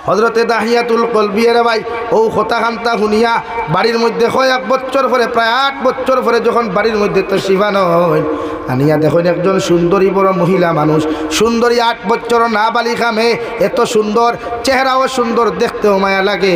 Speaker 1: হযরতে দাহিয়াতুল কলবি রে ভাই ও কথা খান্তা শুনিয়া বাড়ির মধ্যে 1 বছর পরে, প্রায় 8 বছর পরে যখন বাড়ির মধ্যে তো শিবা নয় আনিয়া দেখুন একজন সুন্দরী বড় মহিলা মানুষ, সুন্দরী 8 বছর নাবালিকা মেয়ে, এত সুন্দর চেহারাও সুন্দর, দেখতেও মায়া লাগে।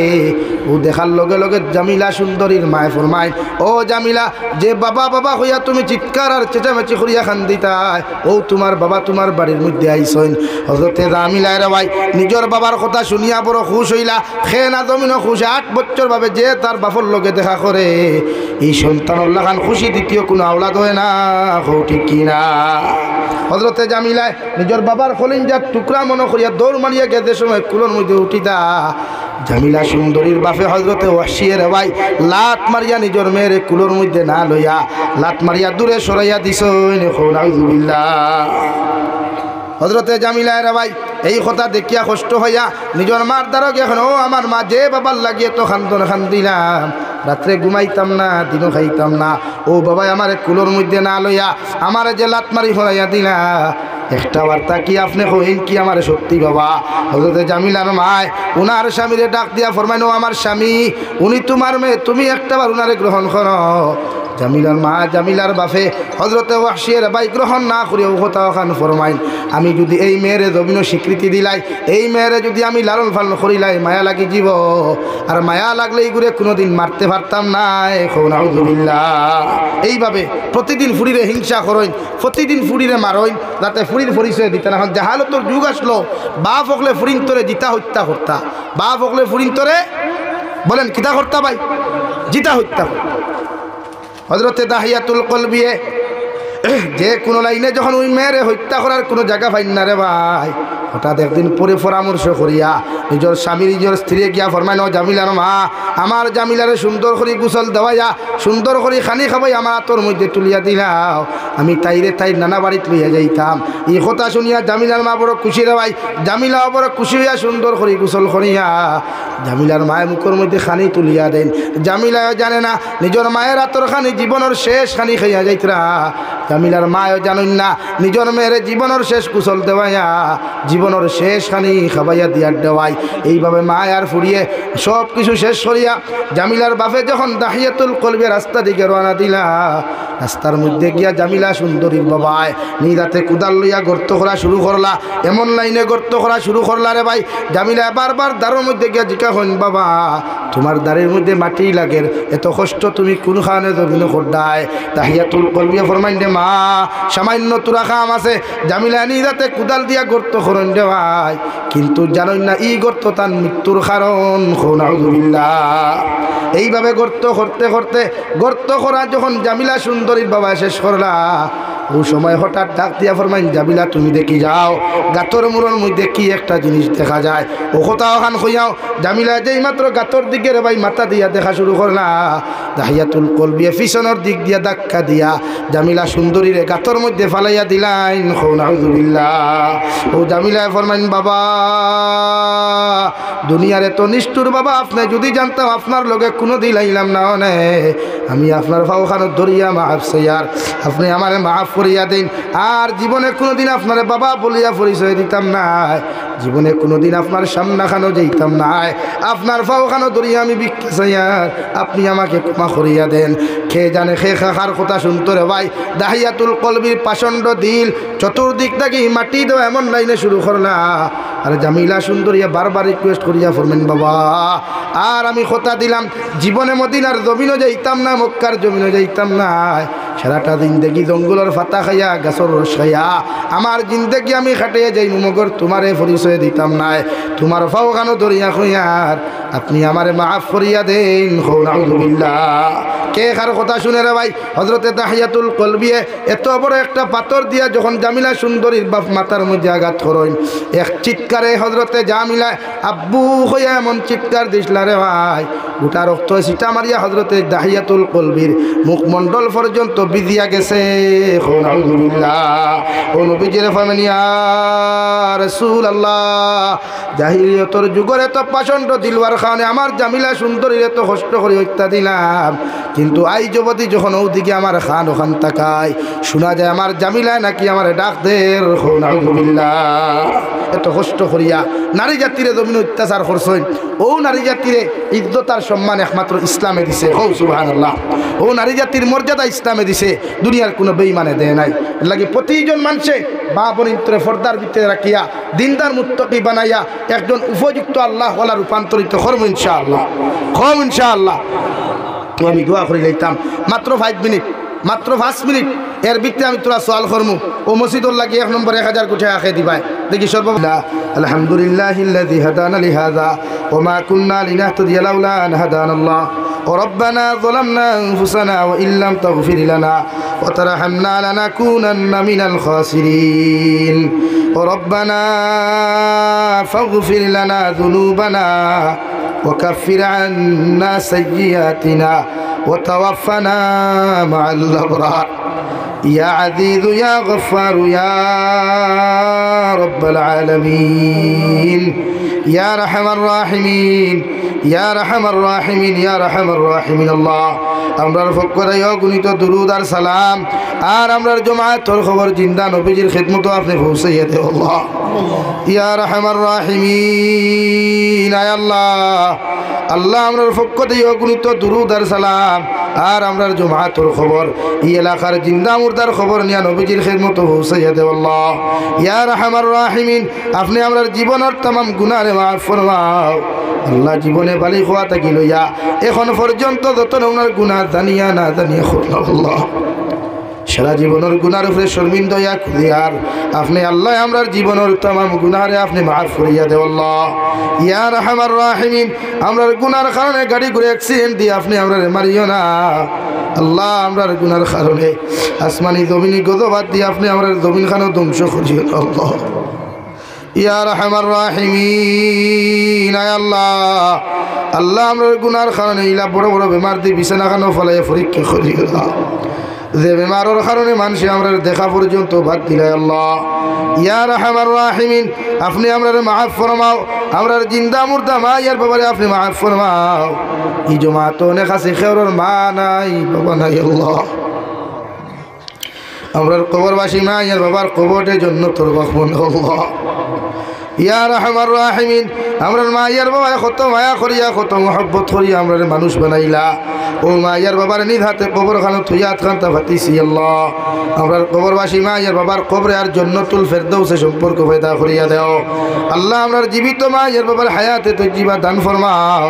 Speaker 1: ও দেখার লগে লগে জামিলা সুন্দরীর মায় ফরমায়, ও জামিলা, যে বাবা বাবা হইয়া তুমি চিৎকার আর চেঁচামেচি করিয়া খান দিতাই, ও তোমার বাবা তোমার বাড়ির মধ্যে আইসইন। হযরতে জামিলা রে ভাই নিজের বাবার কথা শুনিয়া বড় খুশ হইলা, খেয়ে না জমিনও খুশ। 8 বছর ভাবে যে তার বাপর লগে দেখা করে, এই সন্তানের লাগান খুশি দ্বিতীয় কোনো আওলাদ হয় না। ঠিক কিনা? হযরতে জামিলা নিজের বাবার কলিজার টুকরা মনে করিয়া দৌড় মারিয়া গেছে সময় কুলোর মধ্যে উঠিতা, জামিলা সুন্দরীর বাপে হযরতে ওয়াসিয়ে রে ভাই লাত মারিয়া নিজের মেয়ের কুলোর মধ্যে না লইয়া লাত মারিয়া দূরে সরাইয়া দিছ। নাউযুবিল্লাহ। হযরতে জামিলা রে ভাই এই কথা দেখিয়া কষ্ট হইয়া নিজের মার দ্বারকে এখন, ও আমার মা, যে বাবার লাগিয়ে তো খান্দন খান্দিলাম, রাত্রে ঘুমাইতাম না, দিনও খাইতাম না, ও বাবাই আমার কুলোর মধ্যে না লইয়া আমার যে লাত মারি হরাইয়া দিলা, একটা বার্তা কি আপনি কইন কি আমার সত্যি বাবা? হযরতে জামিলার মায় উনার স্বামীরে ডাক দিয়া ফরমাইন, ও আমার স্বামী, উনি তোমার মেয়ে, তুমি একটাবার উনারে গ্রহণ করো। জামিলার মা জামিলার বাপে হযরতে ওয়াসিয়ের ভাই গ্রহণ না করিয়া কথা ওখান ফরমাইন, আমি যদি এই মেয়েরে জমিন স্বীকৃতি দিলাই, এই মেয়েরে যদি আমি লালন পালন করিলাই, মায়া লাগি জীব, আর মায়া লাগলে এইগুলো কোনোদিন মারতে পারতাম না। নাউযুবিল্লাহ। এইভাবে প্রতিদিন ফুরিরে হিংসা করইন, প্রতিদিন ফুরিরে মারইন, যাতে ফুরির পরিচয় দিতে না। জাহালতর যুগ আসলো, বাপ হকলে ফুরিন তোরে জিতা হত্যা করতা, বাপ হকলে ফুরিন তোরে বলেন কিতা করতা ভাই, জিতা হত্যা করতা। হযরতে দাহিয়াতুল কলবি যে কোনো লাইনে যখন ওই মেয়েরে হত্যা করার কোনো জায়গা পাইন না রে ভাই, হঠাৎ একদিন পরে পরামর্শ করিয়া নিজের স্বামী নিজের স্ত্রী গিয়া ফরমাইন, ও জামিলার মা, আমার জামিলারে সুন্দর করে গোসল দেওয়াইয়া সুন্দর করে খানি খাবাই আমার হাতর মধ্যে তুলিয়া দিলাও, আমি তাইরে তাই নানা বাড়িতে লইয়া যাইতাম। এই কথা শুনিয়া জামিলার মা বড় খুশি রে ভাই, জামিলাও বড় খুশি হইয়া সুন্দর করে গোসল করিয়া জামিলার মায়ের মুখের মধ্যে খানি তুলিয়া দেন। জামিলাও জানে না নিজের মায়ের হাতর খানি জীবনের শেষ খানি খাইয়া যাইতরা, জামিলার মায়ও জানেন না নিজের মেয়ের জীবনের শেষ কুশল দেওয়াইয়া জীবনের শেষ খানি খাবাইয়া দিয়ার দেওয়াই। এইভাবে মায়ার ফুরিয়ে সব কিছু শেষ করিয়া জামিলার বাপে যখন দাহিয়াতুল কলবে রাস্তা দিকে রওনা দিলা, রাস্তার মধ্যে গিয়া জামিলা সুন্দরীর বাবায় নিদাতে কুদাল লইয়া গর্ত করা শুরু করলা। এমন লাইনে গর্ত করা শুরু করলা রে ভাই, জামিলা বারবার দ্বারের মধ্যে গিয়া জিজ্ঞা হইন, বাবা তোমার দাঁড়ের মধ্যে মাটি লাগের, এত কষ্ট তুমি কোনখানে জমিন করডায়? তাহিয়াতুল কলবে ফরমাইন দে মা সামান্য তুরা খাম আছে। জামিলা নিদাতে কুদাল দিয়া গর্ত করেন দে ভাই, কিন্তু জানেন না ই গর্ত তার মৃত্যুর কারণ। নাউযুবিল্লাহ। এইভাবে গর্ত করতে করতে গর্ত করা যখন জামিলা সুন্দরীর বাবা শেষ করলা, ও সময় হঠাৎ ডাক দিয়া ফরমাইন, জামিলা তুমি দেখি যাও গাতর মুড়োর মধ্যে কি একটা জিনিস দেখা যায়। ও কথা ওখান হইয়াও জামিলা যেই মাত্র গাতর দিকে রে ভাই মাথা দিয়া দেখা শুরু করলা, দাহিয়াতুল কলবে পিছনের দিক দিয়া ধাক্কা দিয়া জামিলা সুন্দরীরে গাতর মধ্যে ফালাইয়া দিলাইন। নাউযুবিল্লাহ। ও জামিলায় ফরমাইন, বাবা দুনিয়ার এত নিষ্ঠুর বাবা, আপনি যদি জানতাম আপনার লগে কোনো দিলাইলাম না অনে, আমি আপনার ফাওখানো ধরিয়া মাফ চাইয়ার আপনি আমারে মাফ করিয়া দিন। আর জীবনে কোনোদিন আপনার বাবা বলিয়া পরিচয় দিতাম না, জীবনে কোনোদিন আপনার সামনা খানো যাইতাম না, আপনার ফাওখানো ধরিয়া আমি ভিক্ষা চাইয়ার আপনি আমাকে ক্ষমা করিয়া দেন। খেয়ে জানে খে খাখার কথা শুনতো রে ভাই, দাহিয়াতুল কলবির পাষণ্ড দিল চতুর্দিক থেকে মাটি দেওয়া এমন লাইনে শুরু করলা। আর জামিলা সুন্দরিয়া বারবার রিকোয়েস্ট করিয়া ফরমেন, বাবা আর আমি কথা দিলাম জীবনে মদিনার জমিনও যাইতাম না, মক্কার জমিনও যাইতাম না, সারাটা জিন্দেগি জঙ্গলের ফাতা খাইয়া গাছর রস খাইয়া আমার জিন্দেগি আমি খাটিয়ে যাই, মগর তোমারে পরিচয় দিতাম না, তোমার ফাওখানো ধরিয়া খুঁয়ার আপনি আমারে মাফ করিয়া দেন। নাউযুবিল্লাহ। কে কার কথা শুনে রে ভাই? হযরতে দাহিয়াতুল কলবিয়ে এত বড় একটা পাথর দিয়া যখন জামিলা সুন্দরীর বাপ মাথার মধ্যে আঘাত করেন, এক চিৎকারে হযরতে জামিলা আব্বু হইয়া এমন চিৎকার দিসলা রে ভাই, গোটা রক্ত সিটা মারিয়া হযরতে দাহিয়াতুল কলবির মুখমণ্ডল পর্যন্ত বিজিয়া গেছে। নাউযুবিল্লাহ। ও নবীজির ফরমান, ইয়া রাসূলুল্লাহ, জাহিলিয়তর যুগের এত পাষণ্ড দিলওয়ার খানে আমার জামিলা সুন্দরীর এত কষ্ট করে হত্যা দিলাম, কিন্তু আই যুবতী যখন ওদিকে আমার খান ওখান তাকায় শোনা যায় আমার জামিলা নাকি আমার ডাক দের। নাউযুবিল্লাহ। এত কষ্ট করিয়া নারী জাতিরে জমিন অত্যাচার করছেন, ও নারী জাতিরে ইজ্জত আর সম্মান একমাত্র ইসলামে দিছে। সুবহানাল্লাহ। ও নারী জাতির মর্যাদা ইসলামে দিছে, দুনিয়ার কোনো বেঈমানে দেয় নাই। লাগে প্রতিজন মানুষে বা বনিত্রে ফর্দার ভিতরে রাখিয়া দিনদার মুত্তাকি বানাইয়া একজন উপযুক্ত আল্লাহ ওয়ালা রূপান্তরিত করব ইনশাআল্লাহ। ইনশাআল্লাহ। তো আমি দোয়া করে লইতাম মাত্র 5 মিনিট, মাত্র 5 মিনিট, এর ভিতরে আমি তোরা সওয়াল করমু। ও মসজিদর লাগে 1 নম্বর 1000 কোটি আখে দিবাই দেখি সর্বদা। আলহামদুলিল্লাহিল্লাযী হাদানা লিহাযা ওয়া মা কুন্না লিনাহতাদিয়া লাউলা আন হাদানাল্লাহ وربنا ظلمنا أنفسنا وإن لم تغفر لنا وترحمنا لنكونن من الخاسرين ربنا فاغفر لنا ذنوبنا وكفر عنا سيئاتنا وتوفنا مع الأبرار يا عزيز يا غفار يا رب العالمين يا أرحم الراحمين يا أرحم الراحمين يا أرحم الراحمين الله আমরার ফকরে অগণিত দুরুদ আর সালাম আর আমরার জামাতের খবর জিন্দা নবীজির খিদমত আপনি পৌঁছাইয়া দেও আল্লাহ। ইয়া আরহামার রাহিমিন, আয় আল্লাহ আল্লাহ আমরার ফকরে অগণিত দুরুদ আর সালাম আর আমরার জামাতের খবর এই এলাকার জিন্দা মুর্দার খবর নিয়া নবীজির খিদমত পৌঁছাইয়া দেও আল্লাহ। ইয়া আরহামার রাহিমিন, আপনি আমরার জীবনের तमाम গুনাহ মাফ ফরমাও আল্লাহ। জীবনে বালি খোয়া থাকি লইয়া এখন পর্যন্ত যত ওনার গুনাহ জানিয়া না জানিয়া আল্লাহ সারা জীবনের গুনার উপরে শর্মিন্দা ইয়া খুদিয়ার আপনি আল্লাহ আমরার জীবনের तमाम গুনাহরে আপনি মাফ করিয়া দেও আল্লাহ। ইয়া আরহামার রাহিমিন, আমরার গুনার কারণে গাড়ি ঘুরে অ্যাক্সিডেন্ট দিয়ে আপনি আমরারে মারিও না আল্লাহ। আমরার গুনার কারণে আসমানি জমিনি গজবাদ দিয়ে আপনি আমরার জমিন খানো ধ্বংস করিও না আল্লাহ। ইয়া আরহামার রাহিমিন, আয় আল্লাহ আল্লাহ আমরার গুনার কারণে ইলা বড় বড় বেমার দিয়ে বিছানা খানো ফলাইয়া পরীক্ষা করিও না, যে বেমারের কারণে মানুষে আমরা দেখা পর্যন্ত বাদ দিলাই আল্লাহ। ইয়া আরহামার রাহিমিন, আপনি আমরারে মাফ ফরমাও, আমরার জিন্দা মুর্দা মা ইয়ার বাবারে আপনি মাফ ফরমাও। এই জমাত অনেক আছে খেওরের মা নাই বাবা নাই আল্লাহ। আমরার কবরবাসী মা ইয়ার বাবার কবরের জন্য তোর বাহন আল্লাহ ইয়া রাহমার রাহিমিন আমরার মা ইয়ার বাবা কত মায়া করিয়া কত মহব্বত করিয়া আমরার মানুষ বানাইলা ও মা ইয়ার বাবার নিজ হাতে কবর খানো থুইয়াত খান্তা ফাতিছি আল্লাহ আমরার কবরবাসী মা ইয়ার বাবার কবরে আর জান্নাতুল ফেরদাউসে সম্পর্ক পয়দা করিয়া দাও আল্লাহ আমরার জীবিত মা ইয়ার বাবার হায়াতে তজ্জিবা দান ফরমাও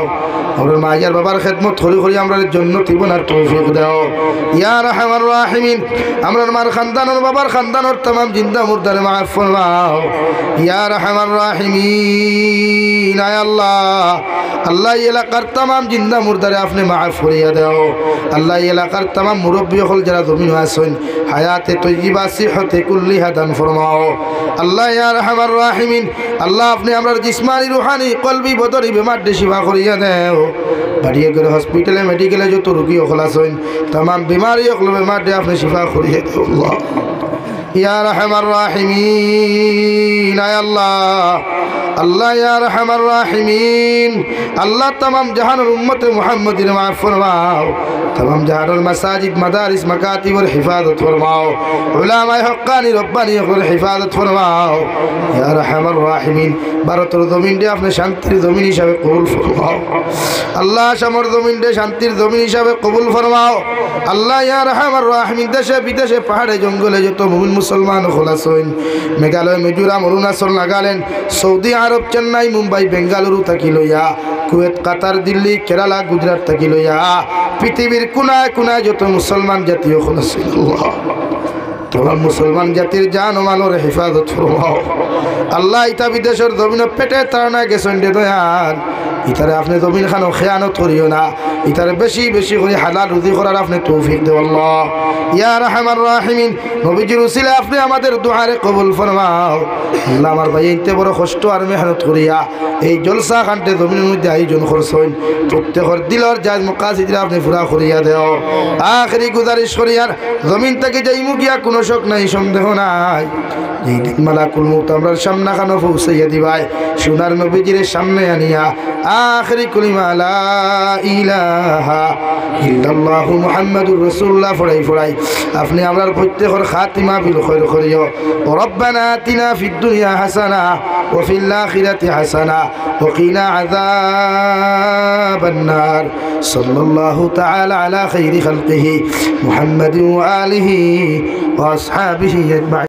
Speaker 1: আমরার মা ইয়ার বাবার খেদমত করি করি আমরার জান্নাত ইবনার তৌফিক দাও ইয়া রাহমার রাহিমিন আমরার মার খানদানর বাবার খানদানর तमाम জিন্দা মুর্দারে মাফ ফরমাও ইয়া রাহমার রাহিমিন আয় আল্লাহ আল্লাহ এলাকার तमाम জিন্দা মুর্দারে আপনি মাফ করিয়া দাও আল্লাহ এলাকার तमाम মুরব্বি হল যারা জমিন আছেন হায়াতে তজ্জিবা সিহতে কুল্লিহা দান ফরমাও আল্লাহ ইয়া রাহমার রাহিমিন আল্লাহ আপনি আমরার জিসমানি রুহানি কলবি বদরি বেমার শিফা করিয়া দাও বাড়িয়ে করে হসপিটালে মেডিকেলে যত রোগী হল আছেন तमाम বিমারি হল বেমার আপনি শিফা করিয়া দাও আল্লাহ ইয়া রাহমার রাহিমিন আয় আল্লাহ আল্লাহ ইয়া রাহমার রাহিমিন আল্লাহ तमाम জাহানের উম্মতে মুহাম্মদির মাফ ফরমাও तमाम জাহানের মাসাজিদ মাদারিস মাকাতিবের হিফাজত ফরমাও উলামায়ে হক্কানি রব্বানির হিফাজত ফরমাও ইয়া রাহমার রাহিমিন ভারতের জমিনে আপনি শান্তির জমিন হিসাবে কবুল ফরমাও আল্লাহ শামর জমিনে শান্তির জমিন হিসাবে কবুল ফরমাও আল্লাহ ইয়া রাহমার রাহিমিন দেশে বিদেশে পাহাড়ে জঙ্গলে যত মুমিন মুসলমান হলাসইন মেঘালয় মিজোরাম অরুণাচল নাগাল্যান্ড সৌদি আরব চেন্নাই মুম্বাই বেঙ্গালুরু থাকি লইয়া কুয়েত কাতার দিল্লি কেরালা গুজরাট থাকি লইয়া পৃথিবীর কোনায় কোনায় যত মুসলমান জাতীয় হলাসইন আল্লাহ তোমার মুসলমান জাতির জান ও মালের হেফাজত ফরমাও আল্লাহ ইতা বিদেশের জমিন পেটে তারা গেছেন দে দয়াল ইতারে আপনি জমিন খানো খেয়ানত করিও না ইতারে বেশি বেশি করে হালাল রুজি করার আপনি তৌফিক দেও আল্লাহ ইয়া রাহমার রাহিমিন নবীজির উসিলে আপনি আমাদের দুআরে কবুল ফরমাও আল্লাহ আমার ভাই ইনতে বড় কষ্ট আর মেহনত করিয়া এই জলসা খানতে জমিনের মধ্যে আয়োজন করছেন প্রত্যেকের দিলর জায়জ মুকাসিদরা আপনি পুরা করিয়া দেও আখেরি গুজারিশ করিয়ার জমিন থেকে যাইমু গিয়া কোনো শক নাই সন্দেহ নাই এই দিন মালাকুল মউত আমরার সামনে খানো পৌঁছাইয়া দিবাই সোনার নবীজির সামনে আনিয়া আখেরি কলিমা লা ইলাহা ইল্লাল্লাহু মুহাম্মাদুর রাসূলুল্লাহ ফড়াই আপনি আমরার প্রত্যেকের খাতিমা বিল খায়র করিও রব্বানা আতিনা ফিদ দুনিয়া হাসানা ওয়া ফিল আখিরাতি হাসানা ওয়া কিনা আযাবান নার সাল্লাল্লাহু তাআলা আলা খাইরি খালকিহি মুহাম্মাদিন ওয়া আলিহি ওয়া আসহাবিহি আজমাইন।